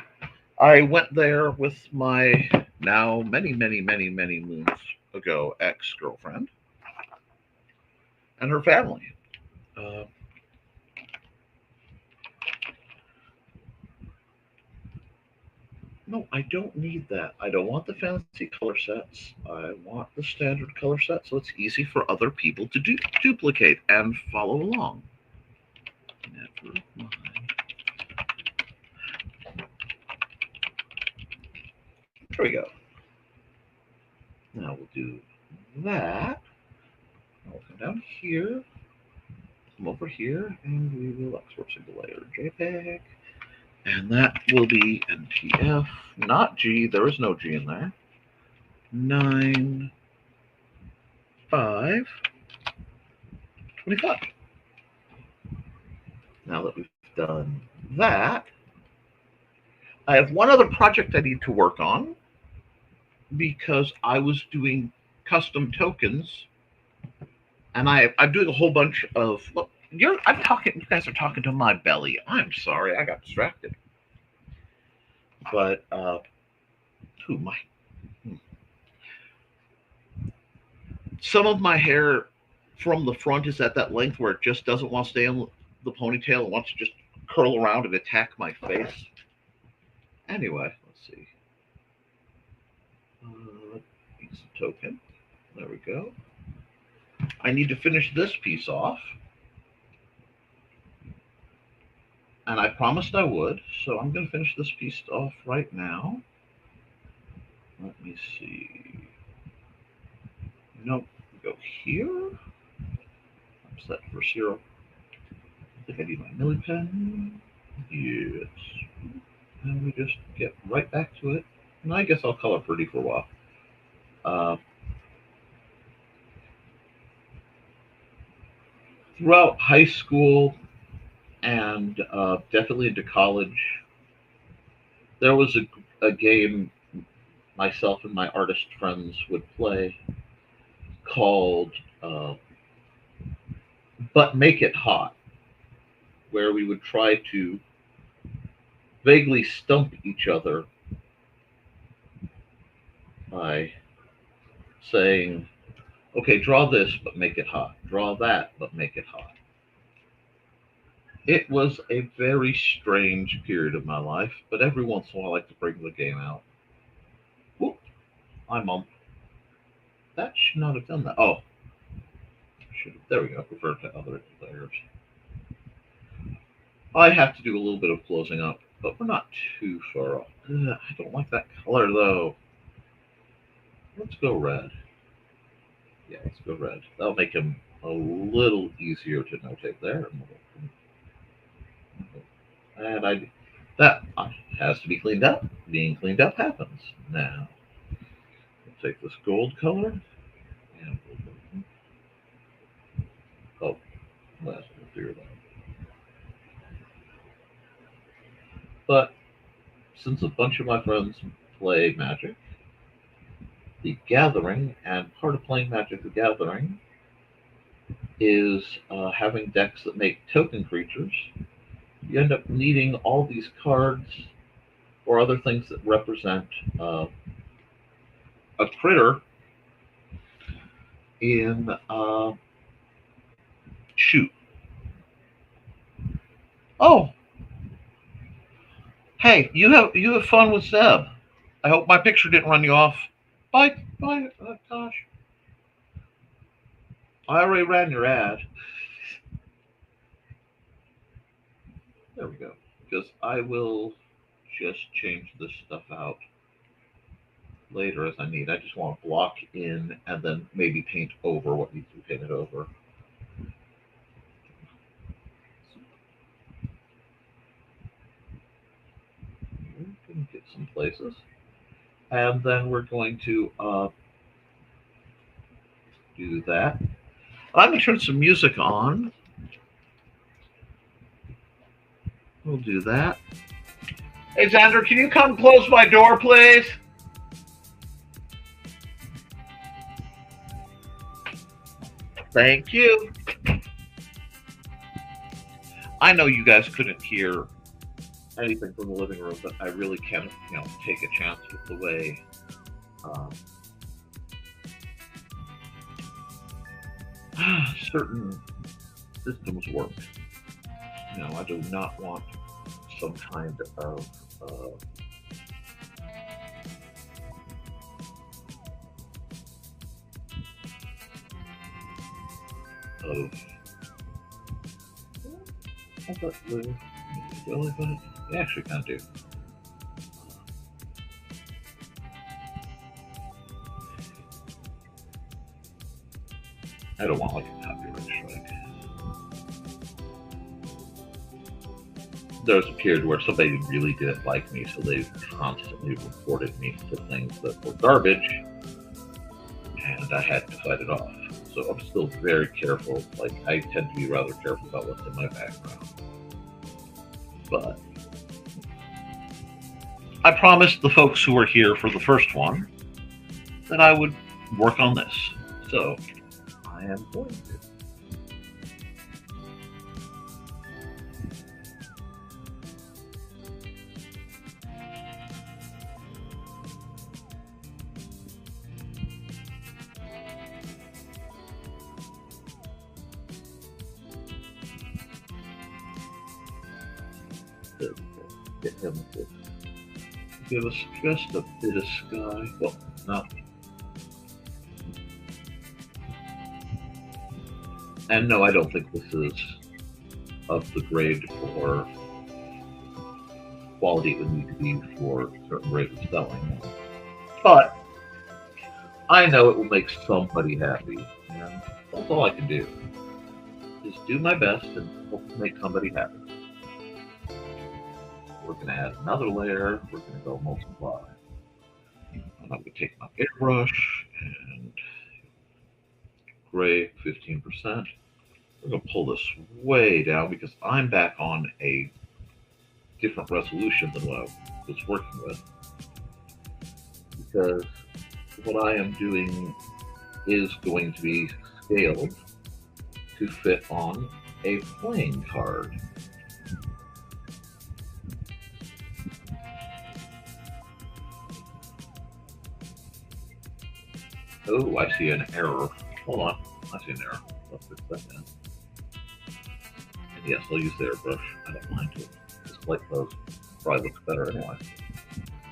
I went there with my now many moons ago ex-girlfriend and her family. No, I don't need that. I don't want the fancy color sets. I want the standard color set so it's easy for other people to duplicate and follow along. Never mind. There we go. Now we'll do that. I'll come down here, come over here, and we will export single layer JPEG. And that will be NTF, not G. There is no G in there. 9, 5, 25. Now that we've done that, I have one other project I need to work on because I was doing custom tokens, and I'm doing a whole bunch of. Look, I'm talking. You guys are talking to my belly. I'm sorry, I got distracted. But some of my hair from the front is at that length where it just doesn't want to stay in the ponytail. It wants to just curl around and attack my face. Anyway, let's see. Piece of token. There we go. I need to finish this piece off. And I promised I would, so I'm going to finish this piece off right now. Let me see. Nope. Go here. I'm set for 0. I think I need my Milli pen. Yes. And we just get right back to it. And I guess I'll color pretty for a while. Throughout high school and definitely into college, there was a game myself and my artist friends would play called But Make It Hot, where we would try to vaguely stump each other by saying, okay, draw this, but make it hot. Draw that, but make it hot. It was a very strange period of my life, but every once in a while I like to bring the game out. Whoop, I'm on. That should not have done that. Oh, there we go. Refer to other layers. I have to do a little bit of closing up, but we're not too far off. I don't like that color though. Let's go red. Yeah, let's go red. That'll make him a little easier to notate there. And that has to be cleaned up. Being cleaned up happens. Now, we'll take this gold color and we'll go. Oh, let's figure that out. But since a bunch of my friends play Magic the Gathering, and part of playing Magic the Gathering is having decks that make token creatures, you end up needing all these cards or other things that represent a critter in shoot. Oh, hey, you have fun with Zeb. I hope my picture didn't run you off. Bye. Gosh, I already ran your ad. There we go. Because I will just change this stuff out later as I need. I just want to block in and then maybe paint over what needs to be painted over. We can get some places. And then we're going to do that. I'm going to turn some music on. We'll do that. Hey, Xander, can you come close my door, please? Thank you. I know you guys couldn't hear anything from the living room, but I really can't, take a chance with the way certain systems work. I do not want some kind of I thought really, but you actually kind of do. I don't want like a copyright strike. There was a period where somebody really didn't like me, so they constantly reported me for things that were garbage, and I had to fight it off. So I'm still very careful. Like, I tend to be rather careful about what's in my background. But I promised the folks who were here for the first one that I would work on this. So I am going to. Get him to give us just a bit of sky. Well, not. And no, I don't think this is of the grade or quality it would need to be for a certain rate of selling. But I know it will make somebody happy, and that's all I can do. Just do my best and hope to make somebody happy. We're going to add another layer. We're going to go multiply. And I'm going to take my airbrush and gray 15%. We're going to pull this way down because I'm back on a different resolution than what I was working with. Because what I am doing is going to be scaled to fit on a playing card. Oh, I see an error. Hold on. I see an error. Let's fix that now. And yes, I'll use the airbrush. I don't mind it. This light pose probably looks better anyway.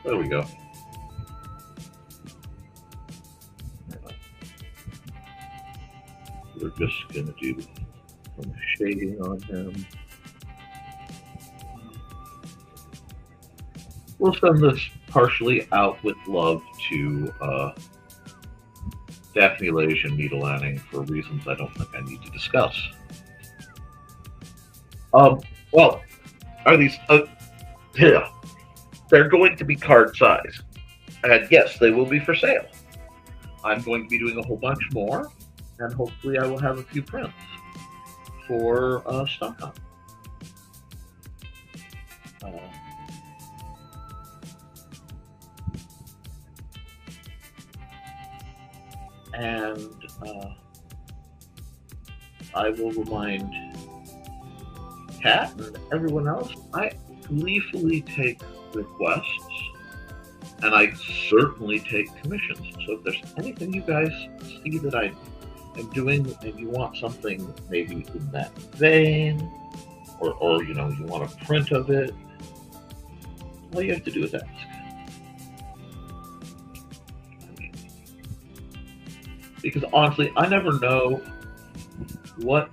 There we go. We're just going to do some shading on him. We'll send this partially out with love to Daphne Lage and Nita Lanning for reasons I don't think I need to discuss. Well, are these... yeah. They're going to be card size. And yes, they will be for sale. I'm going to be doing a whole bunch more, and hopefully I will have a few prints for stock on. and I will remind Kat and everyone else, I gleefully take requests, and I certainly take commissions. So if there's anything you guys see that I am doing and you want something maybe in that vein, or you know, you want a print of it, all you have to do is ask. Because honestly, I never know what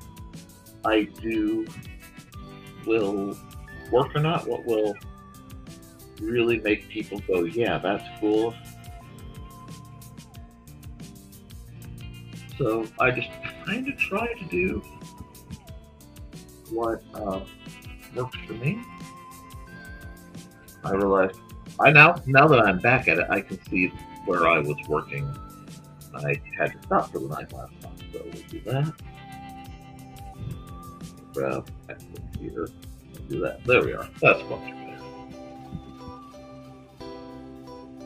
I do will work or not, what will really make people go, yeah, that's cool. So I just kind of try to do what works for me. I realized, now that I'm back at it, I can see where I was working. I had to stop for the night last time, so we'll do that. Grab exit here. Do that. There we are. That's much better.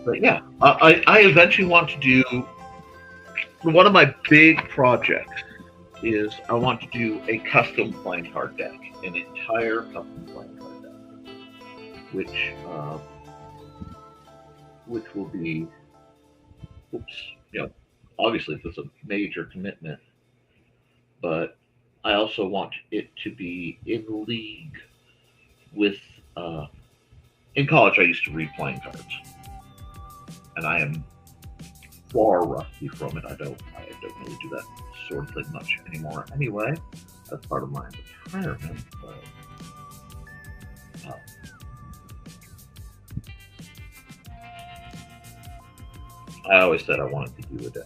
But yeah, I eventually want to do, one of my big projects is I want to do a custom playing card deck, an entire custom playing card deck, which will be, you know, obviously it's a major commitment, but I also want it to be in league with, in college I used to read playing cards, and I am far rusty from it. I don't really do that sort of thing much anymore anyway. That's part of my retirement, but I always said I wanted to do a deck.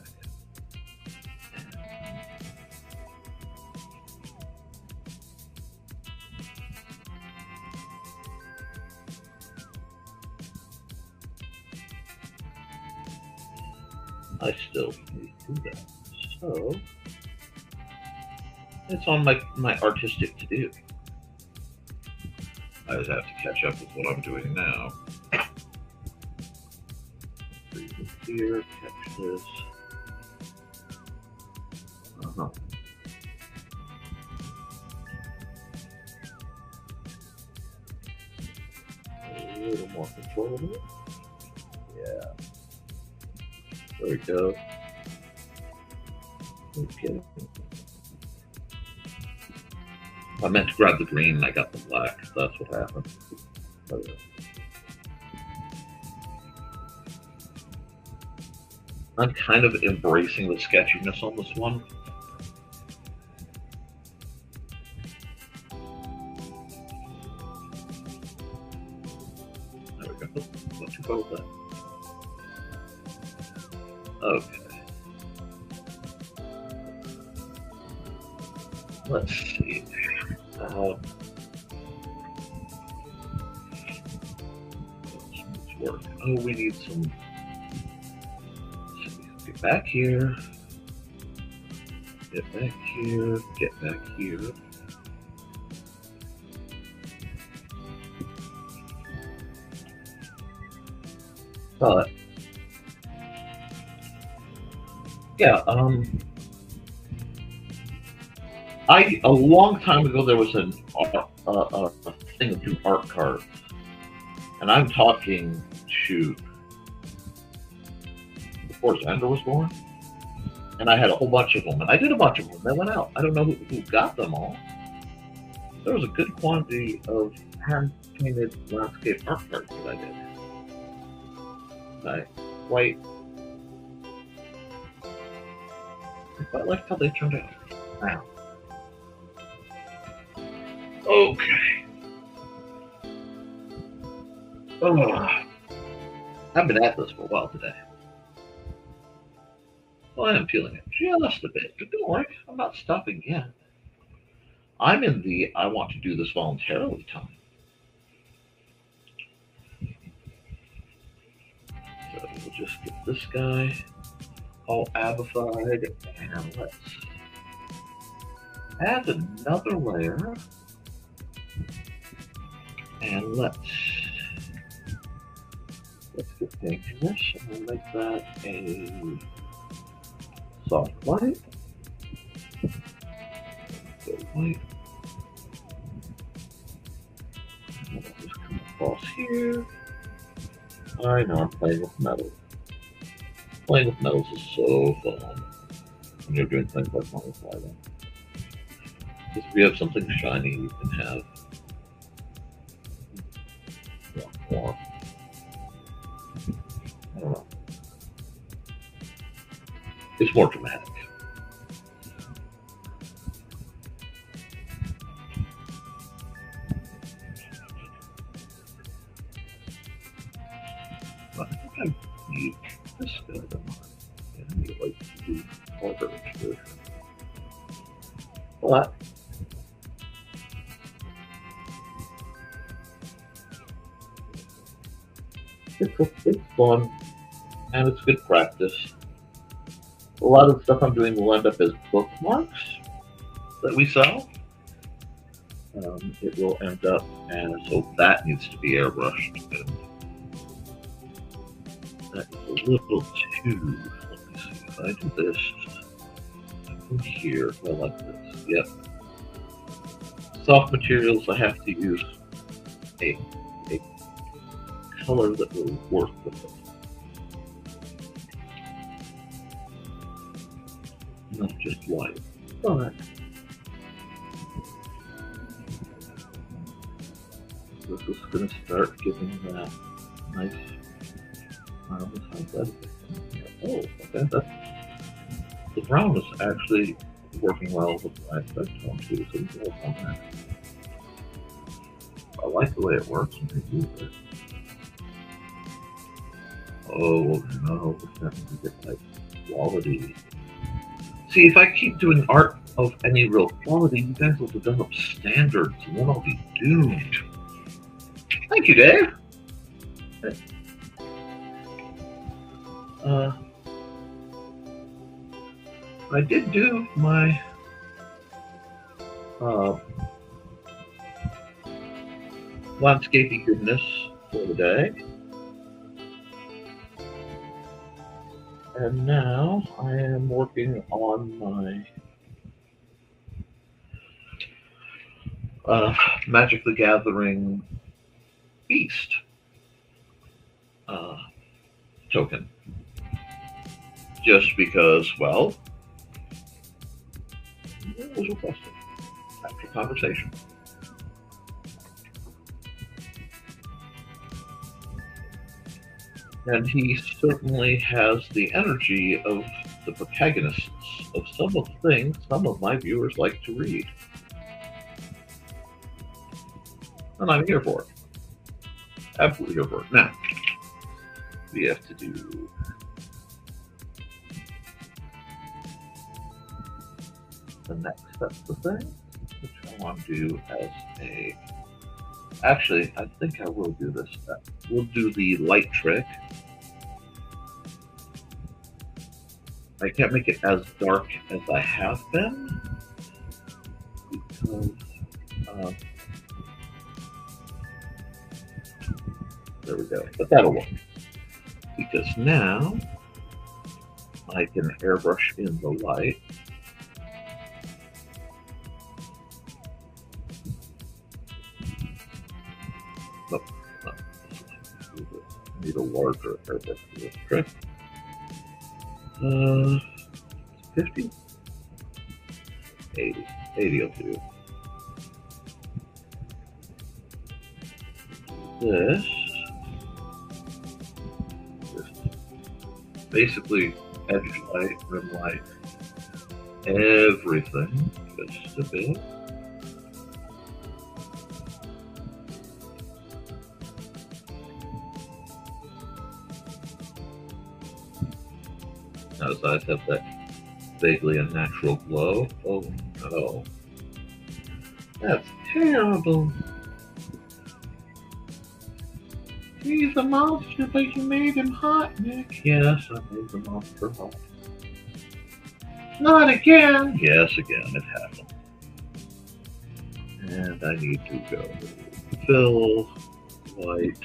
I still need to do that. So it's on my artistic to do. I just have to catch up with what I'm doing now. Here, catch this. A little more control of it. Yeah. There we go. Okay. I meant to grab the green and I got the black. That's what happened. Okay. I'm kind of embracing the sketchiness on this one. There we go. Not too far with that. Okay. Let's see. Let's work. Oh, we need some. Get back here. Get back here. Get back here. But yeah, a long time ago there was a thing of doing art cards, and I'm talking, shoot, before Xander was born, and I had a whole bunch of them, and I did a bunch of them. They went out. I don't know who got them all. There was a good quantity of hand-painted landscape art cards that I did. I quite liked how they turned out. Wow. Okay. Oh, I've been at this for a while today. Well, I am feeling it just a bit, but don't worry, I'm not stopping yet. I'm in the I want to do this voluntarily time. So we'll just get this guy all abified, and let's add another layer, and let's get painting this, and we'll make that a soft light. So light. And I'll just come across here. I know I'm playing with metals. Playing with metals is so fun when you're doing things like modify them. Because if you have something shiny, you can have more. I don't know. It's more dramatic. I think I need this guy to mine. Yeah, I need like the other version. What? It's fun, and it's good practice. A lot of the stuff I'm doing will end up as bookmarks that we sell. It will end up, and so that needs to be airbrushed. And that is a little too. Let me see if I do this from here. I like this. Yep. Soft materials. I have to use a color that will work with it. Not just white. But this is going to start giving that nice. How's that? Oh, okay. The brown is actually working well with the black tone too, so we can work on that. I like the way it works when they do this. Oh no, that means we get like quality. See, if I keep doing art of any real quality, you guys will develop standards and then I'll be doomed. Thank you, Dave. I did do my landscapey goodness for the day. And now I am working on my Magic the Gathering Beast token. Just because, well, it was requested after conversation. And he certainly has the energy of the protagonists of some of the things some of my viewers like to read. And I'm here for it. Absolutely here for it. Now, we have to do the next step of the thing, which I want to do as a... Actually, I think I will do this step. We'll do the light trick. I can't make it as dark as I have been because there we go. But that'll work because now I can airbrush in the light. Nope, not this way. I need a larger airbrush for this trick. 50? 80. 80 will do. This basically edge light, rim light, everything just a bit. Now his eyes have that vaguely unnatural glow. Oh no. That's terrible. He's a monster, but you made him hot, Nick. Yes, I made the monster hot. Not again. Yes, again, it happened. And I need to go fill, light,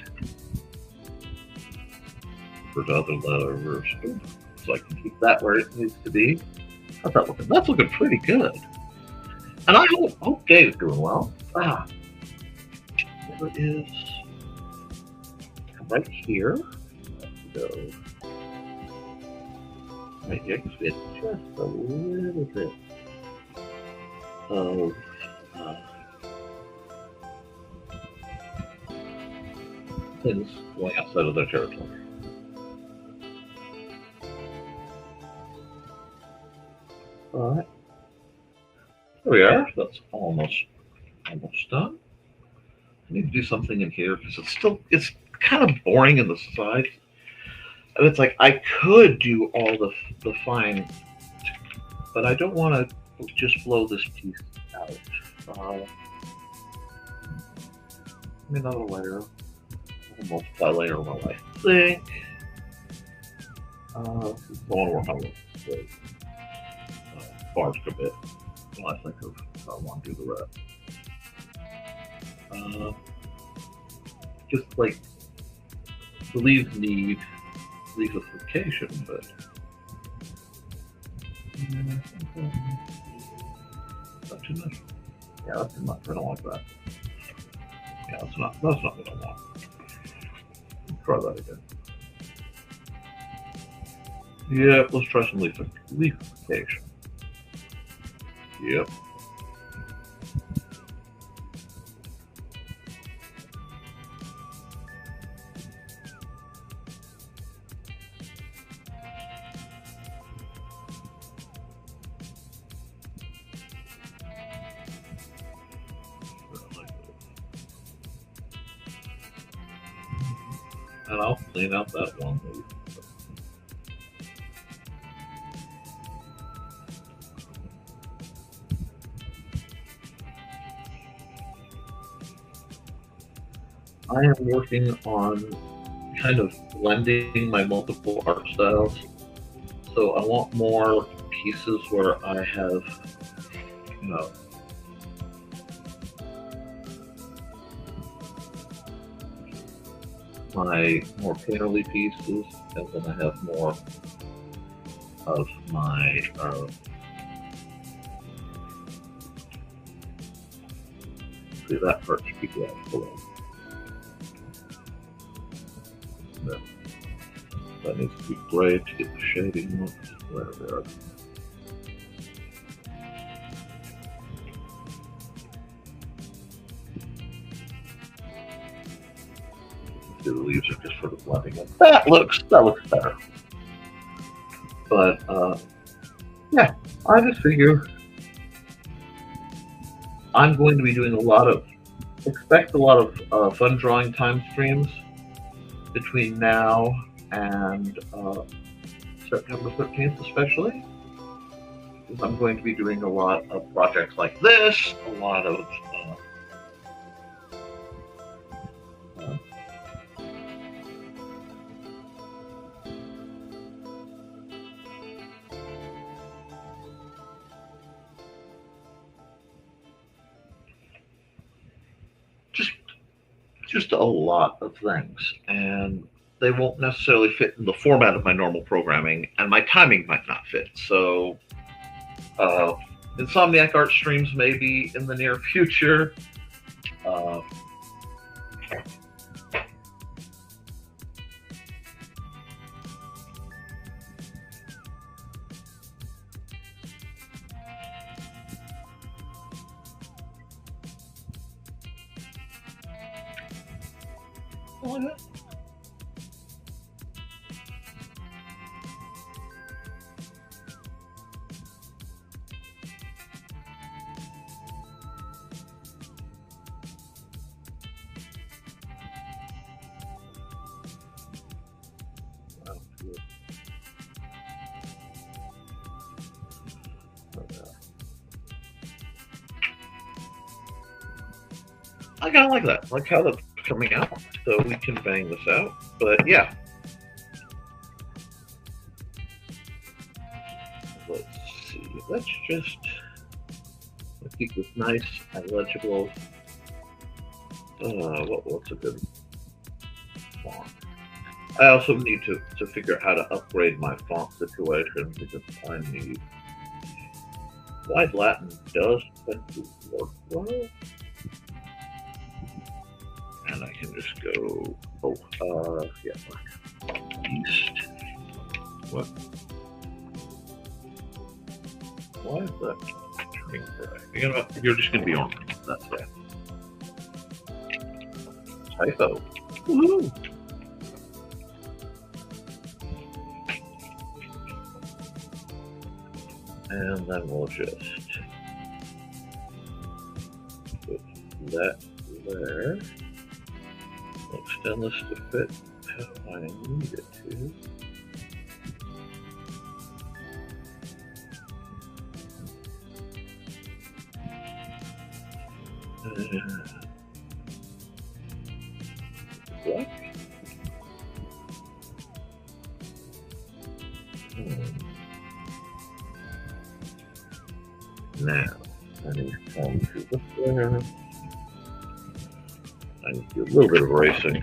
for the other levers. So I can keep that where it needs to be. How's that looking? That's looking pretty good. And I hope Dave's doing well. There it is. Right here. Let's go. Right here, fit just a little bit of things going outside of their territory. Alright. There we are. That's almost done. I need to do something in here because it's kind of boring in the sides. And it's like I could do all the fine, but I don't want to just blow this piece out. Another layer, multi-layer one, I think. I want to work on the bars a bit while I think of how I want to do the rest. Just like the leaves need leafification, but not too much. Yeah, that's too much. I don't like that. Yeah, that's not what I want. Try that again. Yeah, let's try some leafification. Yep. And I'll clean out that one leaf. I am working on kind of blending my multiple art styles. So I want more pieces where I have, my more painterly pieces, and then I have more of my see, that part should be going below. No. That needs to be gray to get the shading look. There. The leaves are just sort of blending in. That looks better. But yeah, I just figure I'm going to be doing expect a lot of fun drawing time streams between now and September 13th especially. Because I'm going to be doing a lot of projects like this, a lot of just a lot of things, and they won't necessarily fit in the format of my normal programming, and my timing might not fit. So Insomniac art streams maybe in the near future. I kind of like that. I like how that's coming out, so we can bang this out. But yeah. Let's see. Let's just keep this nice and legible. What's a good font? I also need to figure out how to upgrade my font situation because I need Wide Latin does tend to work well. And I can just go, yeah, east. What? Why is that turning gray? You're just going to be on. That's it. Typo. Woohoo! And then we'll just put that there. We'll extend this to fit how I need it to. What? Now, I need to come to the flare. I need to do a little bit of erasing.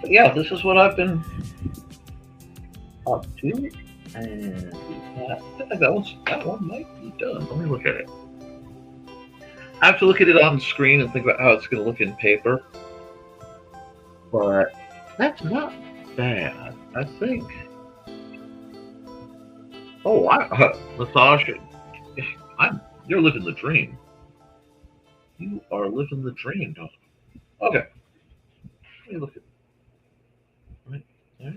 But yeah, this is what I've been up to. And I think that one might be done. Let me look at it. I have to look at it on the screen and think about how it's going to look in paper. But that's not bad, I think. Oh, Natasha, you're living the dream. You are living the dream, dog. Okay. Let me look at right there.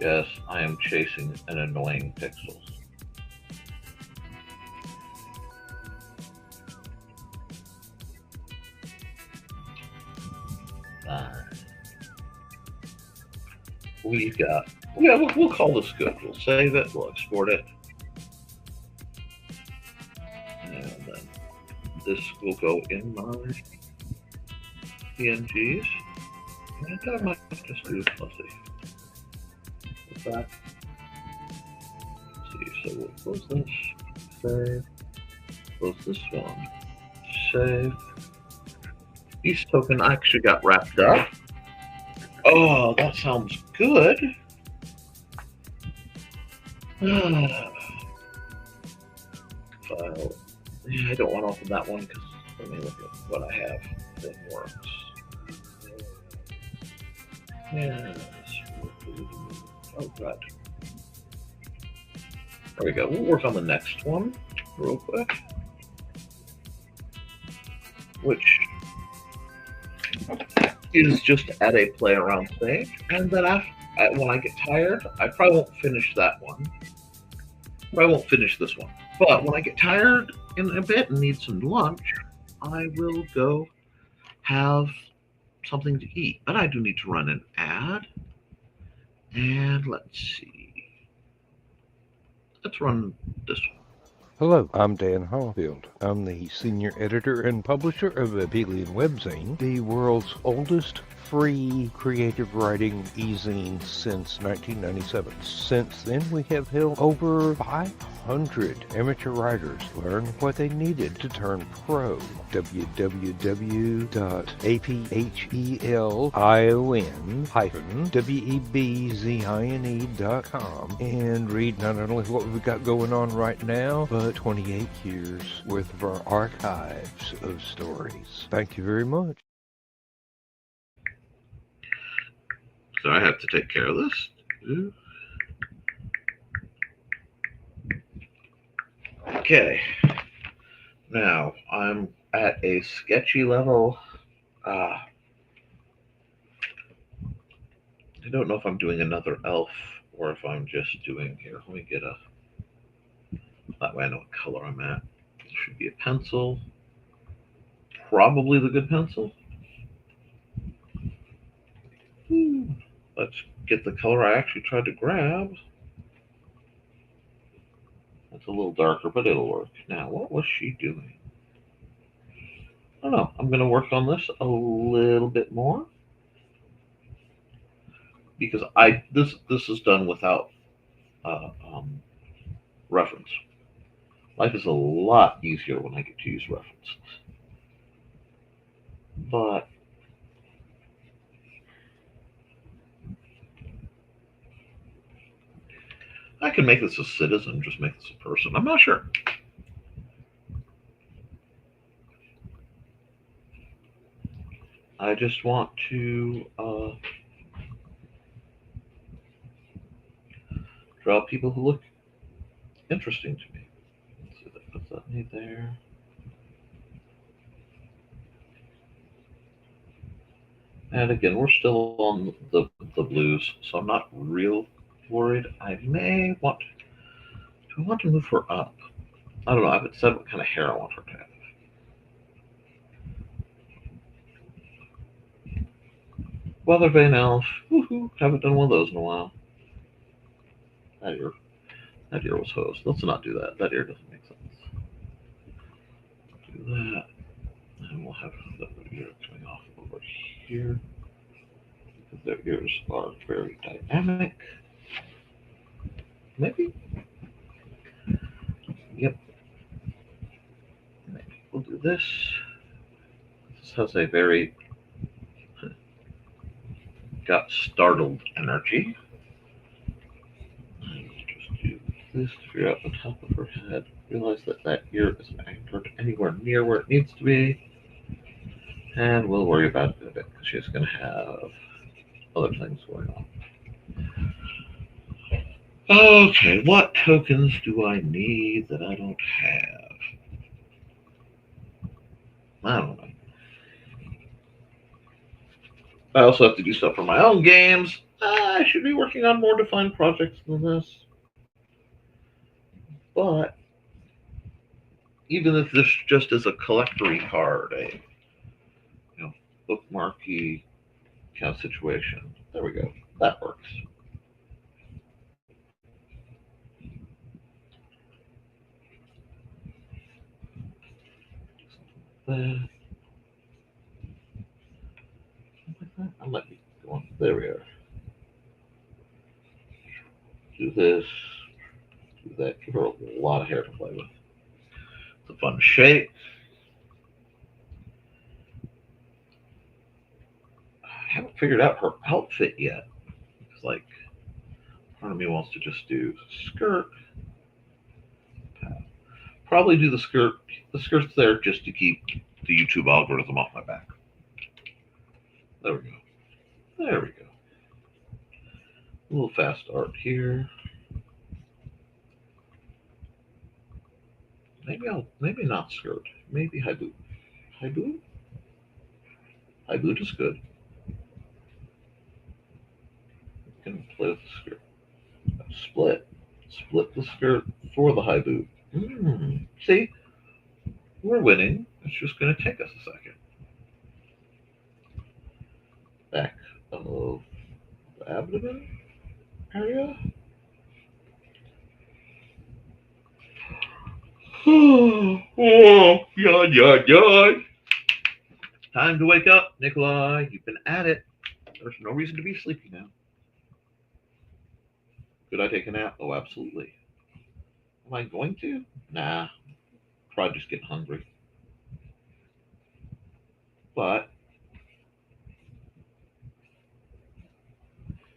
Yes, I am chasing an annoying pixels. We've got, yeah, we'll call this good. We'll save it, we'll export it. And then this will go in my PNGs. And I might just do, let's see. What's that? Let's see, so we'll close this, save, close this one, save. Each token actually got wrapped up. Oh, that sounds good. File. Yeah, I don't want to open that one because let me look at what I have that works. Yes. Oh, God. There we go. We'll work on the next one real quick. Which is just at a play around stage, and then when I get tired, I probably won't finish that one. I won't finish this one. But when I get tired in a bit and need some lunch, I will go have something to eat. But I do need to run an ad. And let's see. Let's run this one. Hello, I'm Dan Hallfield. I'm the senior editor and publisher of Abelian Webzine, the world's oldest free creative writing e-zine since 1997. Since then, we have helped over 500 amateur writers learn what they needed to turn pro. www.aphelion-webzine.com and read not only what we've got going on right now, but 28 years worth of our archives of stories. Thank you very much. So I have to take care of this. Okay. Now I'm at a sketchy level. I don't know if I'm doing another elf or if I'm just doing here. Let me get a. That way I know what color I'm at. It should be a pencil. Probably the good pencil. Let's get the color I actually tried to grab. It's a little darker, but it'll work. Now, what was she doing? I don't know. I'm going to work on this a little bit more because this is done without reference. Life is a lot easier when I get to use references. But I can make this a citizen, just make this a person. I'm not sure. I just want to draw people who look interesting to me. Let's see if that puts that me there. And again, we're still on the blues, so I'm not real worried. I may want. Do I want to move her up? I don't know. I haven't said what kind of hair I want her to have. Weather Vane Elf. Woohoo! Haven't done one of those in a while. That ear was hosed. Let's not do that. That ear doesn't make sense. Do that. And we'll have the ear coming off over here. Because their ears are very dynamic. Maybe? Yep. Maybe. We'll do this. This has a very got startled energy. And we'll just do this to figure out the top of her head. Realize that that ear isn't anchored anywhere near where it needs to be. And we'll worry about it in a bit because she's going to have other things going on. Okay, what tokens do I need that I don't have? I don't know. I also have to do stuff for my own games. I should be working on more defined projects than this. But even if this just is a collectory card, a bookmarky kind of situation, there we go. That works. That. I might be going. There we are. Do this. Do that. Give her a lot of hair to play with. It's a fun shape. I haven't figured out her outfit yet. It's like part of me wants to just do skirt. Probably do the skirt. The skirt's there just to keep the YouTube algorithm off my back. There we go. There we go. A little fast art here. Maybe not skirt. Maybe high boot. High boot? High boot is good. You can play with the skirt. Split. Split the skirt for the high boot. See? We're winning. It's just going to take us a second. Back of the abdomen area. Yawn. Time to wake up, Nikolai. You've been at it. There's no reason to be sleepy now. Could I take a nap? Oh, absolutely. Am I going to? Nah. Probably just getting hungry. But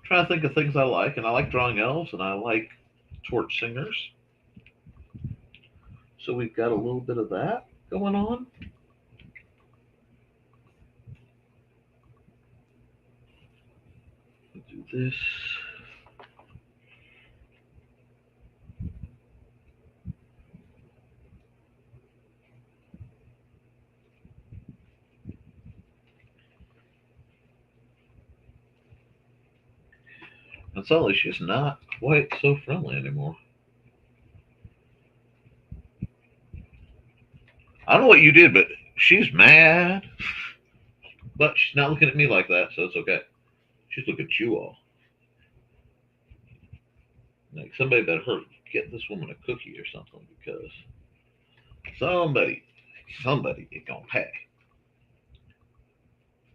trying to think of things I like, and I like drawing elves, and I like torch singers. So we've got a little bit of that going on. We'll do this. And suddenly she's not quite so friendly anymore. I don't know what you did, but she's mad. But she's not looking at me like that, so it's okay. She's looking at you all. Like somebody better get this woman a cookie or something because somebody is gonna pay.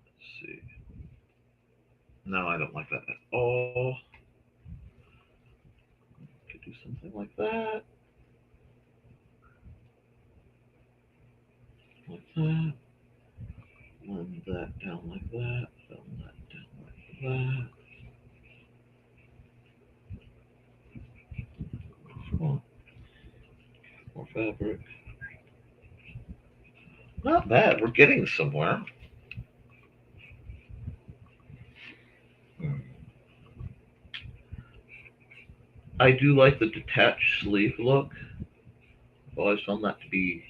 Let's see. No, I don't like that at all. Could do something like that. Like that. Run that down like that. Run that down like that. fabric. Not bad. We're getting somewhere. I do like the detached sleeve look. I've always found that to be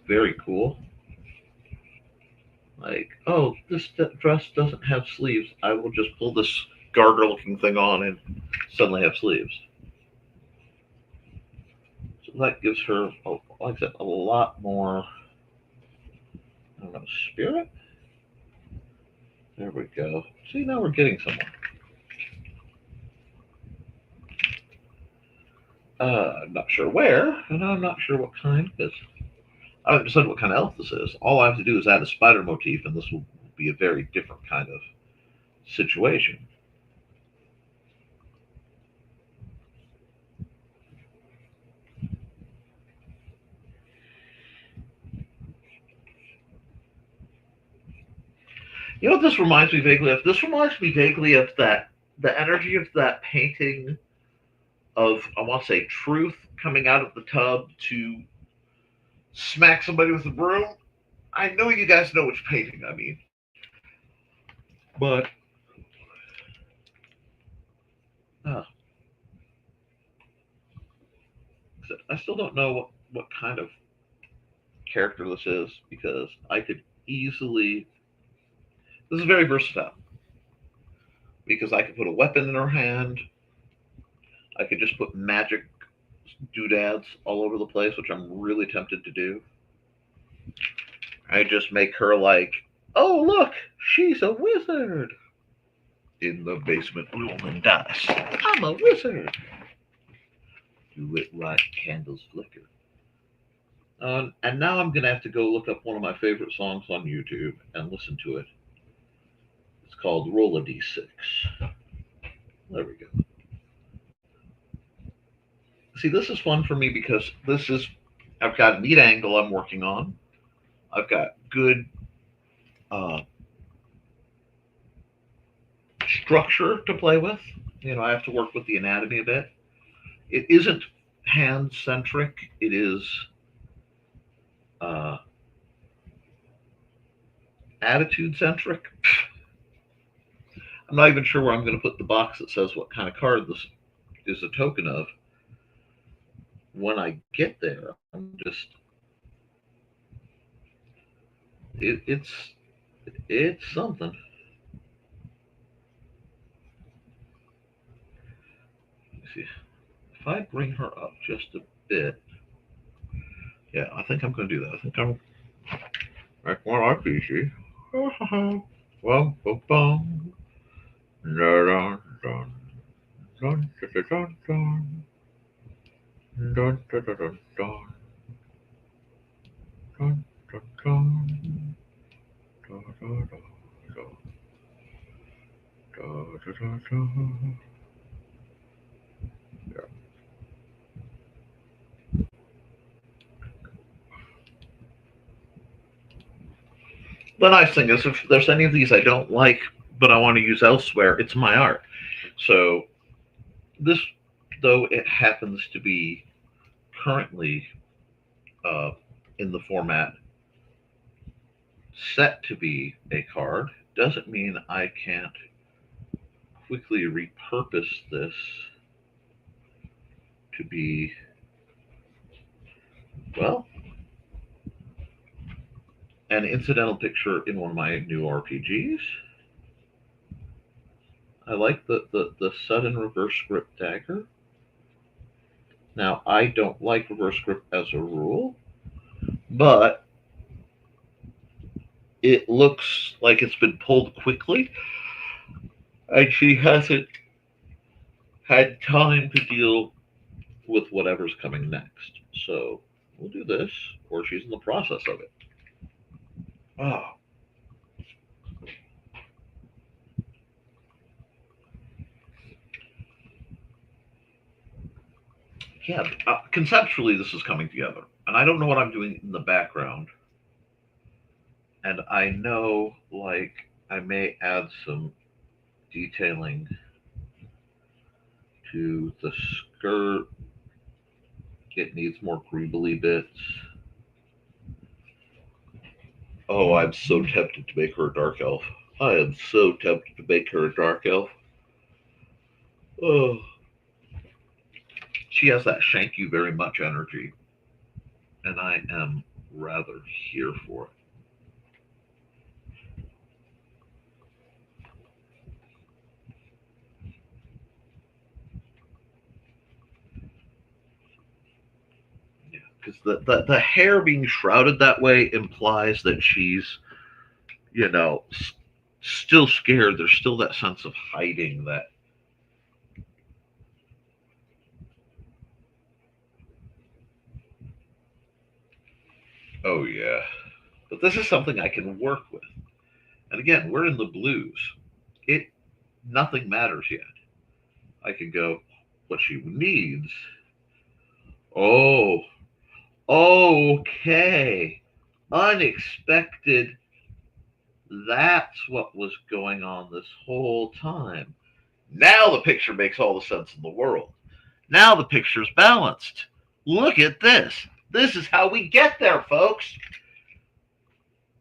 very cool. Like, oh, this dress doesn't have sleeves. I will just pull this garter looking thing on and suddenly have sleeves. So that gives her, like I said, a lot more, I don't know, spirit? There we go. See, now we're getting somewhere. I'm not sure where, and I'm not sure what kind, because I haven't decided what kind of elf this is. All I have to do is add a spider motif, and this will be a very different kind of situation. You know what this reminds me vaguely of? This reminds me vaguely of that, the energy of that painting of, I want to say, Truth coming out of the tub to smack somebody with a broom. I know you guys know which painting I mean. But uh, I still don't know what kind of character this is, because I could easily. This is very versatile, because I could put a weapon in her hand. I could just put magic doodads all over the place, which I'm really tempted to do. I just make her like, oh look, she's a wizard. In the basement, rolling dice. I'm a wizard. Do it right, candles flicker. And now I'm gonna have to go look up one of my favorite songs on YouTube and listen to it. It's called Roll a D6. There we go. See, this is fun for me because I've got a neat angle I'm working on. I've got good structure to play with. I have to work with the anatomy a bit. It isn't hand centric. It is attitude centric. I'm not even sure where I'm going to put the box that says what kind of card this is a token of. When I get there, I'm just it's something. Let's see, if I bring her up just a bit, yeah, I think I'm going to do that. I think I'm like one RPG. Well, bum, dun, dun, dun, dun, dun, dun, dun. Dun, dun, dun, dun, dun. Dun, dun, dun. Da, da, da, da. Da, da, da, da. Yeah. The nice thing is, if there's any of these I don't like, but I want to use elsewhere, it's my art. So this, though it happens to be currently in the format set to be a card, doesn't mean I can't quickly repurpose this to be, well, an incidental picture in one of my new RPGs. I like the sudden reverse grip dagger. Now, I don't like reverse grip as a rule, but it looks like it's been pulled quickly, and she hasn't had time to deal with whatever's coming next. So we'll do this, or she's in the process of it. Oh. Yeah, conceptually this is coming together, and I don't know what I'm doing in the background, and I know, like, I may add some detailing to the skirt It needs more greebly bits. Oh, I'm so tempted to make her a dark elf. I am so tempted to make her a dark elf. Oh, she has that "shank you very much" energy, and I am rather here for it. Yeah, because the hair being shrouded that way implies that she's, you know, still scared. There's still that sense of hiding that. Oh yeah, but this is something I can work with. And again, we're in the blues. It Nothing matters yet. I can go what she needs. Oh, okay. Unexpected. That's what was going on this whole time. Now the picture makes all the sense in the world. Now the picture's balanced. Look at this. This is how we get there, folks.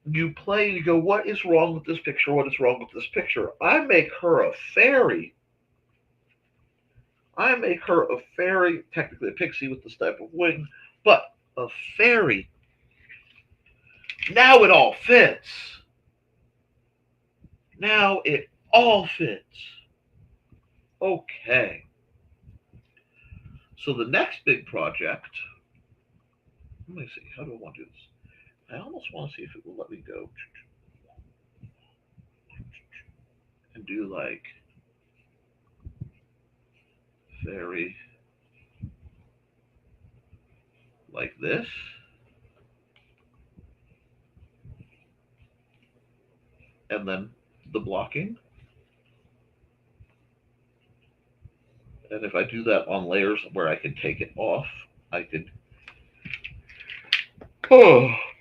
You play, you go, what is wrong with this picture? What is wrong with this picture? I make her a fairy. Technically a pixie with this type of wing, but a fairy. Now it all fits. Now it all fits. Okay. So the next big project, let me see, how do I want to do this? I almost want to see if it will let me go and do like fairy like this. And then the blocking. And if I do that on layers where I can take it off, I can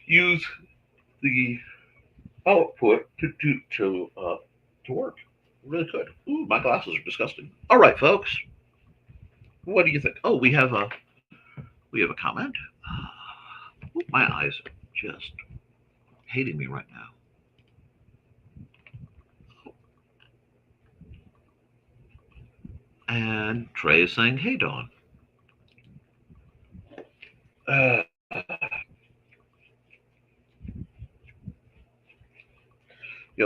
use the output to work. Really good. Ooh, my glasses are disgusting. All right, folks. What do you think? Oh, we have a comment. Ooh, my eyes are just hating me right now. And Trey is saying, "Hey, Dawn." Uh,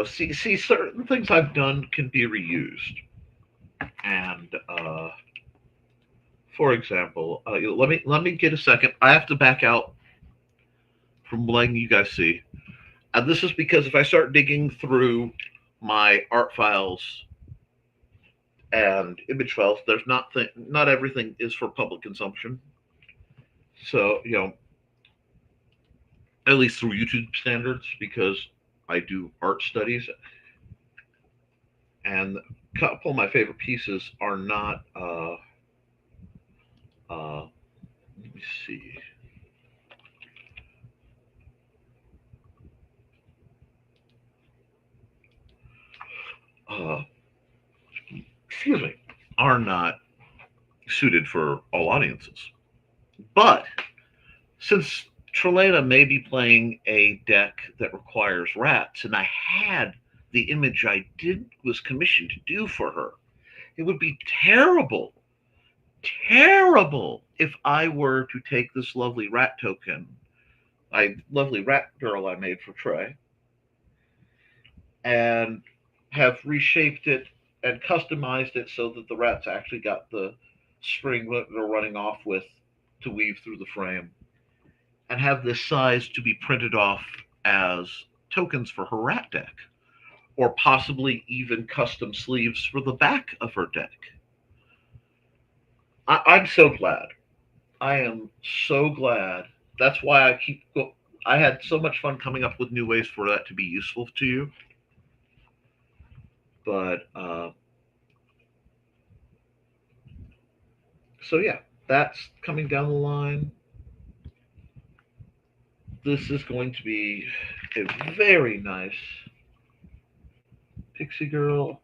see, certain things I've done can be reused. And for example, let me get a second. I have to back out from letting you guys see. And this is because if I start digging through my art files and image files, not everything is for public consumption. So at least through YouTube standards, because I do art studies, and a couple of my favorite pieces are not. Let me see. Uh, Excuse me, are not suited for all audiences. But since Trelena may be playing a deck that requires rats, and I had the image I did was commissioned to do for her, it would be terrible, terrible if I were to take this lovely rat token, lovely rat girl I made for Trey, and have reshaped it and customized it so that the rats actually got the string that they're running off with to weave through the frame, and have this size to be printed off as tokens for her rat deck, or possibly even custom sleeves for the back of her deck. I'm so glad. I am so glad. That's why I had so much fun coming up with new ways for that to be useful to you. But so yeah, that's coming down the line. This is going to be a very nice pixie girl,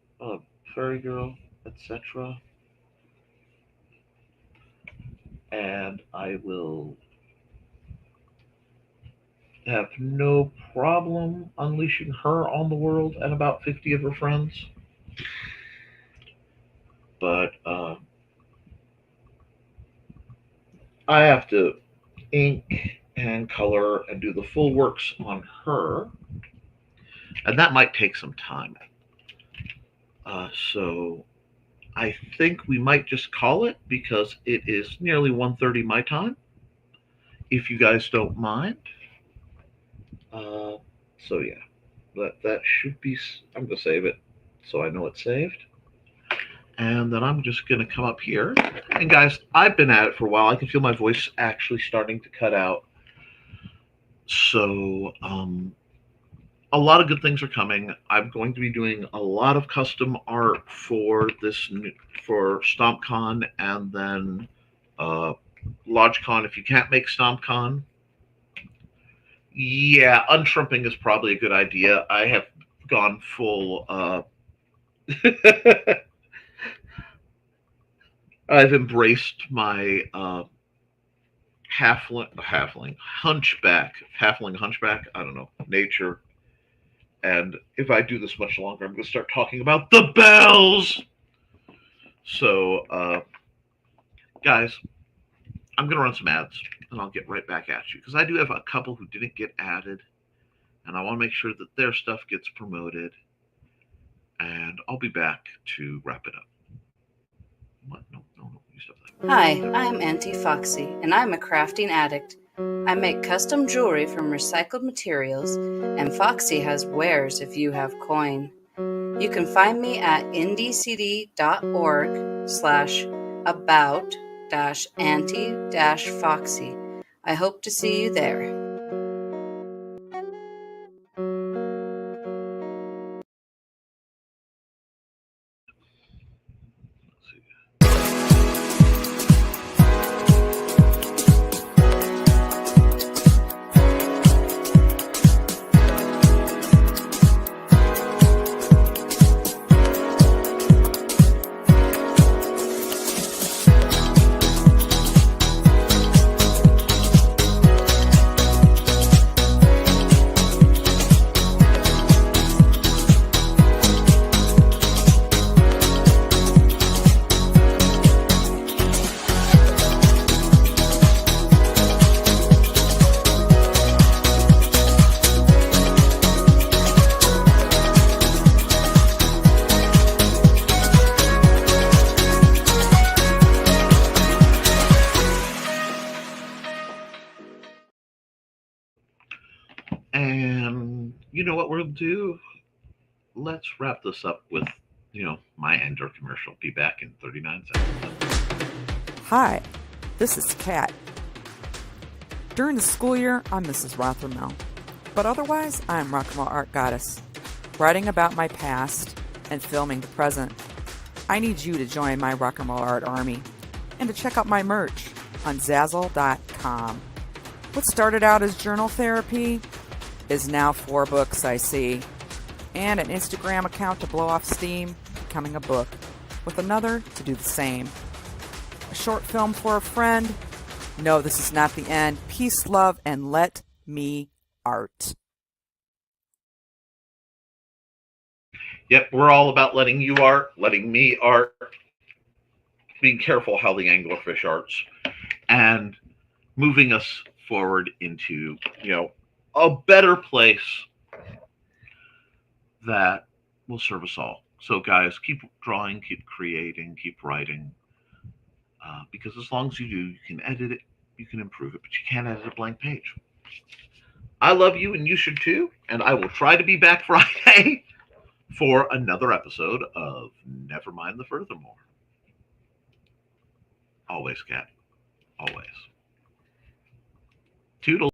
fairy girl, etc. and I will have no problem unleashing her on the world and about 50 of her friends. But I have to ink and color and do the full works on her, and that might take some time. So I think we might just call it because it is nearly 1:30 my time, if you guys don't mind. So yeah, that should be. I'm gonna save it so I know it's saved, and then I'm just gonna come up here. And guys, I've been at it for a while. I can feel my voice actually starting to cut out. So a lot of good things are coming. I'm going to be doing a lot of custom art for for StompCon, and then LodgeCon. If you can't make StompCon, yeah, unshrimping is probably a good idea. I have gone full. I've embraced my halfling hunchback. I don't know, nature. And if I do this much longer, I'm going to start talking about the bells. So, guys, I'm going to run some ads, and I'll get right back at you. Because I do have a couple who didn't get added, and I want to make sure that their stuff gets promoted. And I'll be back to wrap it up. What? No. You stop that. Hi, I'm Auntie Foxy, and I'm a crafting addict. I make custom jewelry from recycled materials, and Foxy has wares if you have coin. You can find me at ndcd.org/about-auntie-foxy. I hope to see you there. And you know what we'll do? Let's wrap this up with, my Ender commercial. Be back in 39 seconds. Hi, this is Kat. During the school year, I'm Mrs. Rothermel, but otherwise, I'm Rock and Roll Art Goddess, writing about my past and filming the present. I need you to join my Rock and Roll Art army and to check out my merch on Zazzle.com. What started out as journal therapy is now 4 books, I see, and an Instagram account to blow off steam, becoming a book, with another to do the same. A short film for a friend. No, this is not the end. Peace, love, and let me art. Yep, we're all about letting you art, letting me art, being careful how the anglerfish arts, and moving us forward into, a better place that will serve us all. So, guys, keep drawing, keep creating, keep writing, because as long as you do, you can edit it, you can improve it, but you can't edit a blank page. I love you, and you should too, and I will try to be back Friday for another episode of Nevermind the Furthermore. Always, Kat. Always. Toodles.